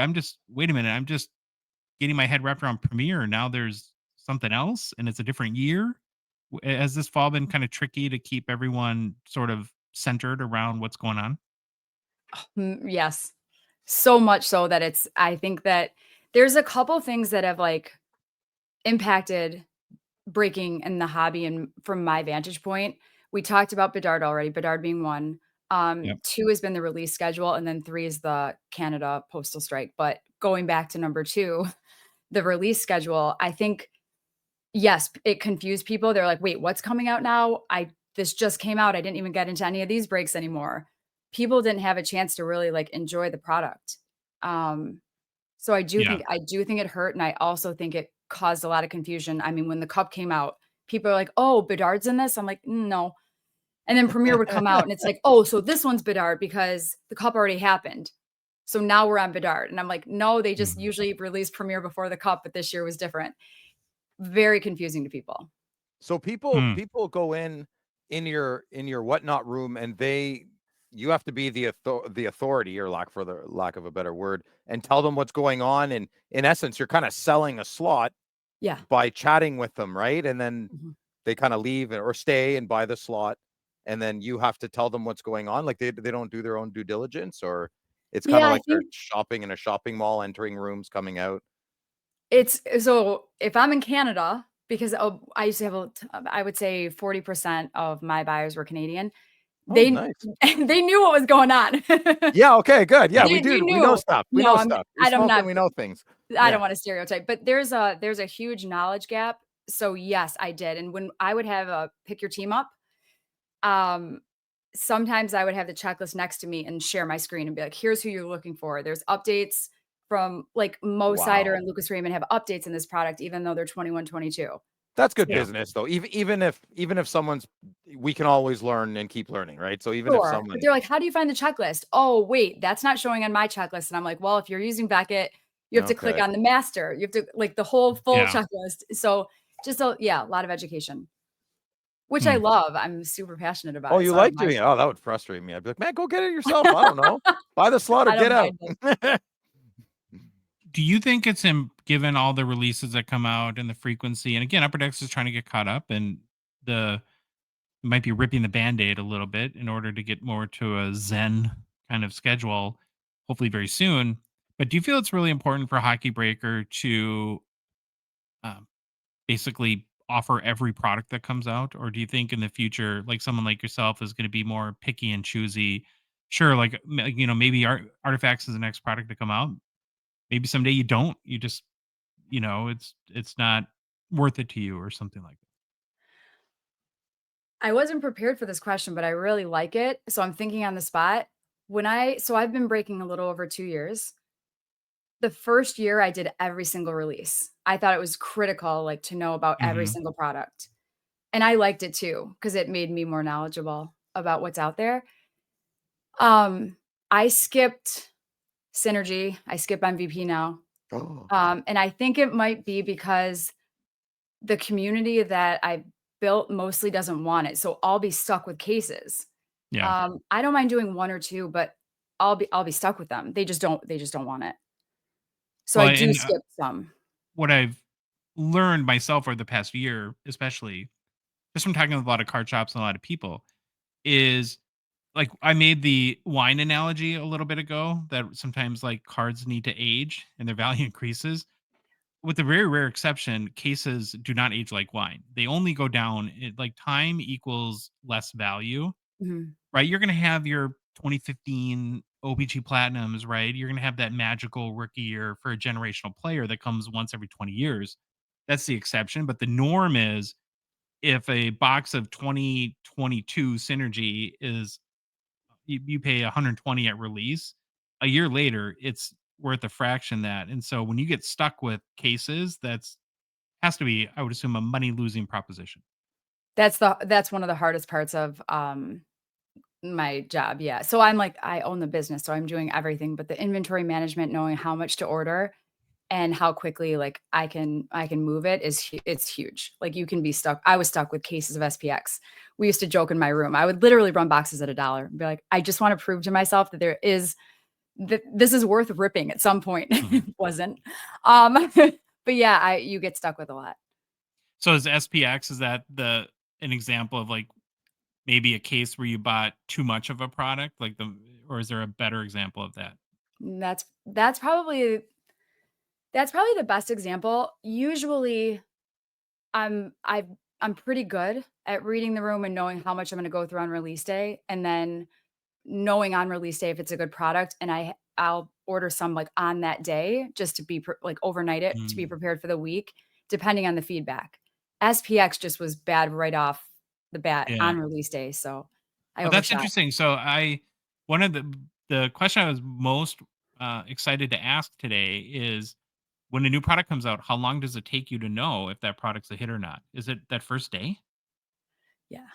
S1: wait a minute, I'm just getting my head wrapped around Premiere. Now there's something else and it's a different year. Has this fall been kind of tricky to keep everyone sort of centered around what's going on?
S6: Yes. So much so that I think that there's a couple things that have, like, impacted breaking in the hobby, and from my vantage point. We talked about Bedard already, Bedard being one.
S1: Yep.
S6: 2 has been the release schedule, and then 3 is the Canada postal strike. But going back to number 2, the release schedule, I think, yes, it confused people. They're like, "Wait, what's coming out now? This just came out. I didn't even get into any of these breaks anymore." People didn't have a chance to really, like, enjoy the product. So
S1: Yeah.
S6: I do think it hurt, and I also think it caused a lot of confusion. I mean, when the Cup came out, people are like, "Oh, Bedard's in this?" I'm like, "No." And then Premier would come out, and it's like, "Oh, so this one's Bedard because the Cup already happened. So now we're on Bedard." And I'm like, "No, they just
S1: Mhm.
S6: usually release Premier before the Cup, but this year was different." Very confusing to people.
S7: So
S1: Hmm.
S7: people go in your whatnot room and you have to be the authority, or lack for the lack of a better word, and tell them what's going on. And in essence, you're kind of selling a slot
S6: Yeah.
S7: by chatting with them, right? And then
S6: Mhm.
S7: they kind of leave or stay and buy the slot, and then you have to tell them what's going on. Like they don't do their own due diligence, or it's kind
S6: Yeah,
S7: of
S6: I
S7: like they're
S6: think
S7: shopping in a shopping mall, entering rooms, coming out.
S6: it's so if I'm in Canada, because, I used to have I would say 40% of my buyers were Canadian.
S7: Oh,
S6: They
S7: nice.
S6: they knew what was going on.
S7: Yeah. Okay. Good. Yeah, we
S6: They
S7: do. We know
S6: knew.
S7: stuff. We
S6: No,
S7: know stuff. We
S6: I'm
S7: smoke
S6: not
S7: and we know things.
S6: I
S7: Yeah.
S6: don't wanna stereotype, but there's a huge knowledge gap. So, yes, I did, and when I would have a pick your team up, um, sometimes I would have the checklist next to me and share my screen and be like, "Here's who you're looking for." There's updates from, like, Mo Sider
S7: Wow.
S6: and Lucas Raymond have updates in this product even though they're 21, 22.
S7: That's good
S1: Yeah.
S7: business, though. Even if someone's, we can always learn and keep learning, right? So even if
S6: Sure, but
S7: someone,
S6: they're like, "How do you find the checklist?" "Oh, wait, that's not showing on my checklist." And I'm like, "Well, if you're using Beckett, you have to click
S7: okay,
S6: on the master. You have to, like, the whole full
S1: Yeah.
S6: checklist." So, just a lot of education, which I
S1: Hmm.
S6: love. I'm super passionate about
S7: oh,
S6: it,
S7: you
S6: so I don't
S7: like
S6: mind
S7: doing it? Oh, that would frustrate me. I'd be like, man, go get it yourself. I don't know. Buy the slot or
S6: I
S7: get
S6: don't
S7: out.
S6: mind it.
S1: Do you think it's given all the releases that come out and the frequency? And again, Upper Decks is trying to get caught up, and the might be ripping the Band-Aid a little bit in order to get more to a zen kind of schedule, hopefully very soon. But do you feel it's really important for Hockey Breaker to um, basically offer every product that comes out? Or do you think in the future, like someone like yourself is going to be more picky and choosy? Sure, like, maybe Artifacts is the next product to come out. Maybe someday you don't. You just, it's not worth it to you or something like that.
S6: I wasn't prepared for this question, but I really like it. So I'm thinking on the spot. So I've been breaking a little over 2 years. The first year I did every single release. I thought it was critical, like, to know about every
S1: Mhm.
S6: single product. And I liked it too, because it made me more knowledgeable about what's out there. I skipped Synergy. I skip MVP now.
S7: Oh,
S6: And I think it might be because the community that I built mostly doesn't want it. So I'll be stuck with cases.
S1: Yeah.
S6: I don't mind doing 1 or 2, but I'll be stuck with them. They just don't want it. So
S1: Well,
S6: I do
S1: and
S6: skip some.
S1: what I've learned myself over the past year, especially just from talking with a lot of card shops and a lot of people, is like I made the wine analogy a little bit ago that sometimes like cards need to age and their value increases. With a very rare exception, cases do not age like wine. They only go down. Like time equals less value,
S6: Mhm.
S1: right? You're going to have your 2015 O-Pee-Chee Platinums, right? You're going to have that magical rookie year for a generational player that comes once every 20 years. That's the exception. But the norm is if a box of 2022 Synergy is, you pay 120 at release, a year later, it's worth a fraction that. And so when you get stuck with cases, that's has to be, I would assume, a money losing proposition.
S6: That's one of the hardest parts of, my job, yeah. So I'm like I own the business, so I'm doing everything, but the inventory management, knowing how much to order and how quickly, like, I can move it it's huge. Like, you can be stuck. I was stuck with cases of SPX. We used to joke in my room. I would literally run boxes at $1 and be like, "I just wanna prove to myself that this is worth ripping at some point."
S1: Mhm.
S6: It wasn't. Um, but yeah, I you get stuck with a lot.
S1: So is SPX, is that an example of like maybe a case where you bought too much of a product, like or is there a better example of that?
S6: And that's probably the best example. Usually, I'm I've I'm pretty good at reading the room and knowing how much I'm gonna go through on release day, and then knowing on release day if it's a good product, and I'll order some, like, on that day just to be like, overnight it to be
S1: Mm.
S6: prepared for the week, depending on the feedback. SPX just was bad right off the bat
S1: Yeah.
S6: on release day, so I
S1: Oh, that's
S6: overshot.
S1: interesting. So one of the question I was most excited to ask today is when a new product comes out, how long does it take you to know if that product's a hit or not? Is it that first day?
S6: Yeah.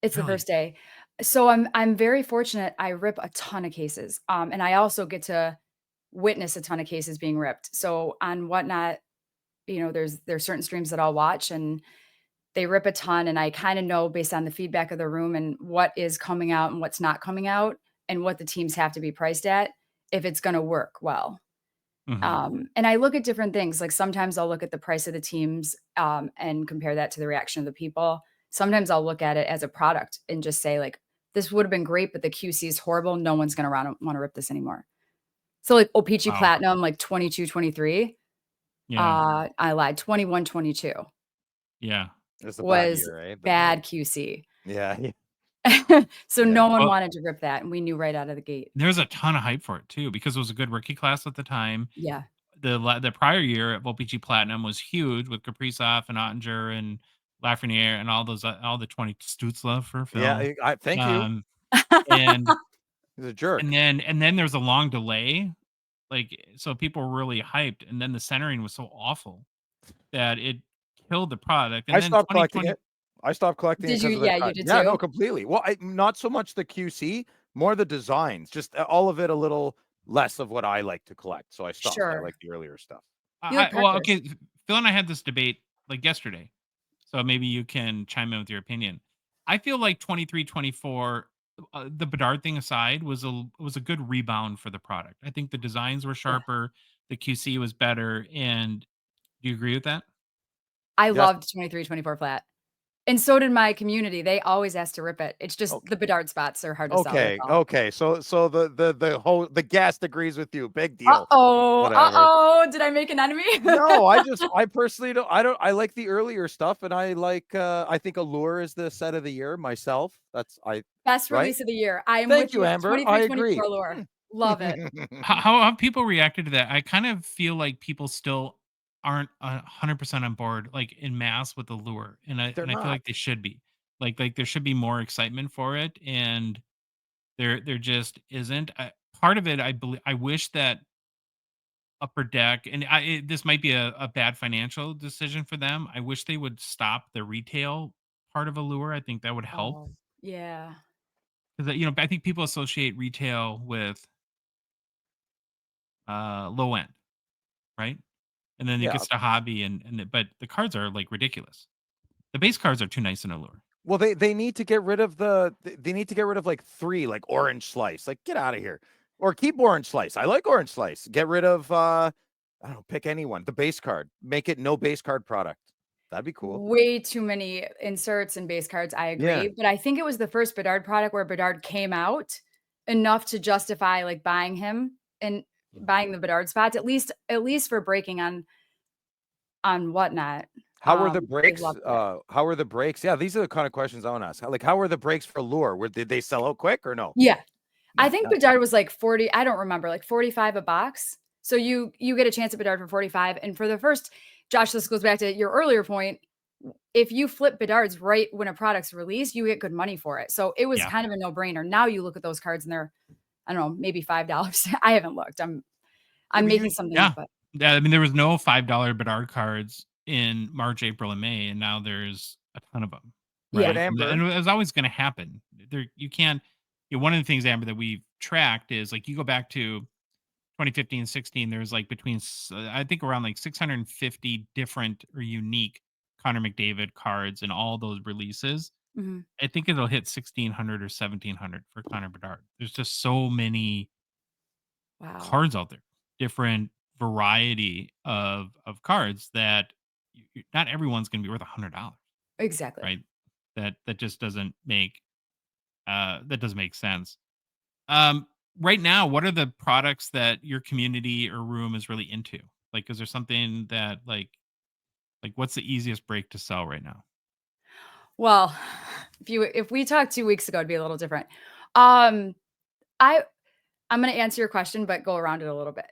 S6: It's the
S1: Really?
S6: first day. So I'm very fortunate. I rip a ton of cases, and I also get to witness a ton of cases being ripped. So on Whatnot, there's certain streams that I'll watch, and they rip a ton, and I kind of know based on the feedback of the room and what is coming out and what's not coming out, and what the teams have to be priced at if it's going to work well.
S1: Hmm.
S6: And I look at different things. Like, sometimes I'll look at the price of the teams, and compare that to the reaction of the people. Sometimes I'll look at it as a product and just say, like, this would have been great, but the QC is horrible. No one's going to want to rip this anymore. So, like, O-Pee-Chee
S1: Wow.
S6: Platinum, like 22, 23.
S1: Yeah.
S6: I lied. 21, 22
S1: Yeah.
S7: it's a bad
S6: was
S7: year, eh? But yeah,
S6: bad QC.
S7: yeah, yeah.
S6: So
S7: Yeah.
S6: no one
S1: Well,
S6: wanted to rip that, and we knew right out of the gate.
S1: there's a ton of hype for it too because it was a good rookie class at the time.
S6: Yeah.
S1: The prior year at OPG Platinum was huge with Kaprizov and Ottinger and Lafreniere and all those all the 20 Stutzla for
S7: Yeah,
S1: Phil.
S7: I thank you.
S1: Um, and
S7: He's a jerk.
S1: and then there's a long delay, like so people were really hyped, and then the centering was so awful that it killed the product.
S7: I
S1: And then
S7: stopped collecting
S1: 2020,
S7: it. I stopped collecting it
S6: Did you?
S7: because of the
S6: Yeah, you
S7: cut.
S6: did
S7: Yeah, no,
S6: too?
S7: completely. Well, not so much the QC, more the designs, just all of it a little less of what I like to collect. So I stopped. I
S6: Sure.
S7: like the earlier stuff.
S6: You like
S1: well,
S6: Parkers.
S1: okay, Phil and I had this debate like yesterday, so maybe you can chime in with your opinion. I feel like 23, 24, the Bedard thing aside, was a good rebound for the product. I think the designs were
S6: Yeah.
S1: sharper, the QC was better, and do you agree with that?
S6: I
S7: Yes.
S6: loved 23, 24 flat. And so did my community. They always ask to rip it. It's just
S7: Okay.
S6: the Bedard spots are hard to sell. That's
S7: Okay.
S6: all.
S7: Okay. So the guest agrees with you. Big deal.
S6: Uh-oh.
S7: Whatever.
S6: Uh-oh. Did I make an enemy?
S7: No, I personally I like the earlier stuff, and I like I think Allure is the set of the year myself. That's
S6: Best
S7: right?
S6: release of the year. I am
S7: Thank
S6: with
S7: you,
S6: you.
S7: Amber. I
S6: 23,
S7: agree.
S6: 24 Allure. Love it.
S1: How have people reacted to that? I kind of feel like people still aren't 100% on board, like in mass with the lure, and
S7: They're
S1: I feel
S7: not.
S1: like they should be. Like there should be more excitement for it, and there just isn't. Part of it, I believe, I wish that Upper Deck, and this might be a bad financial decision for them. I wish they would stop the retail part of Allure. I think that would help
S6: Oh, yeah.
S1: because I think people associate retail with low end, right? And then it
S7: Yeah.
S1: gets to hobby but the cards are like ridiculous. The base cards are too nice in Allure.
S7: Well, they need to get rid of they need to get rid of like 3 like Orange Slice. Like get out of here. Or keep Orange Slice. I like Orange Slice. Get rid of I don't know, pick anyone. The base card. Make it no base card product. That'd be cool.
S6: Way too many inserts and base cards. I
S7: Yeah.
S6: agree. But I think it was the first Bedard product where Bedard came out enough to justify like buying him and buying the Bedard spots, at least for breaking on whatnot.
S7: How were the
S6: They
S7: breaks?
S6: loved it.
S7: How were the breaks? Yeah, these are the kind of questions I want to ask. How were the breaks for Lure? Did they sell out quick or no?
S6: Yeah. I
S7: Yeah,
S6: think
S7: yeah.
S6: Bedard was like 40, I don't remember, like 45 a box. So you get a chance at Bedard for 45. And for the first, Josh, this goes back to your earlier point. If you flip Bedards right when a product's released, you get good money for it. So it was
S1: Yeah.
S6: kind of a no-brainer. Now you look at those cards and they're, I don't know, maybe $5. I haven't looked. I'm
S7: but
S6: making something
S1: Yeah.
S6: up, but
S1: Yeah, I mean, there was no $5 Bedard cards in March, April, and May, and now there's a ton of them.
S6: Yeah.
S1: Right.
S7: But
S1: And,
S7: Amber,
S1: and it was always going to happen. You can't. One of the things, Amber, that we've tracked is like you go back to 2015, 16. There's like I think around like 650 different or unique Connor McDavid cards in all those releases.
S6: mhm.
S1: I think it'll hit 1,600 or 1,700 for Connor Bedard. There's just so many
S6: Wow.
S1: cards out there, different variety of cards that not everyone's going to be worth $100,
S6: Exactly.
S1: right? That just doesn't make sense. Right now, what are the products that your community or room is really into? Like, is there something that what's the easiest break to sell right now?
S6: Well, if we talked 2 weeks ago, it'd be a little different. Um, I'm going to answer your question, but go around it a little bit.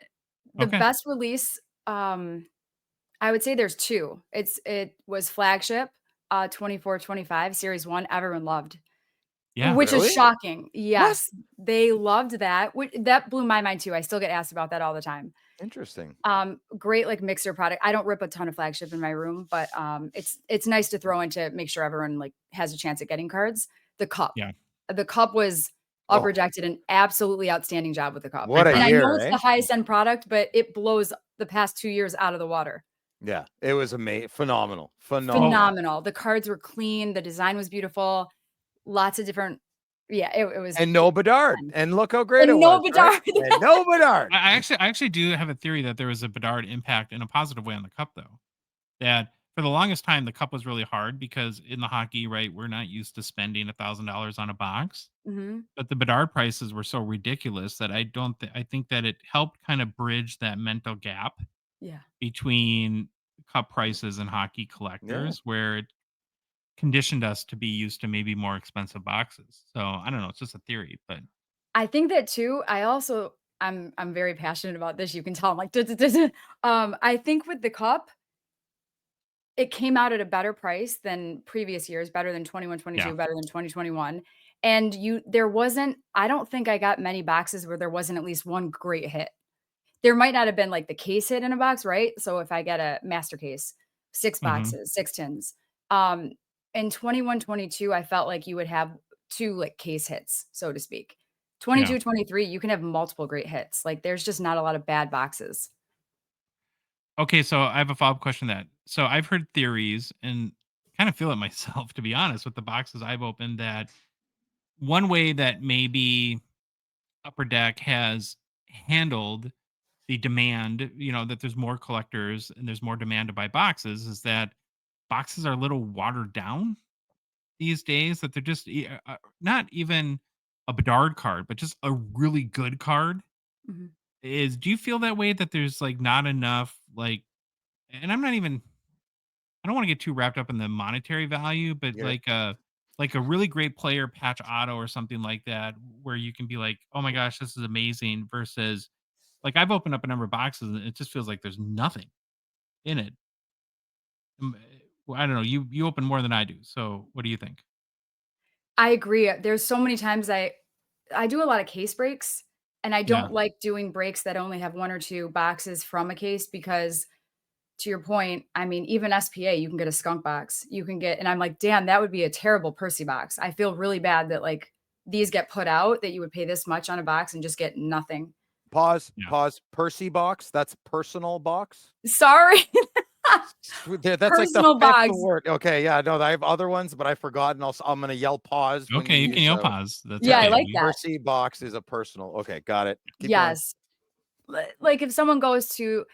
S6: The
S1: Okay.
S6: best release, I would say there's 2. It was Flagship, 24-25 Series 1, everyone loved.
S1: Yeah.
S6: Which
S7: Really?
S6: is shocking. Yes, they loved that. That blew my mind too. I still get asked about that all the time.
S7: interesting.
S6: Great like mixer product. I don't rip a ton of Flagship in my room, but it's nice to throw in to make sure everyone like has a chance at getting cards. The cup.
S1: Yeah.
S6: The cup was Upper Deck did an absolutely outstanding job with the cup.
S7: What a
S6: and I
S7: year,
S6: know it's
S7: eh?
S6: the highest end product, but it blows the past 2 years out of the water.
S7: Yeah, it was amazing. Phenomenal. Phenomenal.
S6: Phenomenal. The cards were clean. The design was beautiful. Lots of different. Yeah, it was.
S7: And no Bedard. And look how great
S6: And
S7: it
S6: no
S7: was. right?
S6: Bedard.
S7: And no Bedard.
S1: I actually do have a theory that there was a Bedard impact in a positive way on the cup, though. That for the longest time, the cup was really hard because in the hockey, right, we're not used to spending $1,000 on a box.
S6: Mhm.
S1: But the Bedard prices were so ridiculous that I think that it helped kind of bridge that mental gap
S6: Yeah.
S1: between cup prices and hockey collectors, where it conditioned us to be used to maybe more expensive boxes. So I don't know, it's just a theory, but
S6: I think that too. I'm very passionate about this. You can tell I'm like, "Duh, duh, duh, duh." I think with the cup, it came out at a better price than previous years, better than 21-22,
S1: yeah,
S6: better than 2021. And I don't think I got many boxes where there wasn't at least one great hit. There might not have been like the case hit in a box, right? So if I get a master case, 6
S1: hmm
S6: boxes, 6 tins. Um, in 21-22, I felt like you would have 2 like case hits, so to speak.
S1: yeah.
S6: 22-23, you can have multiple great hits. Like there's just not a lot of bad boxes.
S1: Okay, so I have a follow-up question to that. So I've heard theories and kind of feel it myself, to be honest, with the boxes I've opened, that one way that maybe Upper Deck has handled the demand, that there's more collectors and there's more demand to buy boxes, is that boxes are a little watered down. these days that they're just not even a Bedard card, but just a really good card.
S6: Mhm.
S1: Do you feel that way, that there's like not enough like, and I'm not even, I don't want to get too wrapped up in the monetary value, but
S7: Yeah.
S1: like a really great player patch auto or something like that, where you can be like, oh my gosh, this is amazing, versus like I've opened up a number of boxes and it just feels like there's nothing in it. Well, I don't know. You open more than I do. So what do you think?
S6: I agree. There's so many times I do a lot of case breaks, and I
S1: Yeah.
S6: don't like doing breaks that only have 1 or 2 boxes from a case because, to your point, I mean, even SPA, you can get a skunk box. You can get, and I'm like, "Damn, that would be a terrible Percy box." I feel really bad that, like, these get put out, that you would pay this much on a box and just get nothing.
S7: Pause.
S1: Yeah.
S7: Pause. Percy box. That's personal box.
S6: Sorry.
S7: That's like the
S6: Personal
S7: fifth
S6: box.
S7: word. Okay, yeah, no, I have other ones, but I've forgotten. I'm gonna yell pause when
S1: Okay, you can
S7: use
S1: yell pause. That's
S6: Yeah, I
S1: okay.
S6: like that.
S7: Percy box is a personal. Okay, got it. Keep going.
S6: Yes. Like, if someone goes to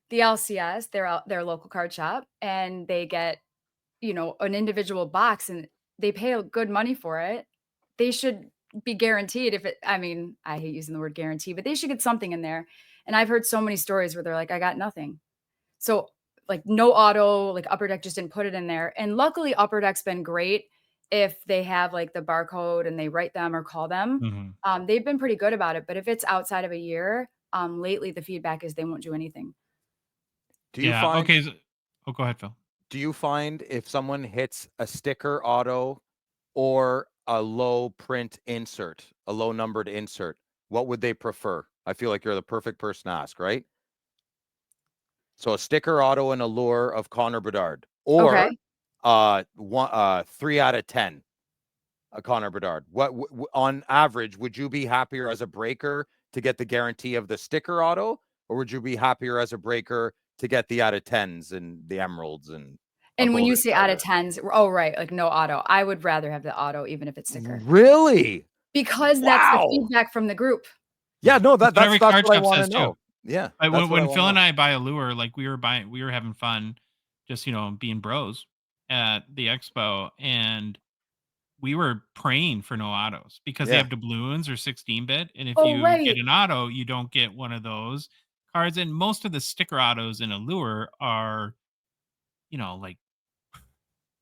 S6: the LCS, their local card shop, and they get, an individual box and they pay a good money for it, they should be guaranteed. I mean, I hate using the word guarantee, but they should get something in there. And I've heard so many stories where they're like, I got nothing. So, like, no auto, like Upper Deck just didn't put it in there. And luckily Upper Deck's been great if they have like the barcode and they write them or call them.
S1: Mhm.
S6: They've been pretty good about it. But if it's outside of a year, lately the feedback is they won't do anything.
S7: Do you
S1: Yeah.
S7: find
S1: Okay. Oh, go ahead, Phil.
S7: do you find if someone hits a sticker auto or a low print insert, a low numbered insert, what would they prefer? I feel like you're the perfect person to ask, right? So a sticker auto and a lure of Connor Bedard, or
S6: Okay.
S7: 3 out of 10, a Connor Bedard. What on average would you be happier as a breaker to get the guarantee of the sticker auto, or would you be happier as a breaker to get the out of 10s and the emeralds and a
S6: And when you
S7: golden
S6: say out of
S7: feather?
S6: 10s, oh, right, like no auto. I would rather have the auto even if it's sticker,
S7: Really?
S6: because that's the
S7: Wow.
S6: feedback from the group.
S7: Yeah, no,
S1: That's what every
S7: that's
S1: card
S7: what I
S1: shop
S7: want
S1: says
S7: to
S1: too.
S7: know. Yeah,
S1: Like
S7: that's what I
S1: when
S7: want
S1: Phil
S7: to
S1: and
S7: know.
S1: I buy a lure, like we were having fun, just being bros at the expo, and we were praying for no autos because they
S7: Yeah.
S1: have doubloons or 16-bit, and if
S6: Oh,
S1: you
S6: right.
S1: get an auto, you don't get one of those cards. And most of the sticker autos in a lure are, like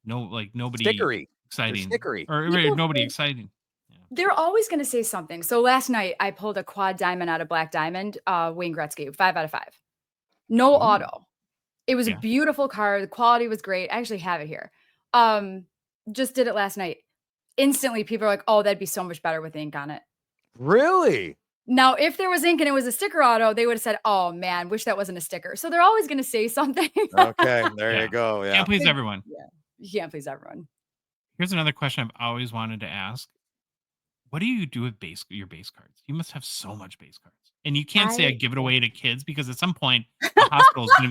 S1: like nobody
S7: Stickery. They're
S1: exciting,
S7: stickery.
S1: or
S6: People
S1: nobody
S6: think
S1: exciting. Yeah.
S6: they're always gonna say something. So last night I pulled a quad diamond out of black diamond, Wayne Gretzky, 5 out of 5. No
S1: Ooh.
S6: auto. It was a
S1: Yeah.
S6: beautiful card. The quality was great. I actually have it here. Um, just did it last night. Instantly, people are like, "Oh, that'd be so much better with ink on it."
S7: Really?
S6: Now, if there was ink and it was a sticker auto, they would have said, "Oh man, wish that wasn't a sticker." So they're always gonna say something.
S7: Okay, there
S1: Yeah.
S7: you go. Yeah.
S1: Can't please
S6: Good.
S1: everyone.
S6: Yeah. You can't please everyone.
S1: Here's another question I've always wanted to ask. What do you do with your base cards? You must have so much base cards. And you can't say I
S6: I
S1: give it away to kids, because at some point the hospital is going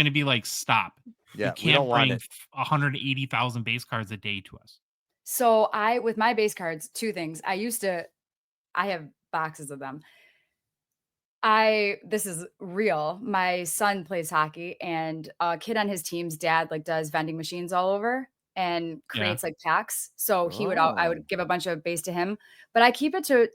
S1: to be like, stop. You
S7: Yeah, we don't
S1: can't
S7: want
S1: bring
S7: it.
S1: 180,000 base cards a day to us.
S6: So with my base cards, 2 things. I have boxes of them. This is real. My son plays hockey, and a kid on his team's dad like does vending machines all over and
S1: Yeah.
S6: creates like packs. So I
S7: Oh.
S6: would give a bunch of base to him, but I keep it to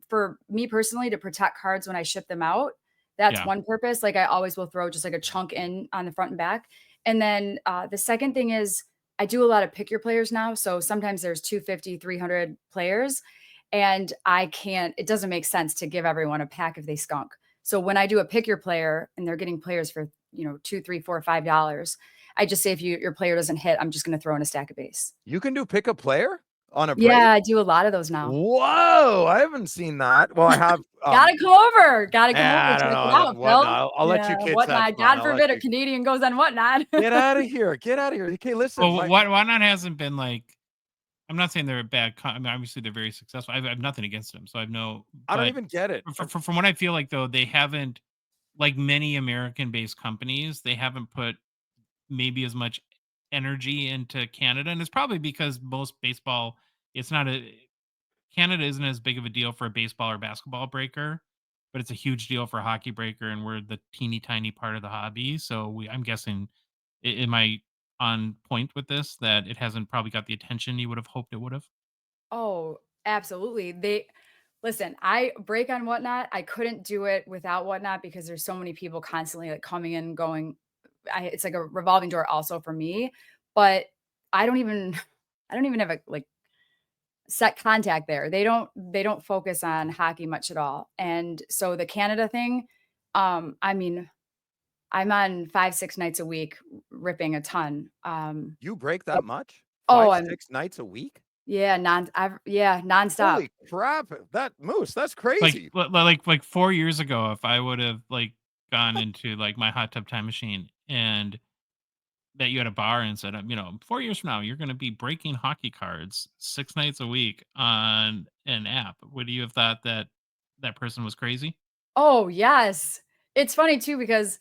S6: for me personally to protect cards when I ship them out. That's
S1: Yeah.
S6: one purpose. Like, I always will throw just like a chunk in on the front and back. And then the second thing is I do a lot of pick your players now. So sometimes there's 250, 300 players, and it doesn't make sense to give everyone a pack if they skunk. So when I do a pick your player and they're getting players for, $2, $3, $4, $5, I just say, if your player doesn't hit, I'm just going to throw in a stack of base.
S7: You can do pick a player on a break?
S6: Yeah, I do a lot of those now.
S7: Whoa, I haven't seen that. Well, I have.
S6: Gotta come over. Gotta come
S7: Yeah,
S6: over.
S7: I don't
S6: Check
S7: know.
S6: it out,
S7: Whatnot.
S6: Phil.
S7: I'll let you
S6: Yeah,
S7: kids have
S6: whatnot.
S7: fun.
S6: God forbid a Canadian goes on whatnot.
S7: Get out of here. Get out of here. Okay, listen.
S1: Well, Whatnot hasn't been like, I'm not saying they're a bad. I mean, obviously they're very successful. I have nothing against them, so I have no.
S7: I don't
S1: But
S7: even get it.
S1: from what I feel like, though, they haven't, like many American-based companies, they haven't put maybe as much energy into Canada, and it's probably because most baseball, it's not a Canada isn't as big of a deal for a baseball or basketball breaker, but it's a huge deal for a hockey breaker, and we're the teeny tiny part of the hobby. So I'm guessing, am I on point with this that it hasn't probably got the attention you would have hoped it would have?
S6: Oh, absolutely. Listen, I break on Whatnot. I couldn't do it without Whatnot because there's so many people constantly like coming in, going. It's like a revolving door also for me. But I don't even, I don't even have a like set contact there. They don't focus on hockey much at all. And so the Canada thing, I mean, I'm on 5, 6 nights a week ripping a ton.
S7: You break that much?
S6: Oh,
S7: 5,
S6: I'm
S7: 6 nights a week?
S6: yeah, nonstop.
S7: Holy crap! That Moose, that's
S1: Like
S7: crazy.
S1: like 4 years ago, if I would have like gone into like my hot tub time machine and that you had a bar and said, 4 years from now, you're going to be breaking hockey cards 6 nights a week on an app. Would you have thought that that person was crazy?
S6: Oh, yes. It's funny too because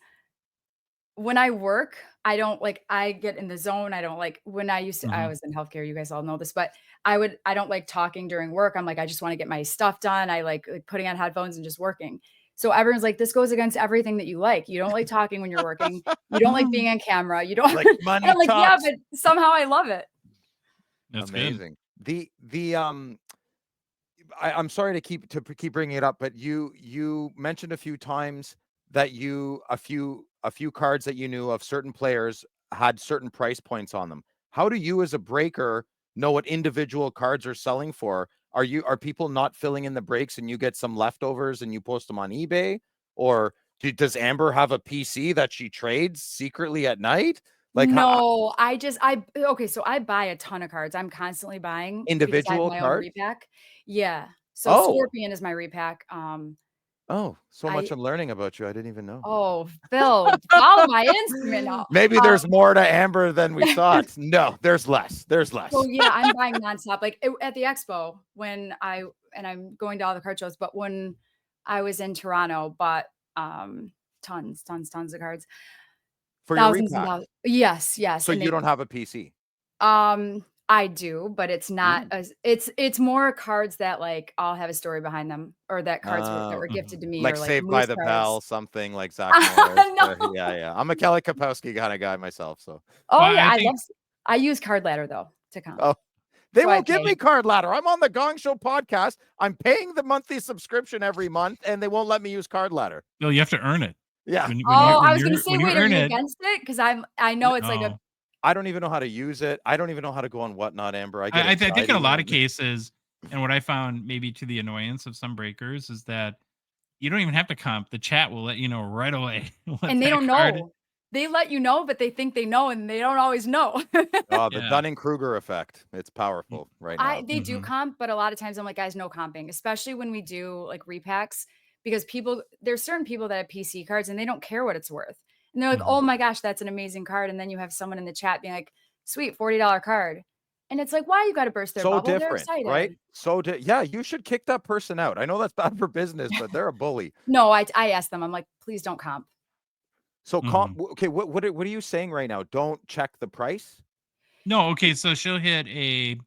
S6: when I work, I don't like I get in the zone. I don't like when I
S1: Mhm.
S6: was in healthcare, you guys all know this, but I don't like talking during work. I'm like, I just want to get my stuff done. I like putting on headphones and just working. So everyone's like, this goes against everything that you like. You don't like talking when you're working. You don't like being on camera. You don't
S7: Like
S6: and
S7: money
S6: I'm like, yeah,
S7: talks.
S6: but somehow I love it.
S1: That's good.
S7: Amazing. I'm sorry to keep bringing it up, but you mentioned a few times that a few cards that you knew of certain players had certain price points on them. How do you as a breaker know what individual cards are selling for? Are people not filling in the breaks and you get some leftovers and you post them on eBay? Or does Amber have a PC that she trades secretly at night? Like
S6: No, okay, so I buy a ton of cards. I'm constantly buying because I have
S7: individual
S6: my own
S7: cards?
S6: repack. Yeah. So
S7: Oh,
S6: Scorpion is my repack.
S7: so much
S6: I
S7: I'm learning about you. I didn't even know.
S6: Oh, Phil, follow my Instagram now.
S7: Maybe
S6: Um,
S7: there's more to Amber than we thought. No, there's less. There's
S6: so
S7: less.
S6: yeah, I'm buying nonstop. Like at the expo and I'm going to all the card shows, but when I was in Toronto, bought tons of cards,
S7: For your
S6: thousands and
S7: repack.
S6: thousands. Yes, yes,
S7: So
S6: and
S7: you don't have a PC.
S6: I do, but it's not
S7: Ooh.
S6: as it's more cards that like all have a story behind them, or that that were
S1: Mhm.
S6: gifted to me,
S7: Like
S6: or like
S7: Saved by
S6: Moose
S7: the
S6: cards.
S7: Bell, something like Zach Morris.
S6: No.
S7: Yeah, yeah. I'm a Kelly Kapowski kind of guy myself. So
S1: Well,
S6: Oh yeah,
S1: I think
S6: I use Card Ladder though to comp.
S7: oh, they
S6: So I
S7: won't give
S6: pay.
S7: me Card Ladder. I'm on the Gong Show podcast. I'm paying the monthly subscription every month, and they won't let me use Card Ladder.
S1: Bill, you have to earn it.
S7: Yeah.
S6: Oh, I was gonna say,
S1: When you
S6: wait, are
S1: earn
S6: you
S1: it,
S6: against it? Because I know it's like a
S1: no.
S7: I don't even know how to use it. I don't even know how to go on Whatnot, Amber. I get
S1: I think in a
S7: excited.
S1: lot of cases, and what I found maybe to the annoyance of some breakers is that you don't even have to comp. The chat will let you know right away what
S6: and they
S1: that
S6: don't
S1: card.
S6: know. They let you know, but they think they know, and they don't always know.
S7: Oh, the
S1: Yeah.
S7: Dunning-Kruger effect. It's powerful right now.
S6: They do
S1: Mm-hmm.
S6: comp, but a lot of times I'm like, guys, no comping, especially when we do like repacks, because there's certain people that have PC cards and they don't care what it's worth. And they're like,
S1: Mm-hmm.
S6: oh my gosh, that's an amazing card. And then you have someone in the chat being like, sweet, $40 card. And it's like, why you got to burst their
S7: So
S6: bubble? They're
S7: different, right?
S6: excited.
S7: Yeah, you should kick that person out. I know that's bad for business, but they're a bully.
S6: No, I asked them, I'm like, please don't comp.
S7: So
S1: Mm-hmm.
S7: okay, what are you saying right now? Don't check the price?
S1: No, okay, so she'll hit a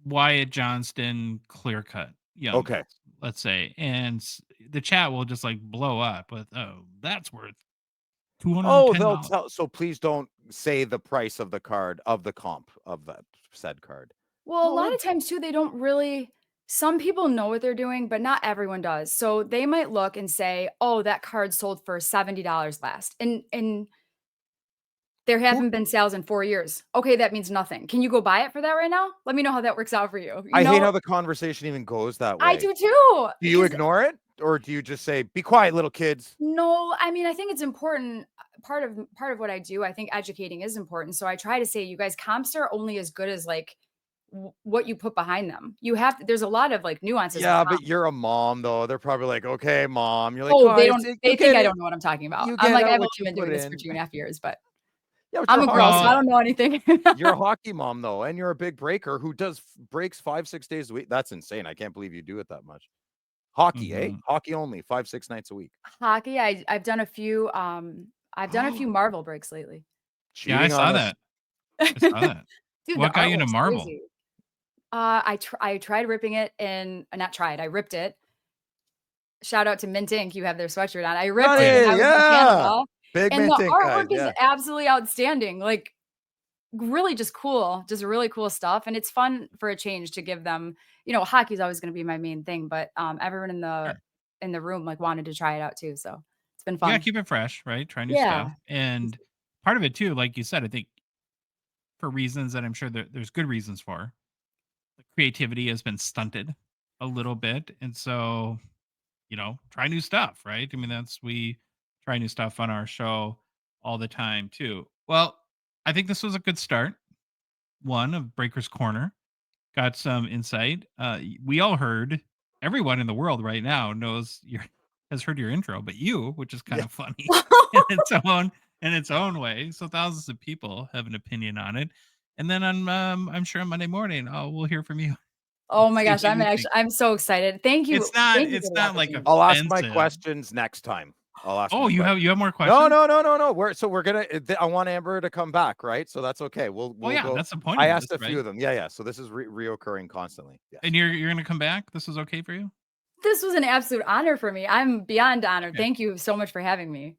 S1: Wyatt Johnston clear cut young
S7: Okay.
S1: guns, let's say, and the chat will just like blow up with, oh, that's worth
S7: Oh,
S1: $210.
S7: they'll tell, so please don't say the price of the card of the comp of that said card.
S6: Well, a
S7: Oh,
S6: lot of times too, they don't really some people know what they're doing, but not everyone does. So they might look and say, "Oh, that card sold for $70 last." And there
S7: who
S6: haven't been sales in 4 years. Okay, that means nothing. Can you go buy it for that right now? Let me know how that works out for you. You
S7: I hate
S6: know,
S7: how the conversation even goes that
S6: I
S7: way.
S6: do too.
S7: Do you
S6: Because
S7: ignore it or do you just say, "Be quiet, little kids"?
S6: no, I mean, I think it's important. Part of what I do, I think educating is important. So I try to say, you guys, comps are only as good as like what you put behind them. You have to, there's a lot of like nuances with
S7: Yeah, but
S6: comps.
S7: you're a mom though. They're probably like, "Okay, mom." You're like,
S6: Oh, they
S7: "Guys,
S6: don't
S7: you
S6: they think
S7: get
S6: I
S7: it.
S6: don't know what I'm talking about.
S7: You
S6: I'm
S7: get
S6: like,
S7: out
S6: I've
S7: what
S6: only
S7: you
S6: been
S7: put
S6: doing this for
S7: in."
S6: 2.5 years, but
S7: Yeah, but
S6: I'm
S7: you're
S6: a
S7: a
S6: girl, so
S7: hockey
S6: I don't know anything.
S7: you're a hockey mom though, and you're a big breaker who does breaks 5-6 days a week. That's insane. I can't believe you do it that much. Hockey, eh?
S1: Mm-hmm.
S7: Hockey only, 5-6 nights a week.
S6: Hockey, I've done a few Marvel breaks lately.
S1: Yeah, I
S7: Cheating on
S1: saw
S7: us.
S1: that. I saw that.
S6: Dude, the
S1: What got you into
S6: artwork's
S1: Marvel?
S6: crazy. I tried ripping it and not tried, I ripped it. Shout out to Mint Ink, you have their sweatshirt on. I ripped it and
S7: Johnny,
S6: I was in
S7: yeah.
S6: Canada
S7: Big
S6: And the
S7: minting, guys.
S6: artwork is
S7: Yeah.
S6: absolutely outstanding. Like really just cool, just really cool stuff. And it's fun for a change to give them, hockey's always going to be my main thing, but everyone
S1: Sure.
S6: in the room like wanted to try it out too. So it's been
S1: You gotta
S6: fun.
S1: keep it fresh, right? Try new
S6: Yeah.
S1: stuff. And part of it too, like you said, I think for reasons that I'm sure there's good reasons for, the creativity has been stunted a little bit. And so, try new stuff, right? I mean, we try new stuff on our show all the time too. Well, I think this was a good start. One of Breaker's Corner. Got some insight. We all heard, everyone in the world right now has heard your intro, but you, which is kind
S7: Yeah.
S1: of funny in its own way. So thousands of people have an opinion on it. And then I'm sure on Monday morning, we'll hear from you.
S6: Oh my
S1: See
S6: gosh,
S1: what you think.
S6: I'm so excited. Thank you. Thank you
S1: It's
S6: for the
S1: not like
S6: opportunity.
S7: I'll ask my
S1: offensive.
S7: questions next time. I'll ask.
S1: Oh,
S7: my
S1: you
S7: questions.
S1: have more questions?
S7: No. We're gonna. I want Amber to come back, right? So that's okay. We'll go.
S1: That's the point
S7: I
S1: of
S7: asked
S1: this,
S7: a few
S1: right?
S7: of them. Yeah. So this is reoccurring constantly. Yes.
S1: And you're gonna come back? This is okay for you?
S6: This was an absolute honor for me. I'm beyond honored.
S1: Okay.
S6: Thank you so much for having me.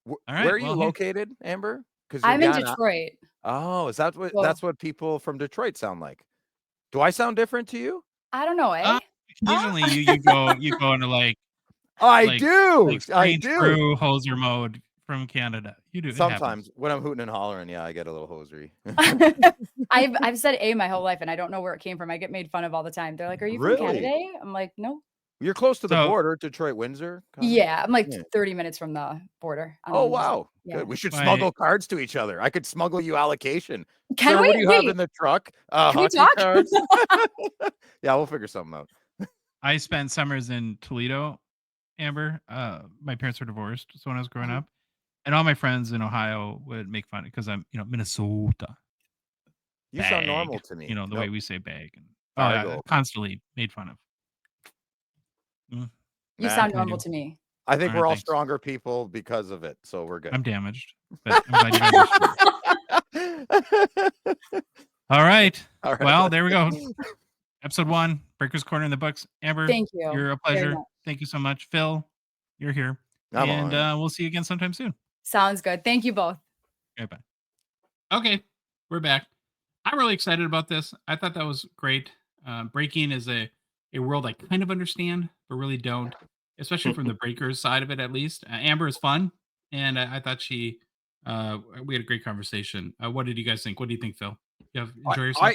S1: All right,
S7: Where are you
S1: well, hey.
S7: located, Amber? Because
S6: I'm in Detroit.
S7: Oh, is that what?
S6: Well-
S7: That's what people from Detroit sound like. Do I sound different to you?
S6: I don't know, eh?
S1: Occasionally you go into like
S7: I do.
S1: like
S7: I
S1: strange
S7: do.
S1: brew hoser mode from Canada. You do. It happens.
S7: Sometimes when I'm hooting and hollering, yeah, I get a little hosiery.
S6: I've said A my whole life and I don't know where it came from. I get made fun of all the time. They're like, "Are you from
S7: Really?
S6: Canada?" I'm like, "No."
S7: You're close to the
S1: So-
S7: border, Detroit, Windsor. kinda?
S6: Yeah, I'm like
S7: Yeah.
S6: 30 minutes from the border.
S7: Oh wow.
S6: Yeah.
S7: Good. We should
S1: My-
S7: smuggle cards to each other. I could smuggle you allocation.
S6: Can
S7: Sir,
S6: we?
S7: what do you have
S6: Wait,
S7: in the truck?
S6: can we
S7: Hockey
S6: talk?
S7: cards. Yeah, we'll figure something out.
S1: I spent summers in Toledo, Amber. My parents were divorced, so when I was growing up, and all my friends in Ohio would make fun because I'm, Minnesota.
S7: You sound
S1: Bag,
S7: normal to me.
S1: the
S7: Nope.
S1: way we say bag, and
S7: Fargo.
S1: constantly made fun of.
S6: You
S7: Nah,
S6: sound
S1: I
S6: normal
S1: do.
S6: to me.
S7: I think
S1: All
S7: we're
S1: right,
S7: all
S1: thanks.
S7: stronger people because of it, so we're good.
S1: I'm damaged, but I'm glad you guys are strong. All right.
S7: All right.
S1: Well, there we go. Episode 1, Breaker's Corner in the books. Amber,
S6: Thank you.
S1: you're a
S6: very
S1: pleasure.
S6: much.
S1: Thank you so much. Phil, you're here.
S7: I'm
S1: and
S7: on it.
S1: we'll see you again sometime soon.
S6: Sounds good. Thank you both.
S1: Okay, bye. Okay, we're back. I'm really excited about this. I thought that was great. Breaking is a world I kind of understand, but really don't, especially from the breakers side of it, at least. Amber is fun, and I thought we had a great conversation. What did you guys think? What do you think, Phil? You enjoy yourself?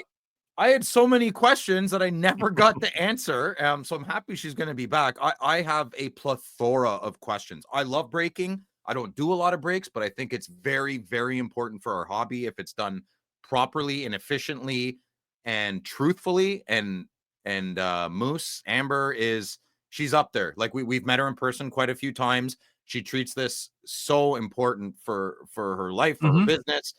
S4: I had so many questions that I never got to answer. So I'm happy she's going to be back. I have a plethora of questions. I love breaking. I don't do a lot of breaks, but I think it's very, very important for our hobby if it's done properly and efficiently and truthfully. And Moose, Amber she's up there. Like we've met her in person quite a few times. She treats this so important for her life, for her business.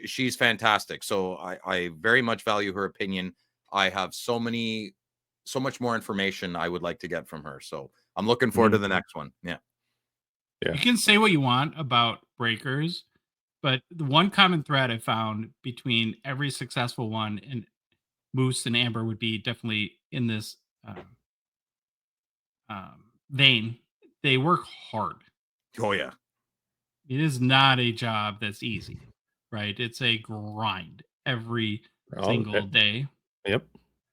S4: She's fantastic. So I very much value her opinion. I have so much more information I would like to get from her. So I'm looking forward to the next one. Yeah.
S1: You can say what you want about breakers, but the one common thread I found between every successful one and Moose and Amber would be definitely in this vein. They work hard.
S4: Oh yeah.
S1: It is not a job that's easy, right? It's a grind every single day.
S3: Yep.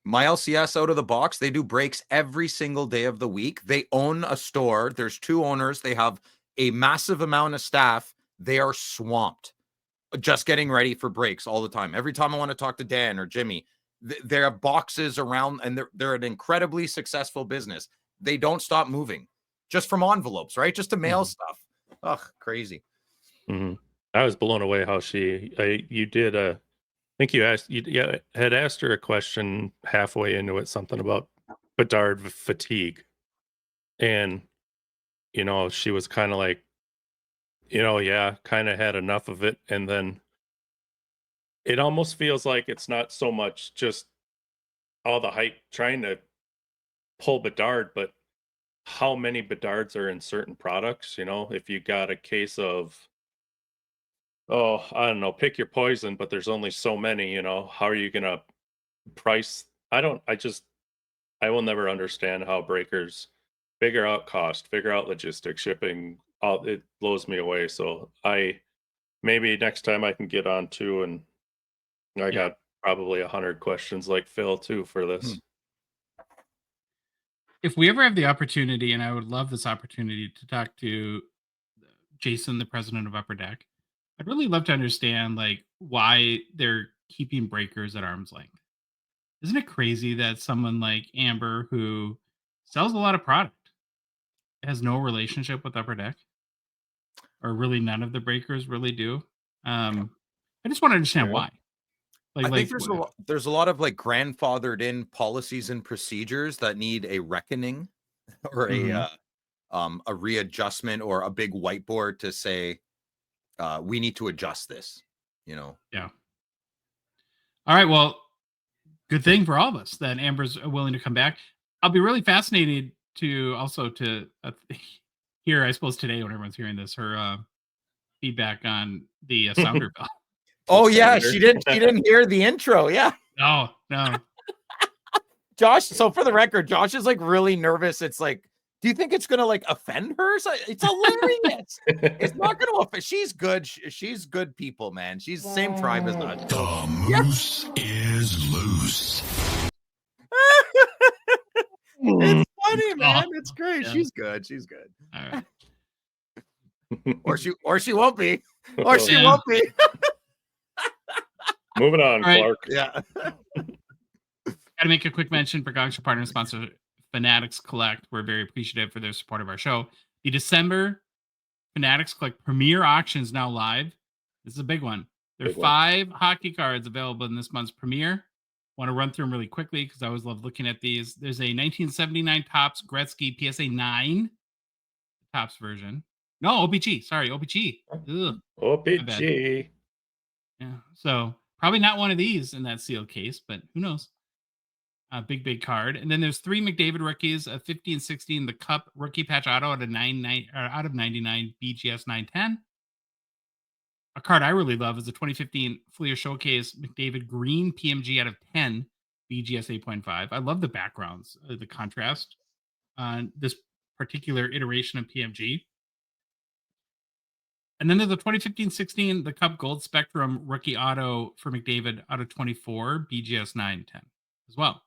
S4: My LCS out of the box, they do breaks every single day of the week. They own a store. There's 2 owners. They have a massive amount of staff. They are swamped just getting ready for breaks all the time. Every time I want to talk to Dan or Jimmy, there are boxes around, and they're an incredibly successful business. They don't stop moving just from envelopes, right? Just to mail stuff. Ugh, crazy.
S3: I was blown away how you did I think you had asked her a question halfway into it, something about Bedard fatigue. And, she was kind of like, kind of had enough of it. And then it almost feels like it's not so much just all the hype trying to pull Bedard, but how many Bedards are in certain products. If you got a case of, I don't know, pick your poison, but there's only so many, how are you going to price? I will never understand how breakers figure out cost, figure out logistics, shipping, it blows me away. So maybe next time I can get on too, and I got probably 100 questions like Phil too for this.
S1: If we ever have the opportunity, and I would love this opportunity to talk to Jason, the president of Upper Deck, I'd really love to understand like why they're keeping breakers at arm's length. Isn't it crazy that someone like Amber, who sells a lot of product, has no relationship with Upper Deck, or really none of the breakers really do? I just want to understand why.
S4: I think there's a lot of like grandfathered in policies and procedures that need a reckoning or a readjustment or a big whiteboard to say we need to adjust this, you know.
S1: Yeah. All right, well, good thing for all of us that Amber's willing to come back. I'll be really fascinated to also to hear, I suppose today when everyone's hearing this, her feedback on the Sounder bill.
S4: Oh yeah, she didn't hear the intro. Yeah.
S1: No.
S4: Josh, so for the record, Josh is like really nervous. It's like, do you think it's gonna like offend her? It's hilarious. It's not gonna offend. She's good. She's good people, man. She's the same tribe as us.
S2: The moose is loose.
S4: It's funny, man. It's great.
S1: Yeah.
S4: She's good. She's good.
S1: All right.
S4: Or she won't be. Or she won't be.
S3: Moving on,
S1: All right.
S3: Clark.
S4: Yeah.
S1: Got to make a quick mention for Gongshow partner sponsor Fanatics Collect. We're very appreciative for their support of our show. The December Fanatics Collect Premier Auction is now live. This is a big one. There are 5 hockey cards available in this month's premiere. Want to run through them really quickly because I always love looking at these. There's a 1979 Topps Gretzky PSA 9 Topps version. No, O-Pee-Chee. Sorry, O-Pee-Chee.
S3: O-Pee-Chee.
S1: Yeah, so probably not one of these in that sealed case, but who knows? Big card. And then there's 3 McDavid rookies, a 50 and 16, the Cup rookie patch auto out of 99 BGS 910. A card I really love is the 2015 Fleer Showcase McDavid Green PMG out of 10 BGS 8.5. I love the backgrounds, the contrast on this particular iteration of PMG. And then there's the 2015-16, the Cup Gold Spectrum rookie auto for McDavid out of 24 BGS 910 as well.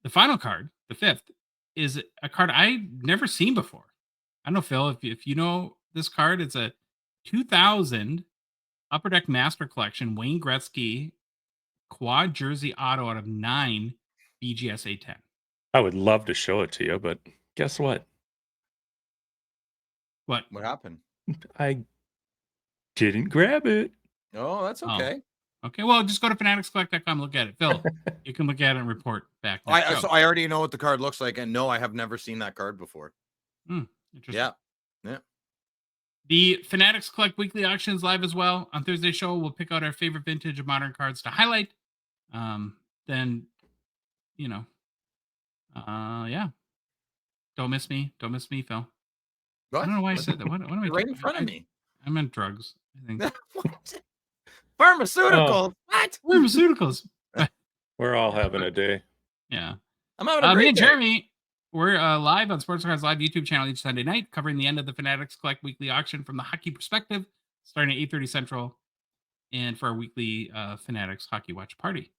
S1: The final card, the 5th, is a card I've never seen before. I don't know, Phil, if you know this card. It's a 2000 Upper Deck Master Collection Wayne Gretzky quad jersey auto out of 9 BGS 810.
S3: I would love to show it to you, but guess what?
S4: What happened?
S3: I didn't grab it.
S4: Oh, that's okay.
S1: Okay, well, just go to fanaticscollect.com, look at it. Phil, you can look at it and report back.
S4: So I already know what the card looks like, and no, I have never seen that card before.
S1: Interesting.
S4: Yeah.
S1: The Fanatics Collect weekly auction is live as well. On Thursday's show, we'll pick out our favorite vintage of modern cards to highlight. Then, yeah. Don't miss me, Phil.
S4: What?
S1: I don't know why I said that. What am I
S4: right in front of me?
S1: I meant drugs, I think.
S4: Pharmaceuticals. What?
S1: Pharmaceuticals.
S3: We're all having a day.
S1: Yeah.
S4: I'm having a great
S1: me and
S4: day.
S1: Jeremy, we're live on Sports Cards Live YouTube channel each Sunday night, covering the end of the Fanatics Collect weekly auction from the hockey perspective, starting at 8:30 Central, and for our weekly Fanatics Hockey Watch Party.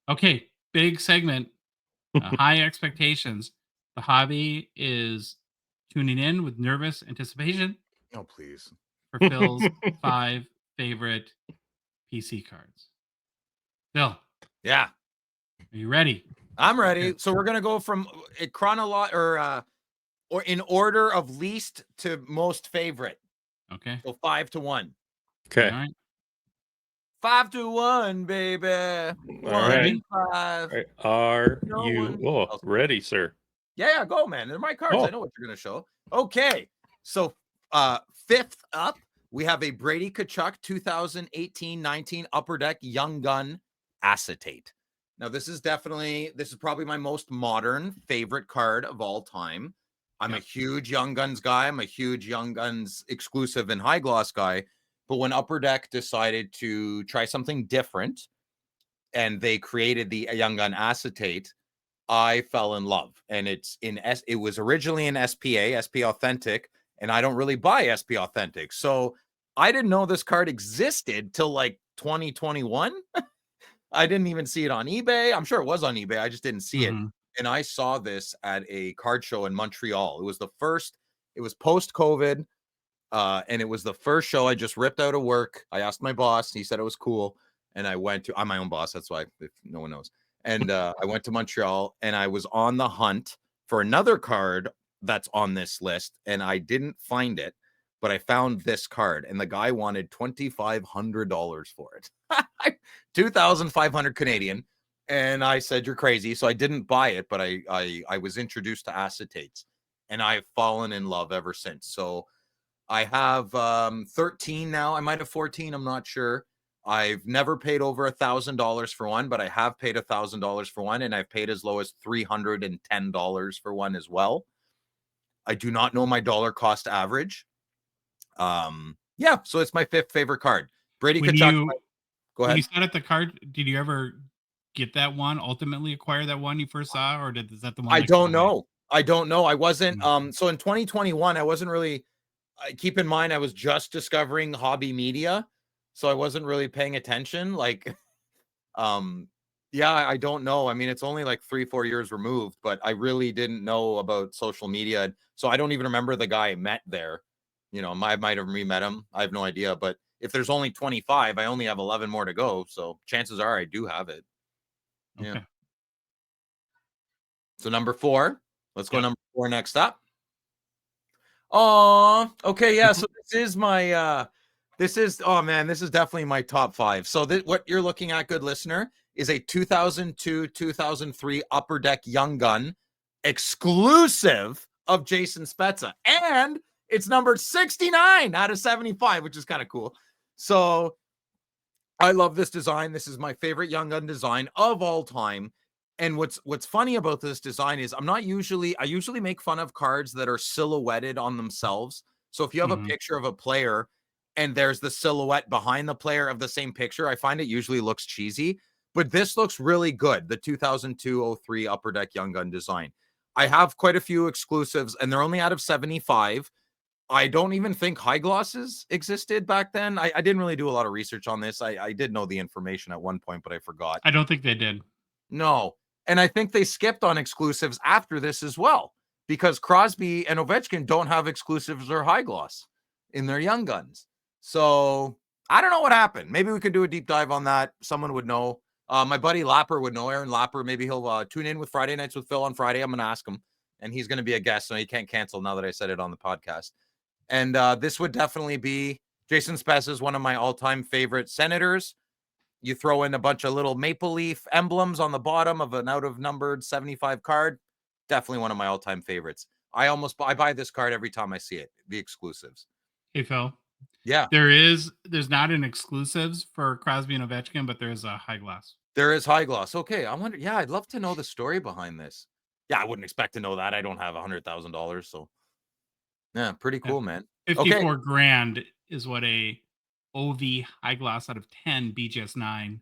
S1: Okay, big segment, high expectations. The hobby is tuning in with nervous anticipation.
S4: Oh, please.
S1: For Phil's 5 favorite PC cards. Phil.
S4: Yeah.
S1: Are you ready?
S4: I'm ready. So we're gonna go from a or in order of least to most favorite.
S1: Okay.
S4: So 5 to 1.
S3: Okay.
S1: All right.
S4: 5 to 1, baby.
S3: All right.
S4: 5.
S3: Are you ready, sir?
S4: Yeah, go, man. They're my cards. I know what you're gonna show. Okay. So 5th up, we have a Brady Tkachuk 2018-19 Upper Deck Young Gun Acetate. Now, this is probably my most modern favorite card of all time. I'm a huge Young Guns guy. I'm a huge Young Guns exclusive and high gloss guy. But when Upper Deck decided to try something different and they created the Young Gun Acetate, I fell in love. And it was originally an SP Authentic, and I don't really buy SP Authentic. So I didn't know this card existed till like 2021. I didn't even see it on eBay. I'm sure it was on eBay. I just didn't see it. And I saw this at a card show in Montreal. It was post COVID. And it was the first show. I just ripped out of work. I asked my boss. He said it was cool. And I went to, I'm my own boss. That's why, if no one knows. And I went to Montreal, and I was on the hunt for another card that's on this list. And I didn't find it, but I found this card, and the guy wanted $2,500 for it. 2,500 Canadian. And I said, you're crazy. So I didn't buy it, but I was introduced to acetates, and I've fallen in love ever since. So I have 13 now. I might have 14. I'm not sure. I've never paid over $1,000 for one, but I have paid $1,000 for one, and I've paid as low as $310 for one as well. I do not know my dollar cost average. Yeah, so it's my fifth favorite card. Brady Tkachuk. Go ahead.
S1: When you set up the card, did you ever get that one, ultimately acquire that one you first saw, or is that the one?
S4: I don't know. I wasn't, so in 2021, I wasn't really, keep in mind, I was just discovering hobby media, so I wasn't really paying attention. Like, yeah, I don't know. I mean, it's only like 3-4 years removed, but I really didn't know about social media. So I don't even remember the guy I met there. You know, I might have re-met him. I have no idea. But if there's only 25, I only have 11 more to go. So chances are I do have it.
S1: Okay.
S4: Yeah. So number 4. Let's go number 4 next up. Oh, okay. Yeah. So this is my, oh man, this is definitely my top 5. So what you're looking at, good listener, is a 2002-2003 Upper Deck Young Gun exclusive of Jason Spezza. And it's numbered 69 out of 75, which is kind of cool. So I love this design. This is my favorite Young Gun design of all time. And what's funny about this design is I usually make fun of cards that are silhouetted on themselves. So if you have a picture of a player and there's the silhouette behind the player of the same picture, I find it usually looks cheesy, but this looks really good. The 2002-03 Upper Deck Young Gun design. I have quite a few exclusives, and they're only out of 75. I don't even think high glosses existed back then. I didn't really do a lot of research on this. I did know the information at one point, but I forgot.
S1: I don't think they did.
S4: No. And I think they skipped on exclusives after this as well, because Crosby and Ovechkin don't have exclusives or high gloss in their Young Guns. So I don't know what happened. Maybe we could do a deep dive on that. Someone would know. My buddy Lapper would know. Aaron Lapper. Maybe he'll tune in with Friday Nights with Phil on Friday. I'm going to ask him, and he's going to be a guest, so he can't cancel now that I said it on the podcast. And this would definitely be Jason Spezza is one of my all-time favorite Senators. You throw in a bunch of little maple leaf emblems on the bottom of an out-of-numbered 75 card. Definitely one of my all-time favorites. I buy this card every time I see it. The exclusives.
S1: Hey, Phil.
S4: Yeah.
S1: There's not an exclusives for Crosby and Ovechkin, but there's a high gloss.
S4: There is high gloss. Okay. I wonder. Yeah, I'd love to know the story behind this. Yeah, I wouldn't expect to know that. I don't have $100,000. So yeah, pretty cool, man.
S1: 54 grand is what a OV high gloss out of 10 BGS 9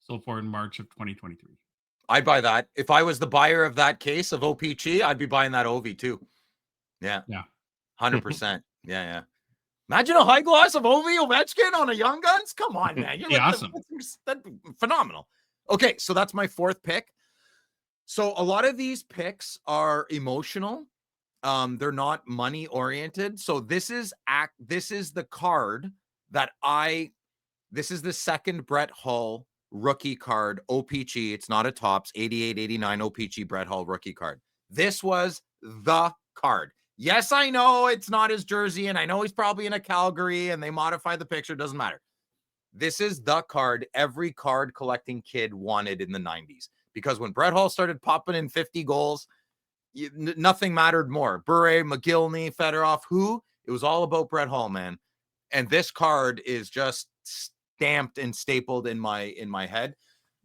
S1: sold for in March of 2023.
S4: I'd buy that. If I was the buyer of that case of O-Pee-Chee, I'd be buying that OV too. Yeah. 100%. Yeah. Imagine a high gloss of OV Ovechkin on a Young Guns. Come on, man. You're
S1: awesome.
S4: That'd be phenomenal. Okay, so that's my 4th pick. So a lot of these picks are emotional. They're not money oriented. So this is the card that this is the second Brett Hull rookie card, O-Pee-Chee. It's not a Topps 88-89 O-Pee-Chee Brett Hull rookie card. This was the card. Yes, I know it's not his jersey, and I know he's probably in a Calgary, and they modified the picture. Doesn't matter. This is the card every card collecting kid wanted in the 90s, because when Brett Hull started popping in 50 goals, nothing mattered more. Bure, McGillney, Fedorov, it was all about Brett Hull, man. And this card is just stamped and stapled in my head.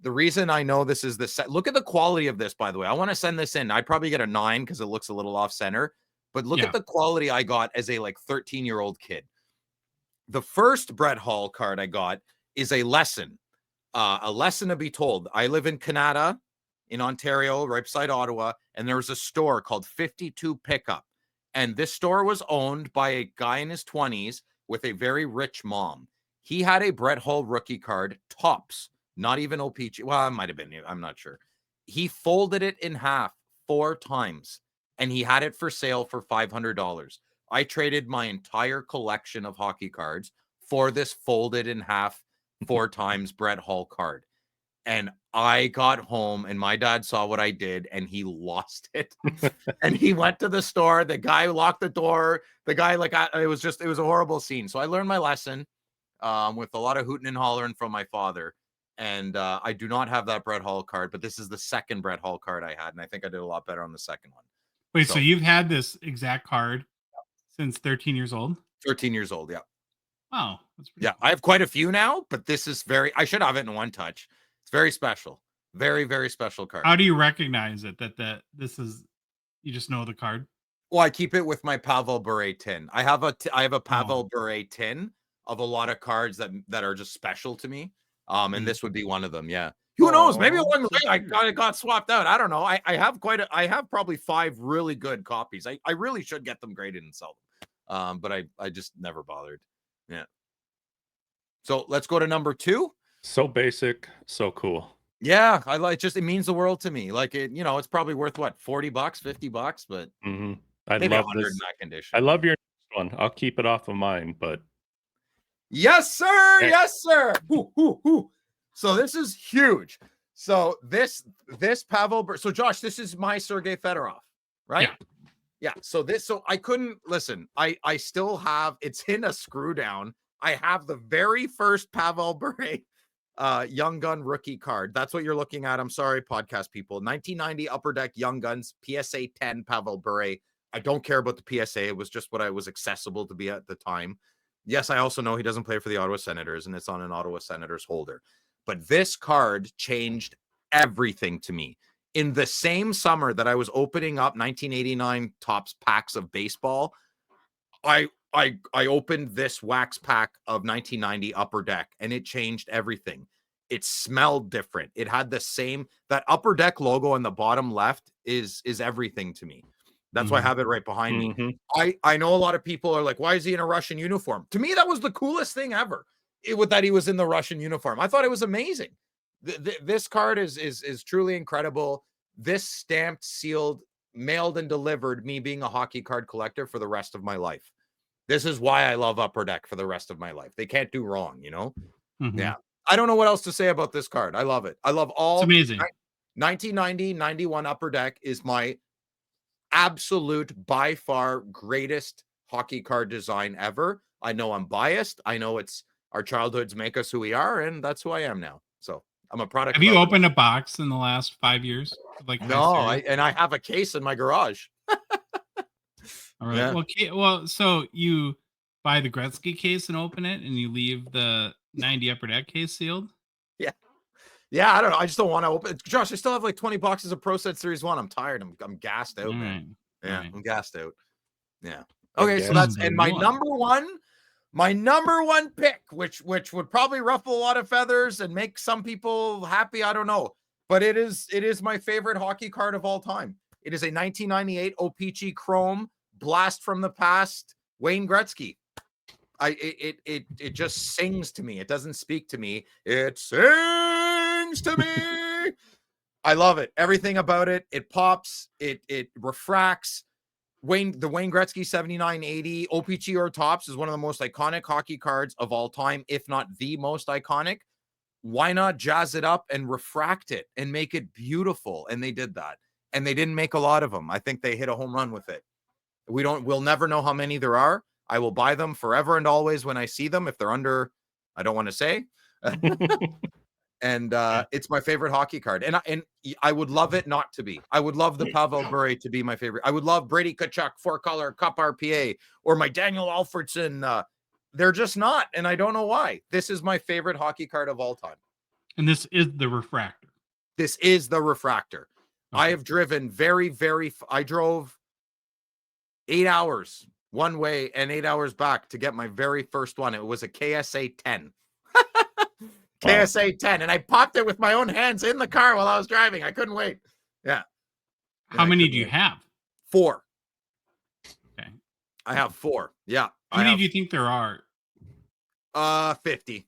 S4: The reason I know this is look at the quality of this, by the way. I want to send this in. I'd probably get a 9 because it looks a little off center, but look at the quality I got as a 13-year-old kid. The first Brett Hull card I got is a lesson to be told. I live in Canada, in Ontario, right beside Ottawa, and there was a store called 52 Pickup. And this store was owned by a guy in his 20s with a very rich mom. He had a Brett Hull rookie card, tops, not even O-Pee-Chee. Well, it might have been. I'm not sure. He folded it in half 4 times, and he had it for sale for $500. I traded my entire collection of hockey cards for this folded in half 4 times Brett Hull card. And I got home and my dad saw what I did and he lost it. And he went to the store. The guy locked the door. The guy, it was a horrible scene. So I learned my lesson with a lot of hooting and hollering from my father. And I do not have that Brett Hull card, but this is the second Brett Hull card I had. And I think I did a lot better on the second one.
S1: Wait, so you've had this exact card since 13 years old?
S4: 13 years old, yeah.
S1: Wow. That's pretty
S4: cool. I have quite a few now, but this is I should have it in one touch. It's very special. Very, very special card.
S1: How do you recognize it that this is, you just know the card?
S4: Well, I keep it with my Pavel Bure tin. I have a Pavel Bure tin of a lot of cards that are just special to me. And this would be one of them. Yeah. Who knows? Maybe along the way I got swapped out. I don't know. I have probably 5 really good copies. I really should get them graded and sell them. But I just never bothered. Yeah. So let's go to number 2.
S3: So basic, so cool.
S4: Yeah, it means the world to me. Like it's probably worth what, $40, $50, but
S3: I
S4: maybe
S3: love
S4: 100
S3: this.
S4: in that condition.
S3: I love your next one. I'll keep it off of mine, but
S4: yes, sir. Yes, sir. So this is huge. So this Pavel. So Josh, this is my Sergei Fedorov, right? Yeah. So I couldn't listen. I still have, it's in a screw down. I have the very first Pavel Bure Young Gun rookie card. That's what you're looking at. I'm sorry, podcast people. 1990 Upper Deck Young Guns PSA 10 Pavel Bure. I don't care about the PSA. It was just what I was accessible to be at the time. Yes, I also know he doesn't play for the Ottawa Senators, and it's on an Ottawa Senators holder. But this card changed everything to me. In the same summer that I was opening up 1989 Topps packs of baseball, I opened this wax pack of 1990 Upper Deck, and it changed everything. It smelled different. It had the same, that Upper Deck logo on the bottom left is everything to me. That's why I have it right behind me. I know a lot of people are like, why is he in a Russian uniform? To me, that was the coolest thing ever. That he was in the Russian uniform. I thought it was amazing. This card is truly incredible. This stamped, sealed, mailed, and delivered me being a hockey card collector for the rest of my life. This is why I love Upper Deck for the rest of my life. They can't do wrong, Yeah. I don't know what else to say about this card. I love it. I love all.
S1: It's amazing.
S4: 1990, 91 Upper Deck is my absolute, by far, greatest hockey card design ever. I know I'm biased. I know it's our childhoods make us who we are, and that's who I am now. So I'm a product.
S1: Have you opened a box in the last 5 years?
S4: No, I have a case in my garage.
S1: All right. Yeah. Well, so you buy the Gretzky case and open it, and you leave the 90 Upper Deck case sealed?
S4: Yeah, I don't know. I just don't want to open it. Josh, I still have like 20 boxes of Pro Set Series 1. I'm tired. I'm gassed out, man. Yeah, I'm gassed out. Yeah. Okay, so that's, and my number one pick, which would probably ruffle a lot of feathers and make some people happy. I don't know. But it is my favorite hockey card of all time. It is a 1998 O-Pee-Chee Chrome Blast from the Past Wayne Gretzky. It just sings to me. It doesn't speak to me. It sings to me. I love it. Everything about it. It pops. It refracts. The Wayne Gretzky 79-80 O-Pee-Chee or Topps is one of the most iconic hockey cards of all time, if not the most iconic. Why not jazz it up and refract it and make it beautiful? And they did that. And they didn't make a lot of them. I think they hit a home run with it. We'll never know how many there are. I will buy them forever and always when I see them. If they're under, I don't want to say. And it's my favorite hockey card. And I would love it not to be. I would love the Pavel Bure to be my favorite. I would love Brady Tkachuk 4-color Cup RPA or my Daniel Alfredson. They're just not. And I don't know why. This is my favorite hockey card of all time.
S1: And this is the refractor.
S4: This is the refractor.
S1: Okay.
S4: I have driven I drove 8 hours one way and 8 hours back to get my very first one. It was a KSA 10. KSA 10. And I popped it with my own hands in the car while I was driving. I couldn't wait. Yeah.
S1: How many do you have?
S4: 4.
S1: Okay.
S4: I have 4. Yeah.
S1: How many do you think there are?
S4: 50.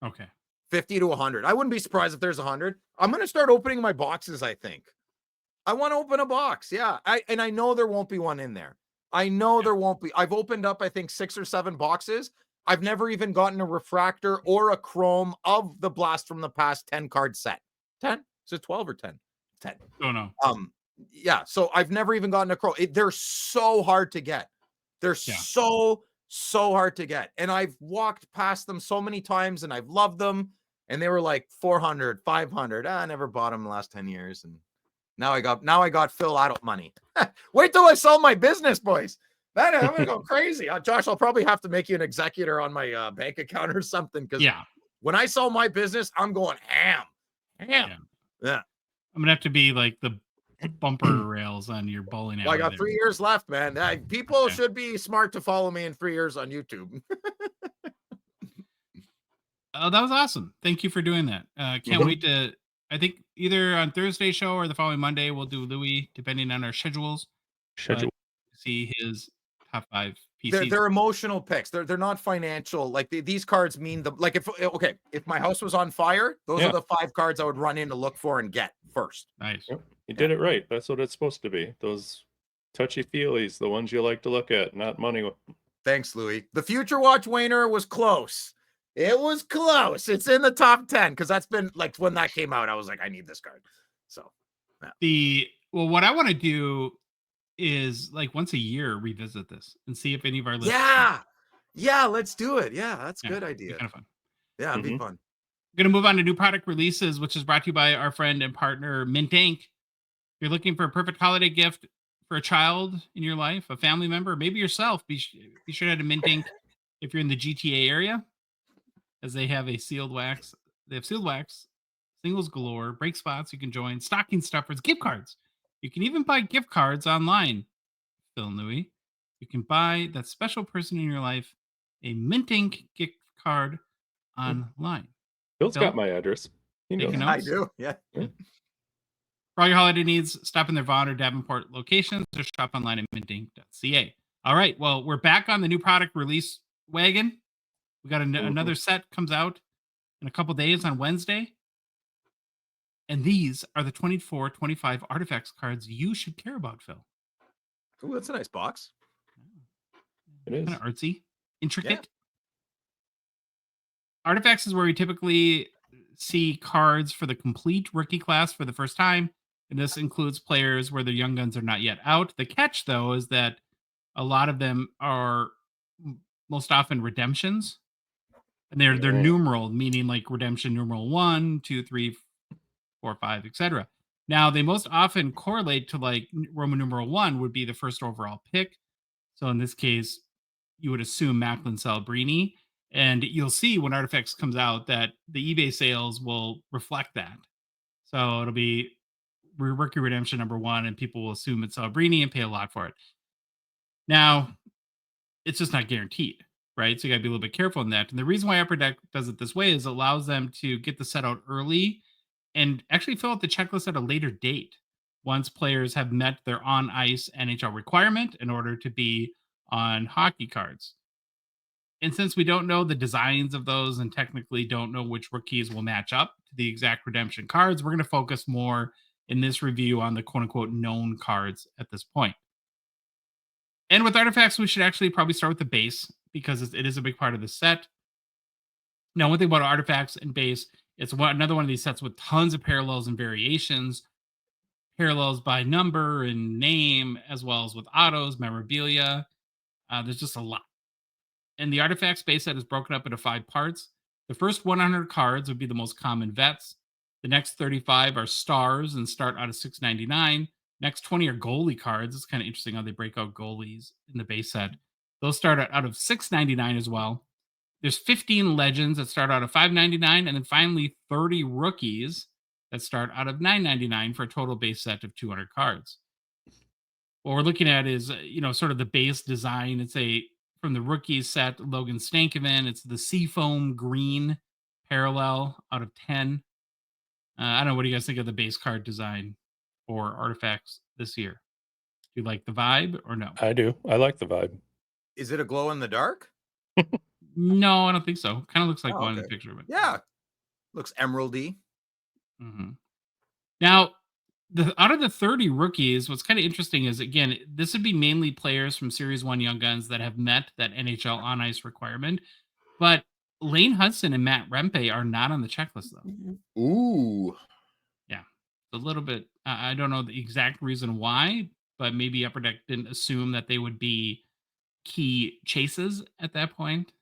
S1: Okay.
S4: 50 to 100. I wouldn't be surprised if there's 100. I'm going to start opening my boxes, I think. I want to open a box. Yeah. I know there won't be one in there. I know there won't be. I've opened up, I think, 6 or 7 boxes. I've never even gotten a refractor or a chrome of the Blast from the Past 10 card set. 10? Is it 12 or 10? 10.
S1: Don't know.
S4: Yeah. So I've never even gotten a chrome. They're so hard to get. They're so hard to get. And I've walked past them so many times and I've loved them. And they were like 400, 500. I never bought them in the last 10 years. And now I got Phil adult money. Wait till I sell my business, boys. Man, I'm gonna go crazy. Josh, I'll probably have to make you an executor on my bank account or something. Because when I sell my business, I'm going ham. Yeah.
S1: I'm gonna have to be like the bumper rails on your bowling alley.
S4: Well, I got 3 years left, man. People should be smart to follow me in 3 years on YouTube.
S1: Oh, that was awesome. Thank you for doing that. Can't wait to, I think either on Thursday show or the following Monday, we'll do Louis, depending on our schedules. See his top 5 PCs.
S4: They're emotional picks. They're not financial. Like these cards mean like if my house was on fire, those are the 5 cards I would run in to look for and get first.
S1: Nice.
S3: Yep. You did it right. That's what it's supposed to be. Those touchy-feelies, the ones you like to look at, not money.
S4: Thanks, Louis. The Future Watch Wayner was close. It was close. It's in the top 10 because that's been like when that came out, I was like, I need this card. So
S1: what I want to do is like once a year revisit this and see if any of our listeners.
S4: Yeah, let's do it. Yeah, that's a good idea.
S1: Kind of fun.
S4: Yeah, it'd be fun.
S1: I'm going to move on to new product releases, which is brought to you by our friend and partner Mint Inc. If you're looking for a perfect holiday gift for a child in your life, a family member, maybe yourself, be sure to head to Mint Inc. if you're in the GTA area, as they have a sealed wax. They have sealed wax, singles galore, break spots you can join, stocking stuffers, gift cards. You can even buy gift cards online, Phil and Louis. You can buy that special person in your life a Mint Inc. gift card online.
S3: Phil's got my address. He knows.
S4: I do. Yeah.
S1: For all your holiday needs, stop in their Vaughan or Davenport locations or shop online at mintink.ca. All right. Well, we're back on the new product release wagon. We got another set comes out in a couple days on Wednesday. And these are the 24-25 Artifacts cards you should care about, Phil.
S4: Ooh, that's a nice box.
S3: It is.
S1: Kind of artsy, intricate. Yeah. Artifacts is where we typically see cards for the complete rookie class for the first time. And this includes players where their young guns are not yet out. The catch, though, is that a lot of them are most often redemptions. And they're numeraled, meaning like redemption numeral 1, 2, 3, 4, 5, etc. Now, they most often correlate to like Roman numeral 1 would be the first overall pick. So in this case, you would assume Macklin Celebrini. And you'll see when Artifacts comes out that the eBay sales will reflect that. So it'll be rookie redemption number 1, and people will assume it's Celebrini and pay a lot for it. Now, it's just not guaranteed, right? So you got to be a little bit careful in that. And the reason why Upper Deck does it this way is it allows them to get the set out early and actually fill out the checklist at a later date once players have met their on-ice NHL requirement in order to be on hockey cards. And since we don't know the designs of those and technically don't know which rookies will match up to the exact redemption cards, we're going to focus more in this review on the quote-unquote known cards at this point. And with Artifacts, we should actually probably start with the base because it is a big part of the set. Now, one thing about Artifacts and base, it's another one of these sets with tons of parallels and variations. Parallels by number and name, as well as with autos, memorabilia. There's just a lot. And the Artifacts base set is broken up into 5 parts. The first 100 cards would be the most common vets. The next 35 are stars and start out of $6.99. Next 20 are goalie cards. It's kind of interesting how they break out goalies in the base set. Those start out of $6.99 as well. There's 15 legends that start out of $5.99, and then finally 30 rookies that start out of $9.99 for a total base set of 200 cards. What we're looking at is, sort of the base design. It's from the rookies set, Logan Stankoven. It's the Seafoam green parallel out of 10. I don't know. What do you guys think of the base card design for Artifacts this year? Do you like the vibe or no?
S3: I do. I like the vibe.
S4: Is it a glow in the dark?
S1: No, I don't think so. Kind of looks like
S4: Oh,
S1: one in the
S4: okay.
S1: picture. But
S4: Yeah. Looks emeraldy.
S1: Now, out of the 30 rookies, what's kind of interesting is, again, this would be mainly players from Series 1 Young Guns that have met that NHL on ice requirement. But Lane Hudson and Matt Rempe are not on the checklist, though.
S4: Ooh.
S1: Yeah. A little bit. I don't know the exact reason why, but maybe Upper Deck didn't assume that they would be key chases at that point.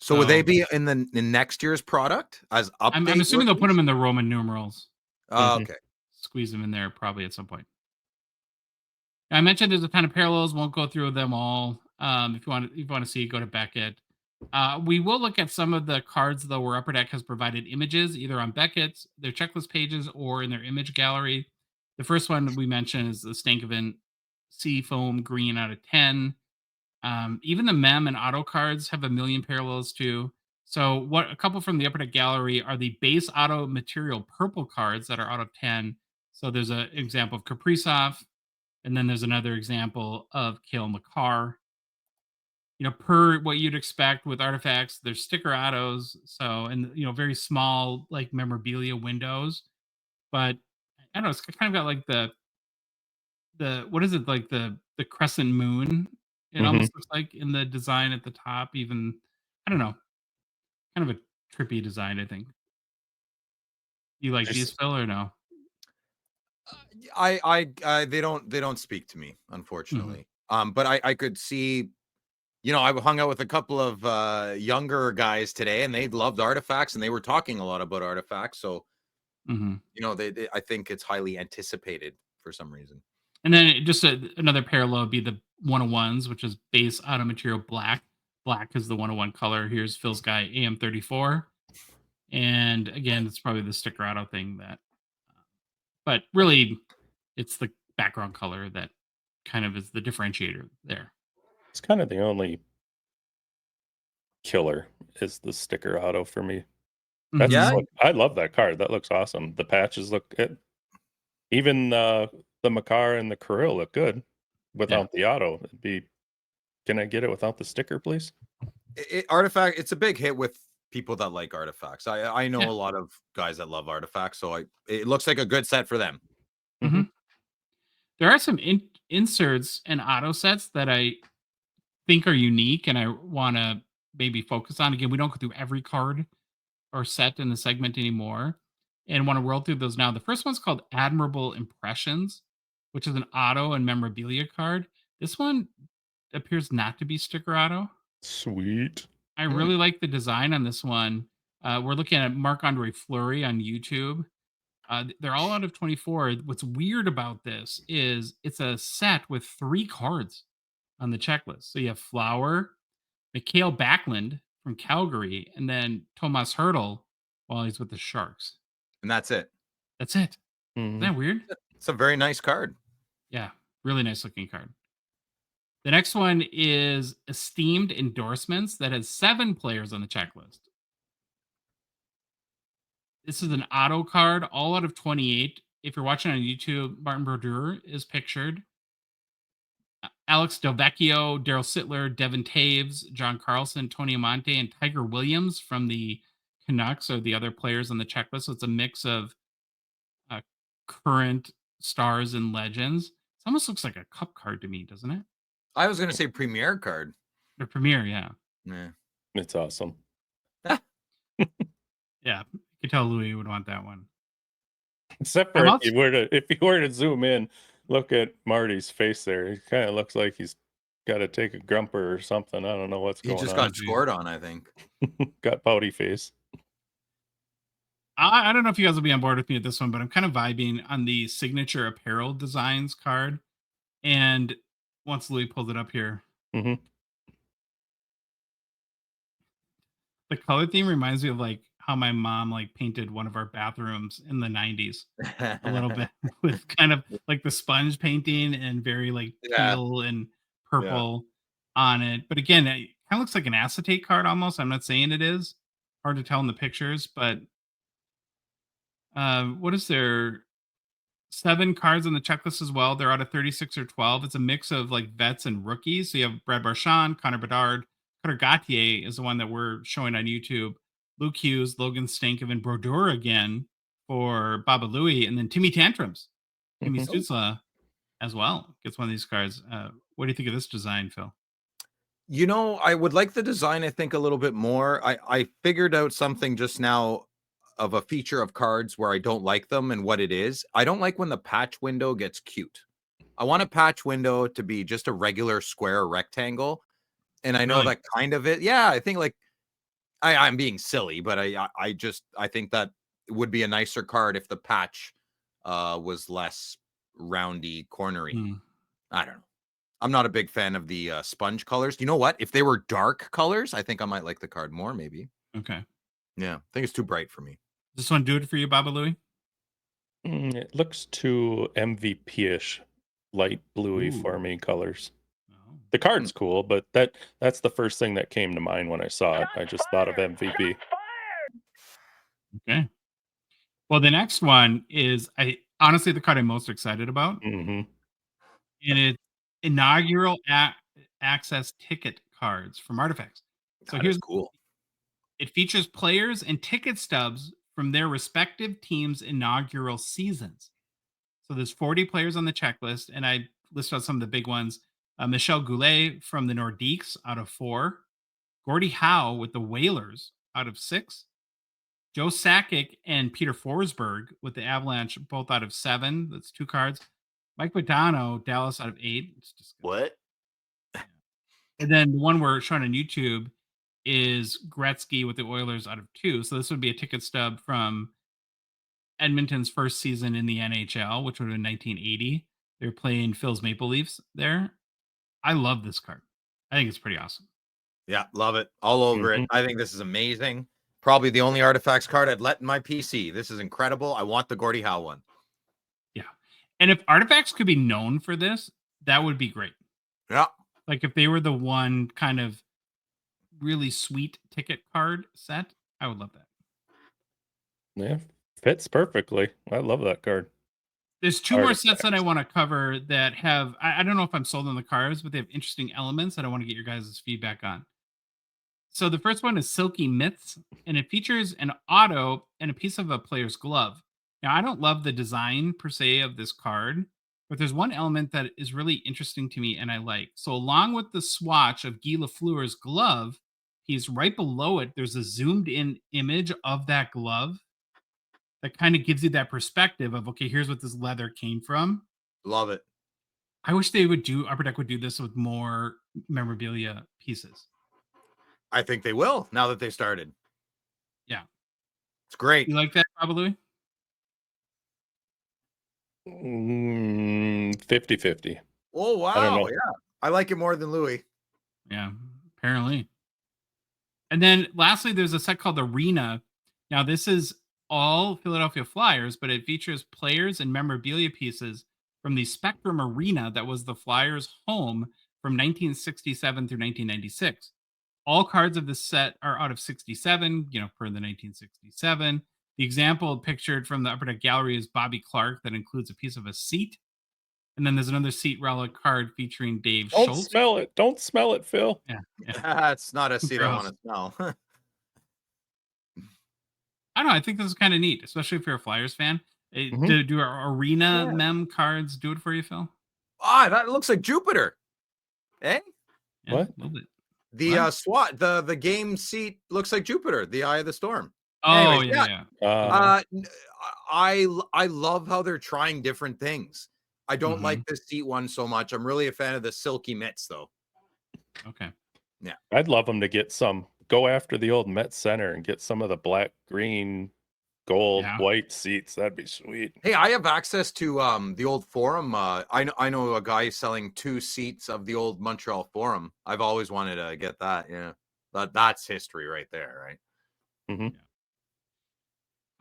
S4: So would they be in next year's product as update?
S1: I'm assuming they'll put
S4: rookies?
S1: them in the Roman numerals.
S4: Oh, okay.
S1: Squeeze them in there probably at some point. I mentioned there's a ton of parallels. Won't go through them all. If you want to see, go to Beckett. We will look at some of the cards though, where Upper Deck has provided images either on Beckett's, their checklist pages, or in their image gallery. The first one we mentioned is the Stankoven Seafoam Green out of 10. Even the Mem and Auto cards have a million parallels too. So a couple from the Upper Deck gallery are the base Auto material purple cards that are out of 10. So there's an example of Kaprizov, and then there's another example of Cale Makar. Per what you'd expect with artifacts, there's sticker autos. So, and very small like memorabilia windows. But I don't know, it's kind of got like the what is it, like the crescent moon? It almost looks like in the design at the top. Even I don't know, kind of a trippy design. I think. You like these, Phil, or no?
S4: They don't speak to me, unfortunately. But I could see, I hung out with a couple of younger guys today, and they loved artifacts, and they were talking a lot about artifacts. So, I think it's highly anticipated for some reason.
S1: And then just another parallel would be the 101s, which is base auto material black. Black is the 101 color. Here's Phil's guy AM34. And again, it's probably the sticker auto thing but really it's the background color that kind of is the differentiator there.
S3: It's kind of the only killer is the sticker auto for me. I love that card. That looks awesome. The patches look good. Even the Makar and the Kirill look good without the auto. Can I get it without the sticker, please?
S4: Artifact, it's a big hit with people that like artifacts. I know a lot of guys that love artifacts, so it looks like a good set for them.
S1: There are some inserts and auto sets that I think are unique, and I want to maybe focus on. Again, we don't go through every card or set in the segment anymore, and want to roll through those now. The first one's called Admirable Impressions, which is an auto and memorabilia card. This one appears not to be sticker auto.
S3: Sweet.
S1: I really like the design on this one. We're looking at Marc-Andre Fleury on YouTube. They're all out of 24. What's weird about this is it's a set with 3 cards on the checklist. So you have Flower, Mikhail Backlund from Calgary, and then Tomas Hertl while he's with the Sharks.
S4: And that's it.
S1: That's it. Isn't that weird?
S4: It's a very nice card.
S1: Yeah, really nice looking card. The next one is Esteemed Endorsements that has 7 players on the checklist. This is an auto card, all out of 28. If you're watching on YouTube, Martin Brodeur is pictured. Alex Delvecchio, Daryl Sittler, Devin Taves, John Carlson, Tony Amante, and Tiger Williams from the Canucks are the other players on the checklist. So it's a mix of current stars and legends. It almost looks like a cup card to me, doesn't it?
S4: I was going to say premier card.
S1: The premier, yeah.
S3: It's awesome.
S1: Yeah, you could tell Louis would want that one.
S3: Except for if you were to zoom in, look at Marty's face there. He kind of looks like he's got to take a grumper or something. I don't know what's going on.
S4: He just got scored on, I think.
S3: Got pouty face.
S1: I don't know if you guys will be on board with me at this one, but I'm kind of vibing on the signature apparel designs card. And once Louis pulls it up here, the color theme reminds me of like how my mom like painted one of our bathrooms in the 90s a little bit with kind of like the sponge painting and very like teal and purple on it. But again, it kind of looks like an acetate card almost. I'm not saying it is. Hard to tell in the pictures, but what is their 7 cards on the checklist as well. They're out of 36 or 12. It's a mix of like vets and rookies. So you have Brad Marchand, Connor Bedard, Cutter Gauthier is the one that we're showing on YouTube. Luke Hughes, Logan Stankoven, and Brodeur again for Baba Louie, and then Timmy Tantrums, Timmy
S3: Mhm.
S1: Stützle as well gets one of these cards. What do you think of this design, Phil?
S4: You know, I would like the design, I think, a little bit more. I figured out something just now of a feature of cards where I don't like them and what it is. I don't like when the patch window gets cute. I want a patch window to be just a regular square rectangle. And I know
S1: Really?
S4: that kind of it. Yeah, I think like I'm being silly, but I think that would be a nicer card if the patch was less roundy, cornery.
S1: Hmm.
S4: I don't know. I'm not a big fan of the sponge colors. You know what? If they were dark colors, I think I might like the card more, maybe.
S1: Okay.
S4: Yeah, I think it's too bright for me.
S1: Does this one do it for you, Baba Louie?
S3: It looks too MVP-ish, light bluey for
S1: Ooh.
S3: me colors.
S1: Oh.
S3: The card's cool, but that's the first thing that came to mind when I saw it. I just thought of MVP.
S1: Okay. Well, the next one is honestly the card I'm most excited about,
S3: Hmm.
S1: and it's inaugural access ticket cards from Artifacts. So
S4: That is
S1: here's
S4: cool.
S1: it features players and ticket stubs from their respective teams' inaugural seasons. So there's 40 players on the checklist, and I listed out some of the big ones. Michel Goulet from the Nordiques out of 4. Gordie Howe with the Whalers out of 6. Joe Sakic and Peter Forsberg with the Avalanche both out of 7. That's 2 cards. Mike Modano, Dallas out of 8. It's disgusting.
S4: What?
S1: And then the one we're showing on YouTube is Gretzky with the Oilers out of 2. So this would be a ticket stub from Edmonton's first season in the NHL, which would have been 1980. They're playing Phil's Maple Leafs there. I love this card. I think it's pretty awesome.
S4: Yeah, love it. All over it. I think this is amazing. Probably the only Artifacts card I'd let in my PC. This is incredible. I want the Gordie Howe one.
S1: Yeah. And if Artifacts could be known for this, that would be great.
S4: Yeah.
S1: Like if they were the one kind of really sweet ticket card set, I would love that.
S3: Yeah, fits perfectly. I love that card.
S1: There's 2 more sets that I
S3: Artifacts.
S1: want to cover that have, I don't know if I'm sold on the cards, but they have interesting elements that I want to get your guys' feedback on. So the first one is Silky Myths, and it features an auto and a piece of a player's glove. Now, I don't love the design per se of this card, but there's one element that is really interesting to me and I like. So along with the swatch of Guy Lafleur's glove, he's right below it. There's a zoomed in image of that glove that kind of gives you that perspective of, okay, here's what this leather came from.
S4: Love it.
S1: I wish they would do, Upper Deck would do this with more memorabilia pieces.
S4: I think they will now that they started.
S1: Yeah.
S4: It's great.
S1: You like that, probably?
S3: 50-50.
S4: Oh, wow.
S3: I don't know.
S4: Yeah. I like it more than Louis.
S1: Yeah, apparently. And then lastly, there's a set called Arena. Now, this is all Philadelphia Flyers, but it features players and memorabilia pieces from the Spectrum Arena that was the Flyers' home from 1967 through 1996. All cards of this set are out of 67, per the 1967. The example pictured from the Upper Deck gallery is Bobby Clark that includes a piece of a seat. And then there's another seat relic card featuring Dave
S3: Don't
S1: Schultz.
S3: smell it. Don't smell it, Phil.
S1: Yeah.
S4: That's not a seat I
S1: Gross.
S4: want to smell.
S1: I don't know. I think this is kind of neat, especially if you're a Flyers fan. Do our Arena mem cards do it for you, Phil?
S4: That looks like Jupiter. Eh?
S1: Yeah,
S3: What?
S1: A little bit.
S4: The
S1: What?
S4: SWAT, the game seat looks like Jupiter, the Eye of the Storm.
S1: Oh,
S4: Anyways,
S1: yeah.
S4: I love how they're trying different things. I don't like the seat one so much. I'm really a fan of the Silky Mitts, though.
S1: Okay.
S4: Yeah.
S3: I'd love them to get go after the old Met Center and get some of the black, green, gold, white seats. That'd be sweet.
S4: Hey, I have access to the old Forum. I know a guy selling 2 seats of the old Montreal Forum. I've always wanted to get that. Yeah, that's history right there, right?
S3: Mm-hmm.
S1: Yeah.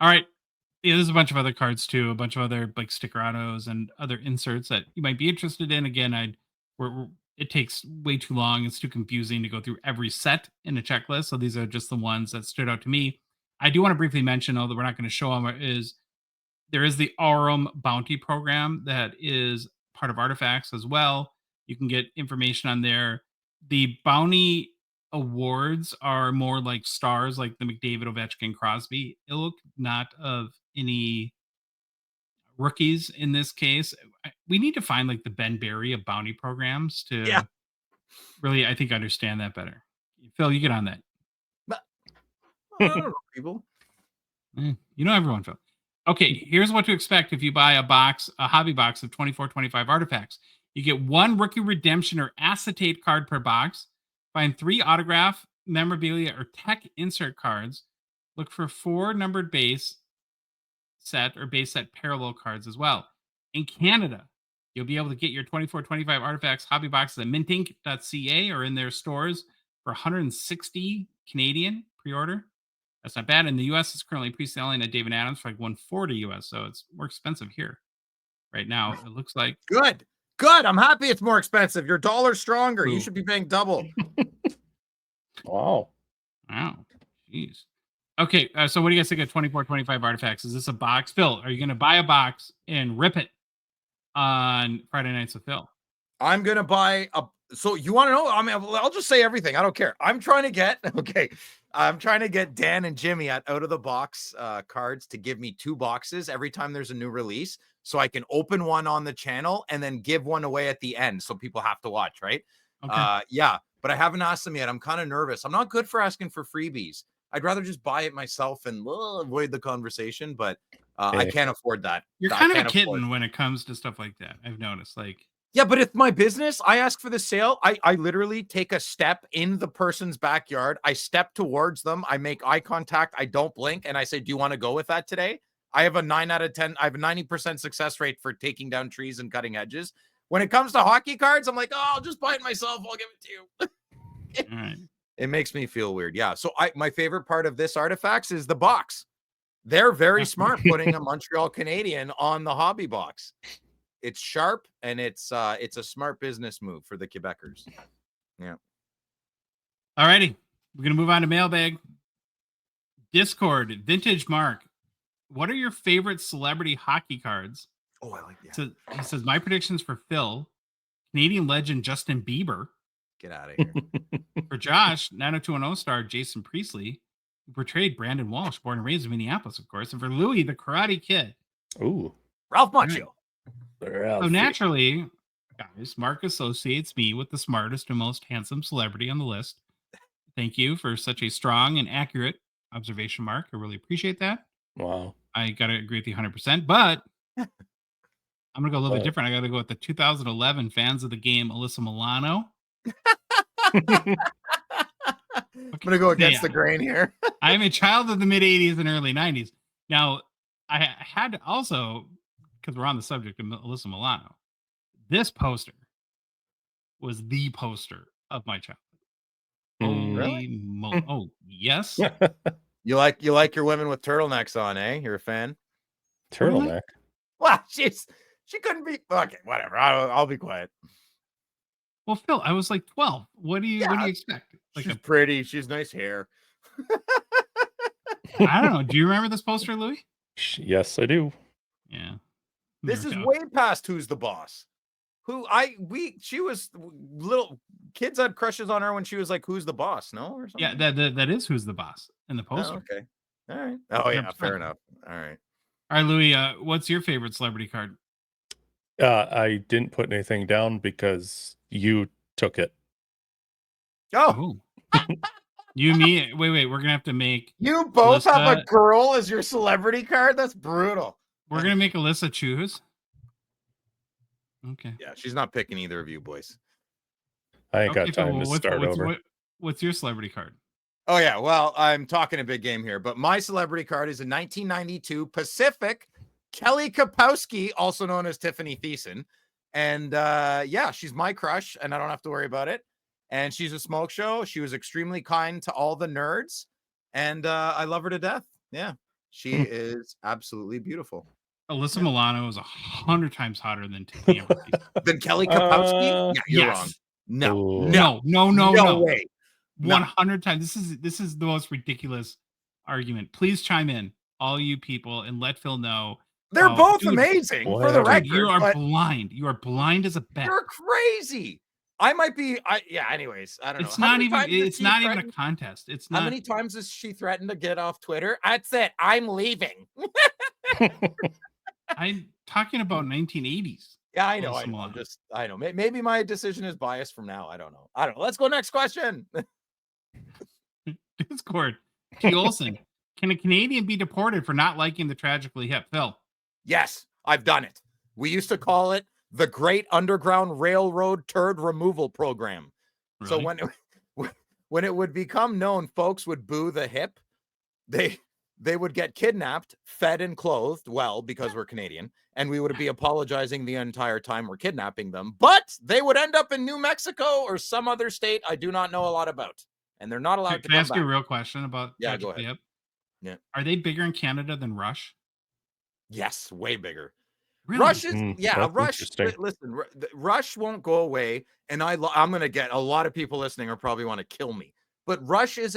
S1: All right. Yeah, there's a bunch of other cards too, a bunch of other like sticker autos and other inserts that you might be interested in. Again, it takes way too long. It's too confusing to go through every set in a checklist. So these are just the ones that stood out to me. I do want to briefly mention, although we're not going to show them, is There is the Aurum Bounty Program that is part of Artifacts as well. You can get information on there. The bounty awards are more like stars, like the McDavid, Ovechkin, Crosby ilk, not of any rookies in this case. We need to find like the Ben Berry of bounty programs to really, I think, understand that better. Phil, you get on that.
S4: I don't know, people.
S1: You know everyone, Phil. Okay, here's what to expect if you buy a hobby box of 24-25 artifacts. You get 1 rookie redemption or acetate card per box. Find 3 autograph, memorabilia, or tech insert cards. Look for 4 numbered base set or base set parallel cards as well. In Canada, you'll be able to get your 24-25 artifacts hobby boxes at mintink.ca or in their stores for 160 Canadian pre-order. That's not bad. In the US, it's currently pre-selling at David Adams for like 140 US, so it's more expensive here right now. It looks like
S4: Good. I'm happy it's more expensive. Your dollar's stronger. You should be paying double.
S3: Wow.
S1: Jeez. Okay, so what do you guys think of 24-25 artifacts? Is this a box? Phil, are you going to buy a box and rip it on Friday Nights with Phil?
S4: I'm going to buy a... So you want to know? I mean, I'll just say everything. I don't care. I'm trying to get Dan and Jimmy at Out of the Box cards to give me 2 boxes every time there's a new release, so I can open one on the channel and then give one away at the end, so people have to watch, right?
S1: Okay.
S4: Yeah, but I haven't asked them yet. I'm kind of nervous. I'm not good for asking for freebies. I'd rather just buy it myself and avoid the conversation, but I can't afford that.
S1: You're kind of a kitten when it comes to stuff like that. I've noticed, like...
S4: Yeah, but it's my business. I ask for the sale. I literally take a step in the person's backyard. I step towards them. I make eye contact. I don't blink. And I say, do you want to go with that today? I have a 9 out of 10. I have a 90% success rate for taking down trees and cutting edges. When it comes to hockey cards, I'm like, oh, I'll just buy it myself. I'll give it to you.
S1: All right.
S4: It makes me feel weird. Yeah. So my favorite part of this artifacts is the box. They're very smart putting a Montreal Canadian on the hobby box. It's sharp and it's a smart business move for the Quebecers. Yeah.
S1: All righty. We're going to move on to mailbag. Discord, Vintage Mark. What are your favorite celebrity hockey cards?
S4: Oh, I like that.
S1: So he says, my predictions for Phil, Canadian legend Justin Bieber.
S4: Get out of here.
S1: For Josh, 90210 star Jason Priestley, who portrayed Brandon Walsh, born and raised in Minneapolis, of course. And for Louis, the Karate Kid.
S3: Ooh.
S4: Ralph Macchio.
S1: So naturally, guys, Mark associates me with the smartest and most handsome celebrity on the list. Thank you for such a strong and accurate observation, Mark. I really appreciate that.
S3: Wow.
S1: I got to agree with you 100%, but I'm going to go a little bit different. I got to go with the 2011 fans of the game, Alyssa Milano.
S4: I'm going to go against the grain here.
S1: I am a child of the mid 80s and early 90s. Now, I had to also, because we're on the subject of Alyssa Milano, this poster was the poster of my childhood.
S4: Really?
S1: Oh, yes.
S4: You like your women with turtlenecks on, eh? You're a fan?
S3: Turtleneck.
S4: Well, she couldn't be. Okay, whatever. I'll be quiet.
S1: Well, Phil, I was like 12. What do you expect? Like
S4: she's pretty. She's nice hair.
S1: I don't know. Do you remember this poster, Louis?
S3: Yes, I do.
S1: Yeah.
S4: This is way past Who's the Boss. She was little kids had crushes on her when she was like, Who's the Boss? No, or something.
S1: Yeah, that is Who's the Boss in the poster.
S4: Oh, okay. All right. Oh, yeah. Fair enough. All right.
S1: All right, Louis, what's your favorite celebrity card?
S3: I didn't put anything down because you took it.
S4: Oh.
S1: You, me. Wait. We're gonna have to make.
S4: You both have a girl as your celebrity card. That's brutal.
S1: We're gonna make Alyssa choose. Okay.
S4: Yeah, she's not picking either of you boys.
S3: I ain't got time to start over.
S1: What's your celebrity card?
S4: Oh yeah, well, I'm talking a big game here, but my celebrity card is a 1992 Pacific Kelly Kapowski, also known as Tiffany Thiessen. And yeah, she's my crush, and I don't have to worry about it. And she's a smoke show. She was extremely kind to all the nerds, and I love her to death. Yeah, she is absolutely beautiful.
S1: Alyssa Milano is 100 times hotter than Tiffany.
S4: Than Kelly Kapowski? Yeah, you're wrong.
S1: No
S4: way.
S1: 100 times. This is the most ridiculous argument. Please chime in, all you people, and let Phil know
S4: They're
S1: Oh,
S4: both
S1: dude,
S4: amazing for the
S3: whatever.
S4: record.
S1: Dude, you are
S4: but
S1: blind. You are blind as a bat.
S4: you're crazy. I might be. Anyways, I don't know.
S1: It's
S4: How
S1: not
S4: many
S1: even.
S4: times has
S1: It's
S4: she
S1: not even a
S4: threatened-
S1: contest. It's
S4: How
S1: not.
S4: many times has she threatened to get off Twitter? That's it. I'm leaving.
S1: I'm talking about 1980s.
S4: Yeah, I know.
S1: Awesome
S4: I know.
S1: line.
S4: I know. Maybe my decision is biased from now. I don't know. Let's go next question.
S1: Discord. T. Olson. Can a Canadian be deported for not liking the Tragically Hip? Phil.
S4: Yes, I've done it. We used to call it the Great Underground Railroad Turd Removal Program. So
S1: Really?
S4: when it would become known, folks would boo the hip. They would get kidnapped, fed, and clothed well because we're Canadian, and we would be apologizing the entire time we're kidnapping them. But they would end up in New Mexico or some other state I do not know a lot about, and they're not allowed to
S1: Can I
S4: come
S1: ask you a
S4: back.
S1: real question about
S4: Yeah, go
S1: Tragically
S4: ahead.
S1: Hip?
S4: Yeah.
S1: Are they bigger in Canada than Rush?
S4: Yes, way bigger.
S1: Really?
S4: Rush is
S3: that's
S4: Rush.
S3: interesting.
S4: Listen, Rush won't go away, and I'm gonna get a lot of people listening are probably want to kill me. But Rush is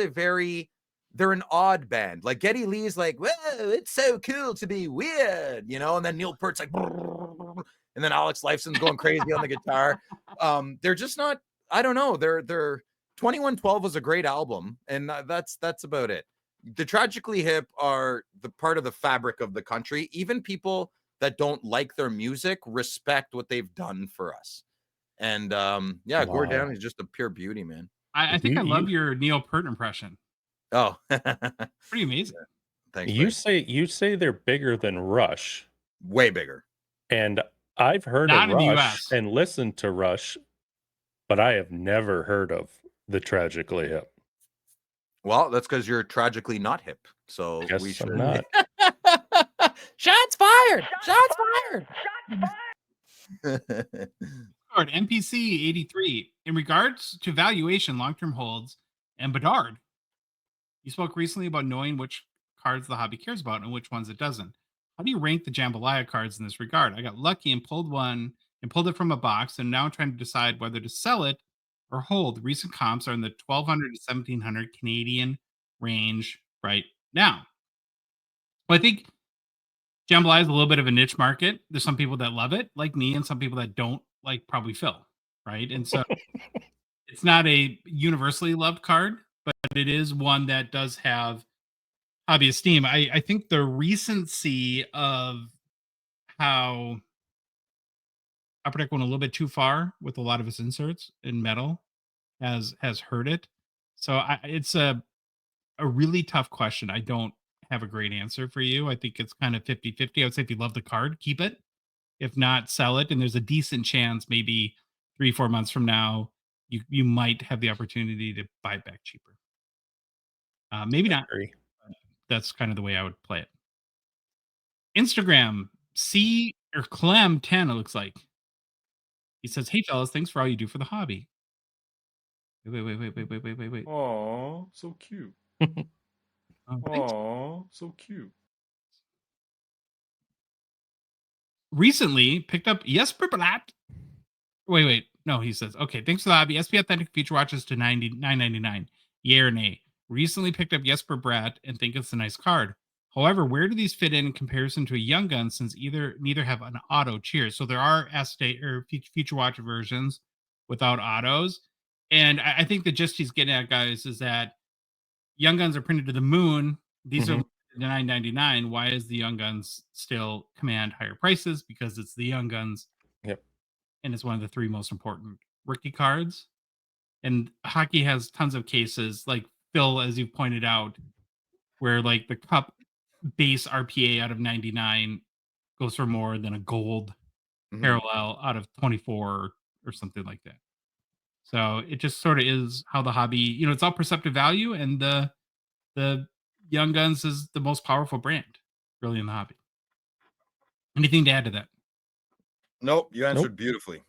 S4: they're an odd band. Like Geddy Lee's like, whoa, it's so cool to be weird, and then Neil Peart's like, and then Alex Lifeson's going crazy on the guitar. They're just not. I don't know. They're 2112 was a great album, and that's about it. The Tragically Hip are the part of the fabric of the country. Even people that don't like their music respect what they've done for us. And Gordon is just a pure beauty, man.
S1: I think I love your Neil Peart impression.
S4: Oh,
S1: Pretty amazing.
S4: thanks.
S3: You say they're bigger than Rush,
S4: Way bigger.
S3: and I've heard
S1: Not
S3: of
S1: in the
S3: Rush
S1: US.
S3: and listened to Rush, but I have never heard of the Tragically Hip.
S4: Well, that's because you're tragically not hip. So
S3: Guess
S4: we should
S3: I'm not.
S4: Shots fired! Shots fired!
S1: NPC 83. In regards to valuation, long-term holds, and Bedard, you spoke recently about knowing which cards the hobby cares about and which ones it doesn't. How do you rank the Jambalaya cards in this regard? I got lucky and pulled it from a box, and now I'm trying to decide whether to sell it or hold. Recent comps are in the 1,200 to 1,700 Canadian range right now. Well, I think Jambalaya is a little bit of a niche market. There's some people that love it, like me, and some people that don't, like probably Phil, right? And so it's not a universally loved card, but it is one that does have hobby esteem. I think the recency of how Upper Deck went a little bit too far with a lot of its inserts in metal has hurt it. So it's a really tough question. I don't have a great answer for you. I think it's kind of 50-50. I would say if you love the card, keep it. If not, sell it. And there's a decent chance maybe 3-4 months from now, you might have the opportunity to buy it back cheaper. Maybe not. That's kind of the way I would play it. Instagram, C or Clem 10, it looks like. He says, "Hey fellas, thanks for all you do for the hobby." Wait.
S8: Aw, so cute.
S1: Thanks.
S8: Aw, so cute.
S1: Recently picked up Jesper Blatt. Wait. No, he says, okay, thanks for the hobby. SP Authentic Future Watches to $9.99. Yay or nay? Recently picked up Jesper Bratt and think it's a nice card. However, where do these fit in comparison to a Young Gun since neither have an auto? Cheers. So there are acetate or Future Watch versions without autos. And I think the gist he's getting at, guys, is that Young Guns are printed to the moon. These are $9.99. Why is the Young Guns still command higher prices? Because it's the Young Guns.
S3: Yep.
S1: And it's one of the 3 most important rookie cards. And hockey has tons of cases, like Phil, as you pointed out, where like the cup base RPA out of 99 goes for more than a gold parallel out of 24 or something like that. So it just sort of is how the hobby, it's all perceptive value, and the Young Guns is the most powerful brand really in the hobby. Anything to add to that?
S4: Nope, you answered beautifully.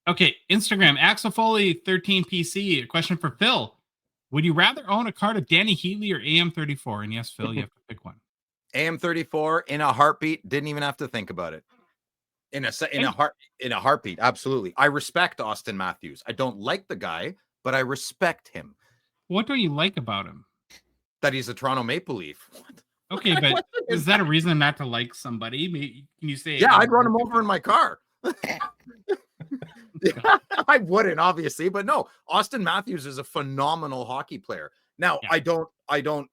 S1: Okay, Instagram, Axel Foley 13 PC. A question for Phil. Would you rather own a card of Danny Heatley or AM34? And yes, Phil, you have to pick one.
S4: AM34 in a heartbeat. Didn't even have to think about it. In a heartbeat, absolutely. I respect Austin Matthews. I don't like the guy, but I respect him.
S1: What do you like about him?
S4: That he's a Toronto Maple Leaf. What?
S1: Okay,
S4: What
S1: but
S4: question
S1: is that a reason not to like somebody? Can you say?
S4: Yeah,
S1: I
S4: I'd run
S1: don't
S4: him
S1: like
S4: over in my car.
S1: God.
S4: I wouldn't, obviously, but no, Austin Matthews is a phenomenal hockey player. Now,
S1: Yeah.
S4: I don't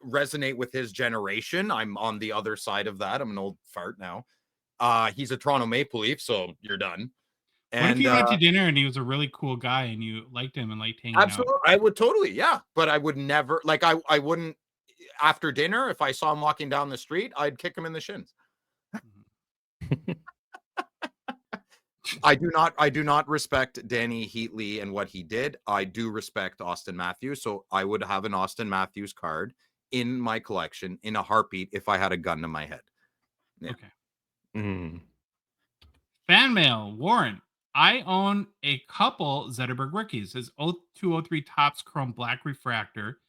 S4: resonate with his generation. I'm on the other side of that. I'm an old fart now. He's a Toronto Maple Leaf, so you're done.
S1: What if
S4: And
S1: you went to dinner and he was a really cool guy and you liked him and liked hanging out?
S4: absolutely, I would totally, yeah. But I would never like I wouldn't after dinner if I saw him walking down the street, I'd kick him in the shins. I do not respect Danny Heatley and what he did. I do respect Austin Matthews, so I would have an Austin Matthews card in my collection in a heartbeat if I had a gun to my head. Yeah.
S1: Okay.
S3: Mm.
S1: Fan mail, Warren. I own a couple Zetterberg rookies. His 0203 Topps Chrome Black Refractor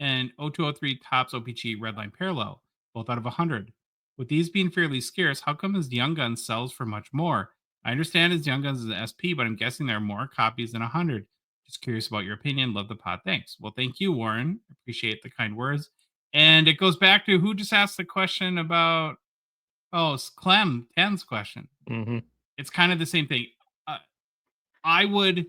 S1: and 0203 Topps O-Pee-Chee Redline Parallel, both out of 100. With these being fairly scarce, how come his Young Guns sells for much more? I understand his Young Guns is an SP, but I'm guessing there are more copies than 100. Just curious about your opinion. Love the pod. Thanks. Well, thank you, Warren. Appreciate the kind words. And it goes back to who just asked the question about, it's Clem, 10's question.
S3: Mm-hmm.
S1: It's kind of the same thing. I would,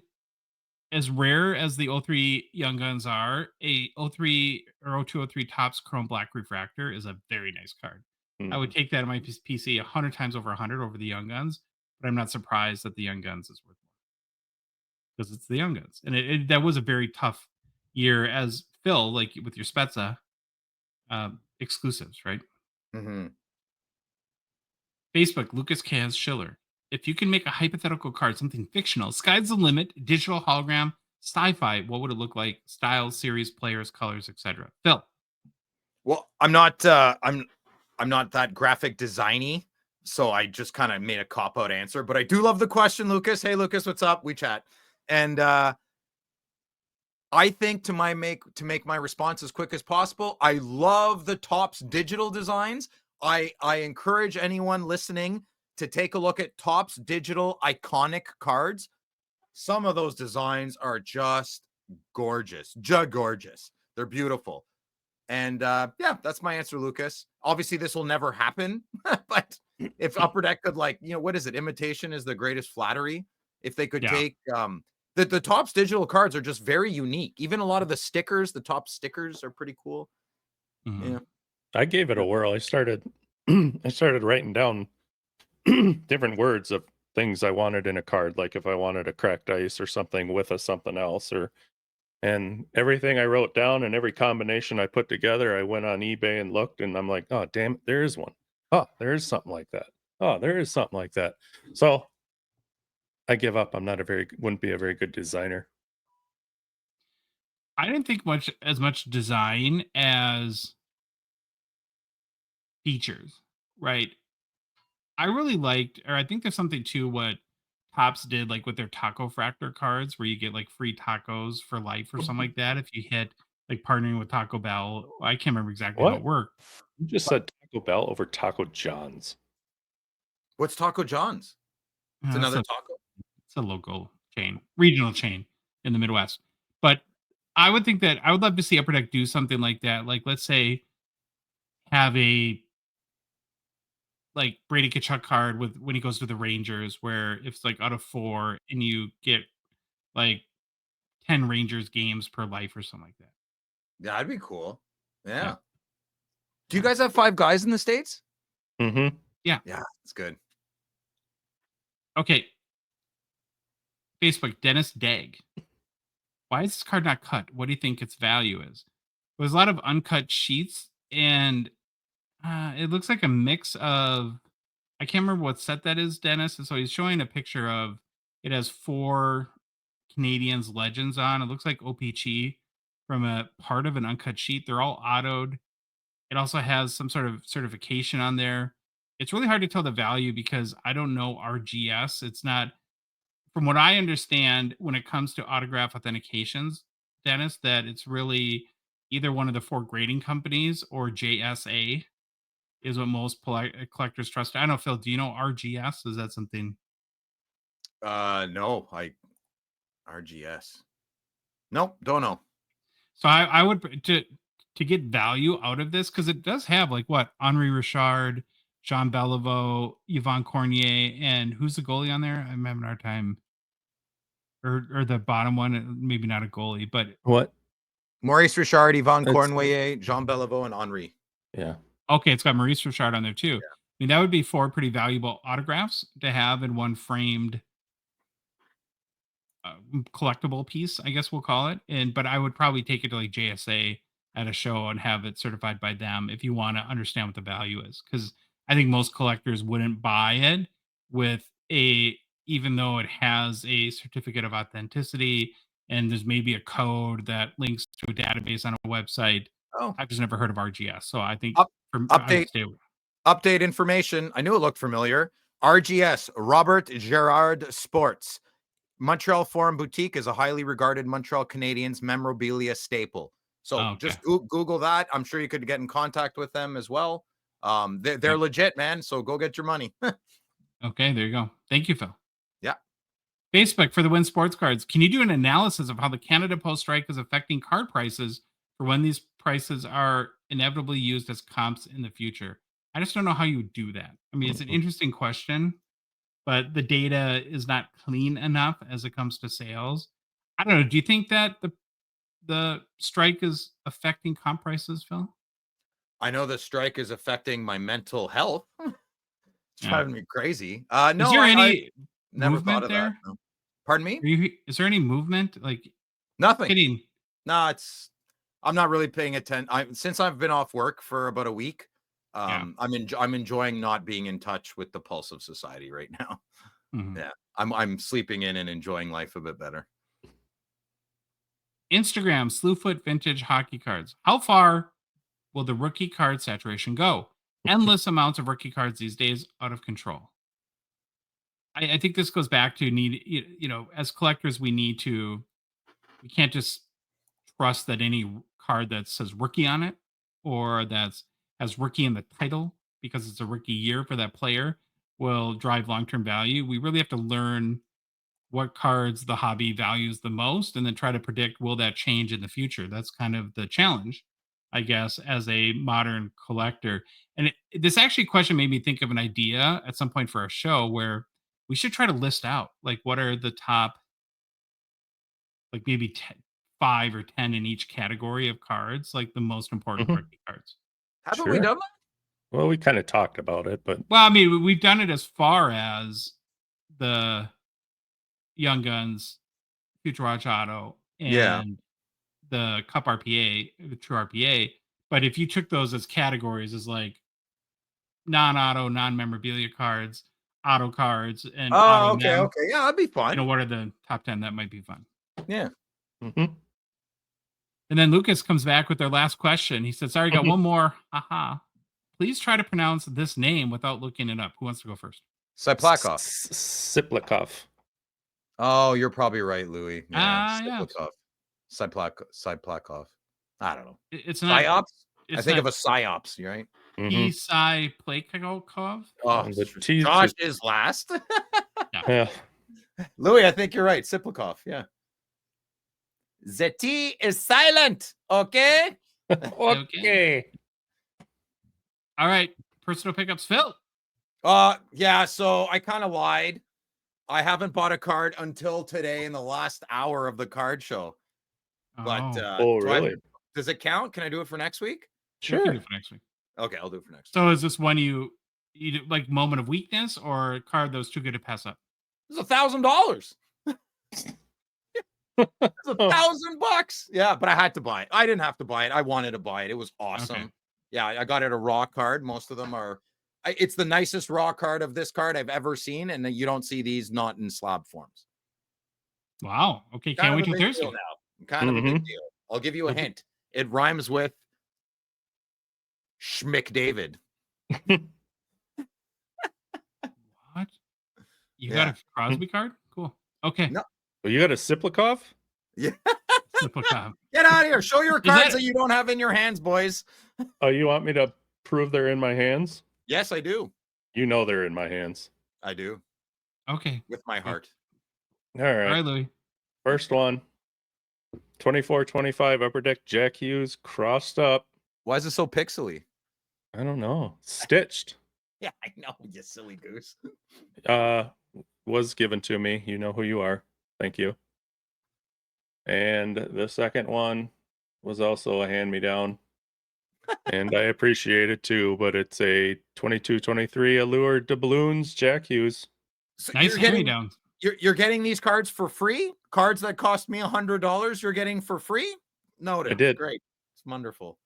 S1: as rare as the 03 Young Guns are, a 03 or 0203 Topps Chrome Black Refractor is a very nice card. I would take that in my PC 100 times over 100 over the Young Guns, but I'm not surprised that the Young Guns is worth more because it's the Young Guns. And that was a very tough year as Phil, like with your Spezza exclusives, right?
S4: Mm-hmm.
S1: Facebook, Lucas Kaz Schiller. If you can make a hypothetical card, something fictional, sky's the limit, digital hologram, sci-fi, what would it look like? Styles, series, players, colors, etc. Phil.
S4: Well, I'm not that graphic designy, so I just kind of made a cop-out answer, but I do love the question, Lucas. Hey Lucas, what's up? We chat. And I think to make my response as quick as possible, I love the Topps digital designs. I encourage anyone listening to take a look at Topps digital iconic cards. Some of those designs are just gorgeous, gorgeous. They're beautiful. And yeah, that's my answer, Lucas. Obviously, this will never happen, but if Upper Deck could, like, what is it? Imitation is the greatest flattery. If they could take the Topps digital cards are just very unique. Even a lot of the stickers, the Topps stickers are pretty cool.
S1: Mm-hmm.
S4: Yeah.
S3: I gave it a whirl. I started writing down different words of things I wanted in a card, like if I wanted a cracked ice or something with a something else, and everything I wrote down and every combination I put together, I went on eBay and looked, and I'm like, oh damn it, there is one. Oh, there is something like that. Oh, there is something like that. So I give up. Wouldn't be a very good designer.
S1: I didn't think as much design as features, right? I really liked, or I think there's something to what Topps did, like with their Taco Fractor cards, where you get like free tacos for life or something like that. If you hit like partnering with Taco Bell, I can't remember exactly how
S3: What?
S1: it worked.
S3: You just said Taco Bell over Taco John's.
S4: What's Taco John's? It's another
S1: That's
S4: taco.
S1: It's a local chain, regional chain in the Midwest. But I would think that I would love to see Upper Deck do something like that. Like, let's say, have a like Brady Kachuk card with when he goes to the Rangers, where if it's like out of 4 and you get like 10 Rangers games per life or something like that.
S4: Yeah, that'd be cool. Yeah.
S1: Yeah.
S4: Do you guys have 5 guys in the States?
S3: Mm-hmm.
S4: Yeah, it's good.
S1: Okay. Facebook, Dennis Dag. Why is this card not cut? What do you think its value is? There's a lot of uncut sheets, and it looks like a mix of, I can't remember what set that is, Dennis. And so he's showing a picture of, it has 4 Canadians legends on. It looks like O-Pee-Chee from a part of an uncut sheet. They're all autoed. It also has some sort of certification on there. It's really hard to tell the value because I don't know RGS. It's not, from what I understand, when it comes to autograph authentications, Dennis, that it's really either one of the 4 grading companies or JSA is what most collectors trust. I don't know, Phil, do you know RGS? Is that something?
S4: No, RGS. Nope, don't know.
S1: So I would, to to get value out of this, because it does have like what Henri Richard, Jean Beliveau, Yvon Cornier, and who's the goalie on there? I'm having a hard time. Or the bottom one, maybe not a goalie, but
S3: What?
S4: Maurice Richard, Yvon
S3: It's-
S4: Cornway, Jean Beliveau, and Henri.
S3: Yeah.
S1: okay, it's got Maurice Richard on there too. I mean, that would be 4 pretty valuable autographs to have in one framed collectible piece, I guess we'll call it. But I would probably take it to like JSA at a show and have it certified by them if you want to understand what the value is, because I think most collectors wouldn't buy it with even though it has a certificate of authenticity and there's maybe a code that links to a database on a website.
S4: Oh,
S1: I've just never heard of RGS, so I think I would
S4: update.
S1: stay away.
S4: Update information. I knew it looked familiar. RGS, Robert Gerard Sports. Montreal Forum Boutique is a highly regarded Montreal Canadiens memorabilia staple. So just Google that. I'm sure you could get in contact with them as well. They're legit, man. So go get your money.
S1: Okay, there you go. Thank you, Phil.
S4: Yeah.
S1: Facebook for the Win Sports Cards. Can you do an analysis of how the Canada Post strike is affecting card prices for when these prices are inevitably used as comps in the future? I just don't know how you would do that. I mean, it's an interesting question, but the data is not clean enough as it comes to sales. I don't know. Do you think that the strike is affecting comp prices, Phil?
S4: I know the strike is affecting my mental health. It's driving me crazy. No,
S1: is there any
S4: never
S1: movement
S4: thought of
S1: there?
S4: that. No. Pardon me?
S1: Is there any movement? Like
S4: nothing.
S1: Kidding.
S4: No, I'm not really paying attention. Since I've been off work for about a week. I'm enjoying not being in touch with the pulse of society right now.
S1: Mm-hmm.
S4: Yeah, I'm sleeping in and enjoying life a bit better.
S1: Instagram, Slewfoot Vintage Hockey Cards. How far will the rookie card saturation go? Endless amounts of rookie cards these days, out of control. I think this goes back to as collectors, we can't just trust that any card that says rookie on it or has rookie in the title because it's a rookie year for that player will drive long-term value. We really have to learn what cards the hobby values the most and then try to predict, will that change in the future? That's kind of the challenge, I guess, as a modern collector. And this actually question made me think of an idea at some point for a show where we should try to list out like what are the top, like maybe 5 or 10 in each category of cards, like the most important rookie cards.
S4: Haven't we done that?
S3: Well, we kind of talked about it, but
S1: well, I mean, we've done it as far as the Young Guns, Future Watch Auto, and the Cup RPA, the True RPA. But if you took those as categories, as like non-auto, non-memorabilia cards, auto cards, and auto
S4: okay, yeah, that'd be fun.
S1: What are the top 10? That might be fun.
S4: Yeah.
S1: And then Lucas comes back with their last question. He said, "Sorry, got one more. Haha. Please try to pronounce this name without looking it up. Who wants to go first?"
S4: Siplakov.
S3: Siplikov.
S4: Oh, you're probably right, Louis.
S1: Yeah.
S4: Siplakov. I don't know.
S1: It's not
S4: psyops.
S1: It's
S4: I think of a psyops. You're right.
S1: Isai Plakov.
S4: Oh, Josh is last.
S3: Yeah.
S4: Louis, I think you're right. Siplakov. Yeah. The T is silent. Okay.
S3: Okay.
S1: All right. Personal pickups, Phil.
S4: Yeah. So I kind of lied. I haven't bought a card until today in the last hour of the card show. But
S3: really?
S4: Does it count? Can I do it for next week?
S1: Sure. You can do it for next week.
S4: Okay, I'll do it for next week.
S1: So is this one you do, like moment of weakness or a card that was too good to pass up?
S4: It's $1,000. It's $1,000. Yeah, but I had to buy it. I didn't have to buy it. I wanted to buy it. It was awesome.
S1: Okay.
S4: Yeah, I got it a raw card. Most of them are. It's the nicest raw card of this card I've ever seen, and you don't see these not in slab forms.
S1: Wow. Okay, can't wait till Thursday.
S4: Kind of a big deal. I'll give you a hint. It rhymes with Schmick David.
S1: What? You got a Crosby card? Cool. Okay.
S4: No.
S3: Well, you got a Siplikov?
S4: Yeah.
S1: Siplikov.
S4: Get out of here. Show your cards that you don't have in your hands, boys.
S3: Oh, you want me to prove they're in my hands?
S4: Yes, I do.
S3: You know they're in my hands.
S4: I do.
S1: Okay.
S4: With my heart.
S3: All right.
S1: All right, Louis.
S3: First one. 24-25 Upper Deck Jack Hughes crossed up.
S4: Why is it so pixely?
S3: I don't know. Stitched.
S4: Yeah, I know, you silly goose.
S3: Was given to me. You know who you are. Thank you. And the second one was also a hand-me-down. And I appreciate it too, but it's a 22-23 Allure de Balloons Jack Hughes.
S4: So
S1: Nice hand-me-down.
S4: you're getting these cards for free? Cards that cost me $100 you're getting for free? Noted.
S3: I did.
S4: Great. It's wonderful.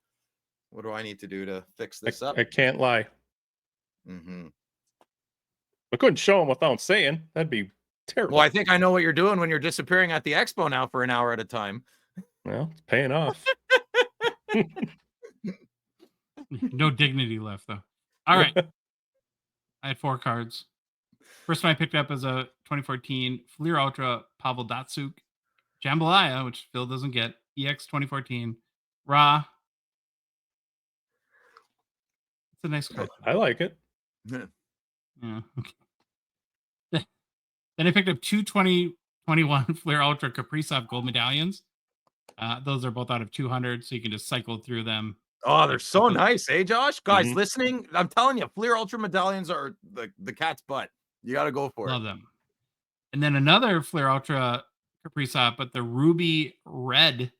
S4: What do I need to do to fix this up?
S3: I can't lie.
S4: Mm-hmm.
S3: I couldn't show them without saying. That'd be terrible.
S4: Well, I think I know what you're doing when you're disappearing at the expo now for an hour at a time.
S3: Well, it's paying off.
S1: No dignity left, though. All right. I had 4 cards. First one I picked up is a 2014 Fleer Ultra Pavel Datsyuk Jambalaya, which Phil doesn't get. EX 2014 Raw. It's a nice card.
S3: I like it.
S1: Yeah. Okay. Then I picked up 2 2021 Fleer Ultra Kaprizov gold medallions. Those are both out of 200, so you can just cycle through them.
S4: Oh, they're so nice, eh, Josh? Guys,
S3: Mhm.
S4: listening, I'm telling you, Fleer Ultra medallions are the cat's butt. You got to go for
S1: Love
S4: it.
S1: them. And then another Fleer Ultra Kaprizov, but the ruby red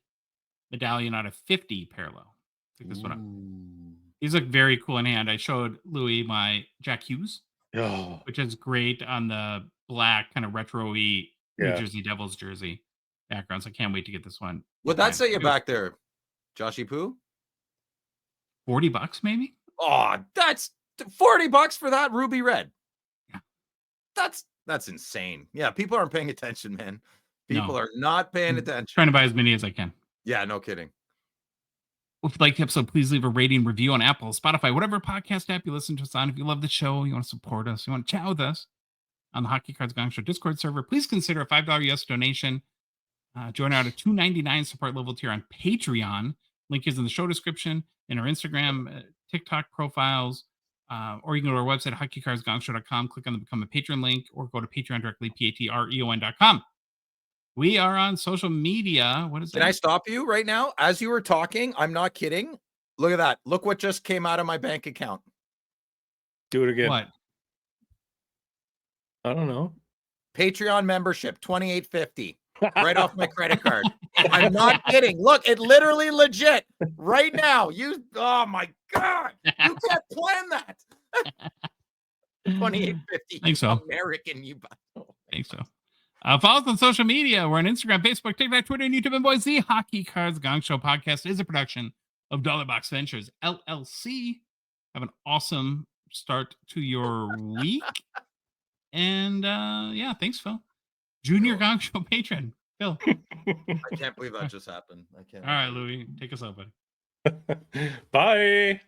S1: medallion out of 50 parallel. Pick this one up. These look very cool in hand. I showed Louis my Jack Hughes,
S3: Oh,
S1: which is great on the black kind of retro-y New
S3: Yeah.
S1: Jersey Devils jersey background. So I can't wait to get this one.
S4: What'd that set you back there, Joshy Poo?
S1: $40 maybe?
S4: Oh, that's $40 for that ruby red.
S1: Yeah.
S4: That's insane. Yeah, people aren't paying attention, man. People
S1: No.
S4: are not paying
S1: I'm
S4: attention.
S1: trying to buy as many as I can.
S4: Yeah, no kidding.
S1: If you like the episode, please leave a rating, review on Apple, Spotify, whatever podcast app you listen to us on. If you love the show, you want to support us, you want to chat with us on the Hockey Cards Gongshow Discord server, please consider a $5 US donation. Join out a $2.99 support level tier on Patreon. Link is in the show description, in our Instagram, TikTok profiles, or you can go to our website, hockeycardsgongshow.com, click on the Become a Patron link, or go to Patreon directly, patreon.com. We are on social media. What is that?
S4: Can I stop you right now? As you were talking, I'm not kidding. Look at that. Look what just came out of my bank account.
S3: Do it again.
S1: What?
S3: I don't know.
S4: Patreon membership, $28.50. Right off my credit card. I'm not kidding. Look, it literally legit. Right now. Oh my God. You can't plan that. $28.50.
S1: Think so.
S4: American, you.
S1: I think so. Follow us on social media. We're on Instagram, Facebook, TikTok, Twitter, and YouTube. And boys, the Hockey Cards Gong Show podcast is a production of Dollar Box Ventures, LLC. Have an awesome start to your week. And yeah, thanks, Phil. Junior Gong Show patron, Phil.
S4: I can't believe that just happened. I can't.
S1: All right, Louis, take us out, buddy.
S3: Bye.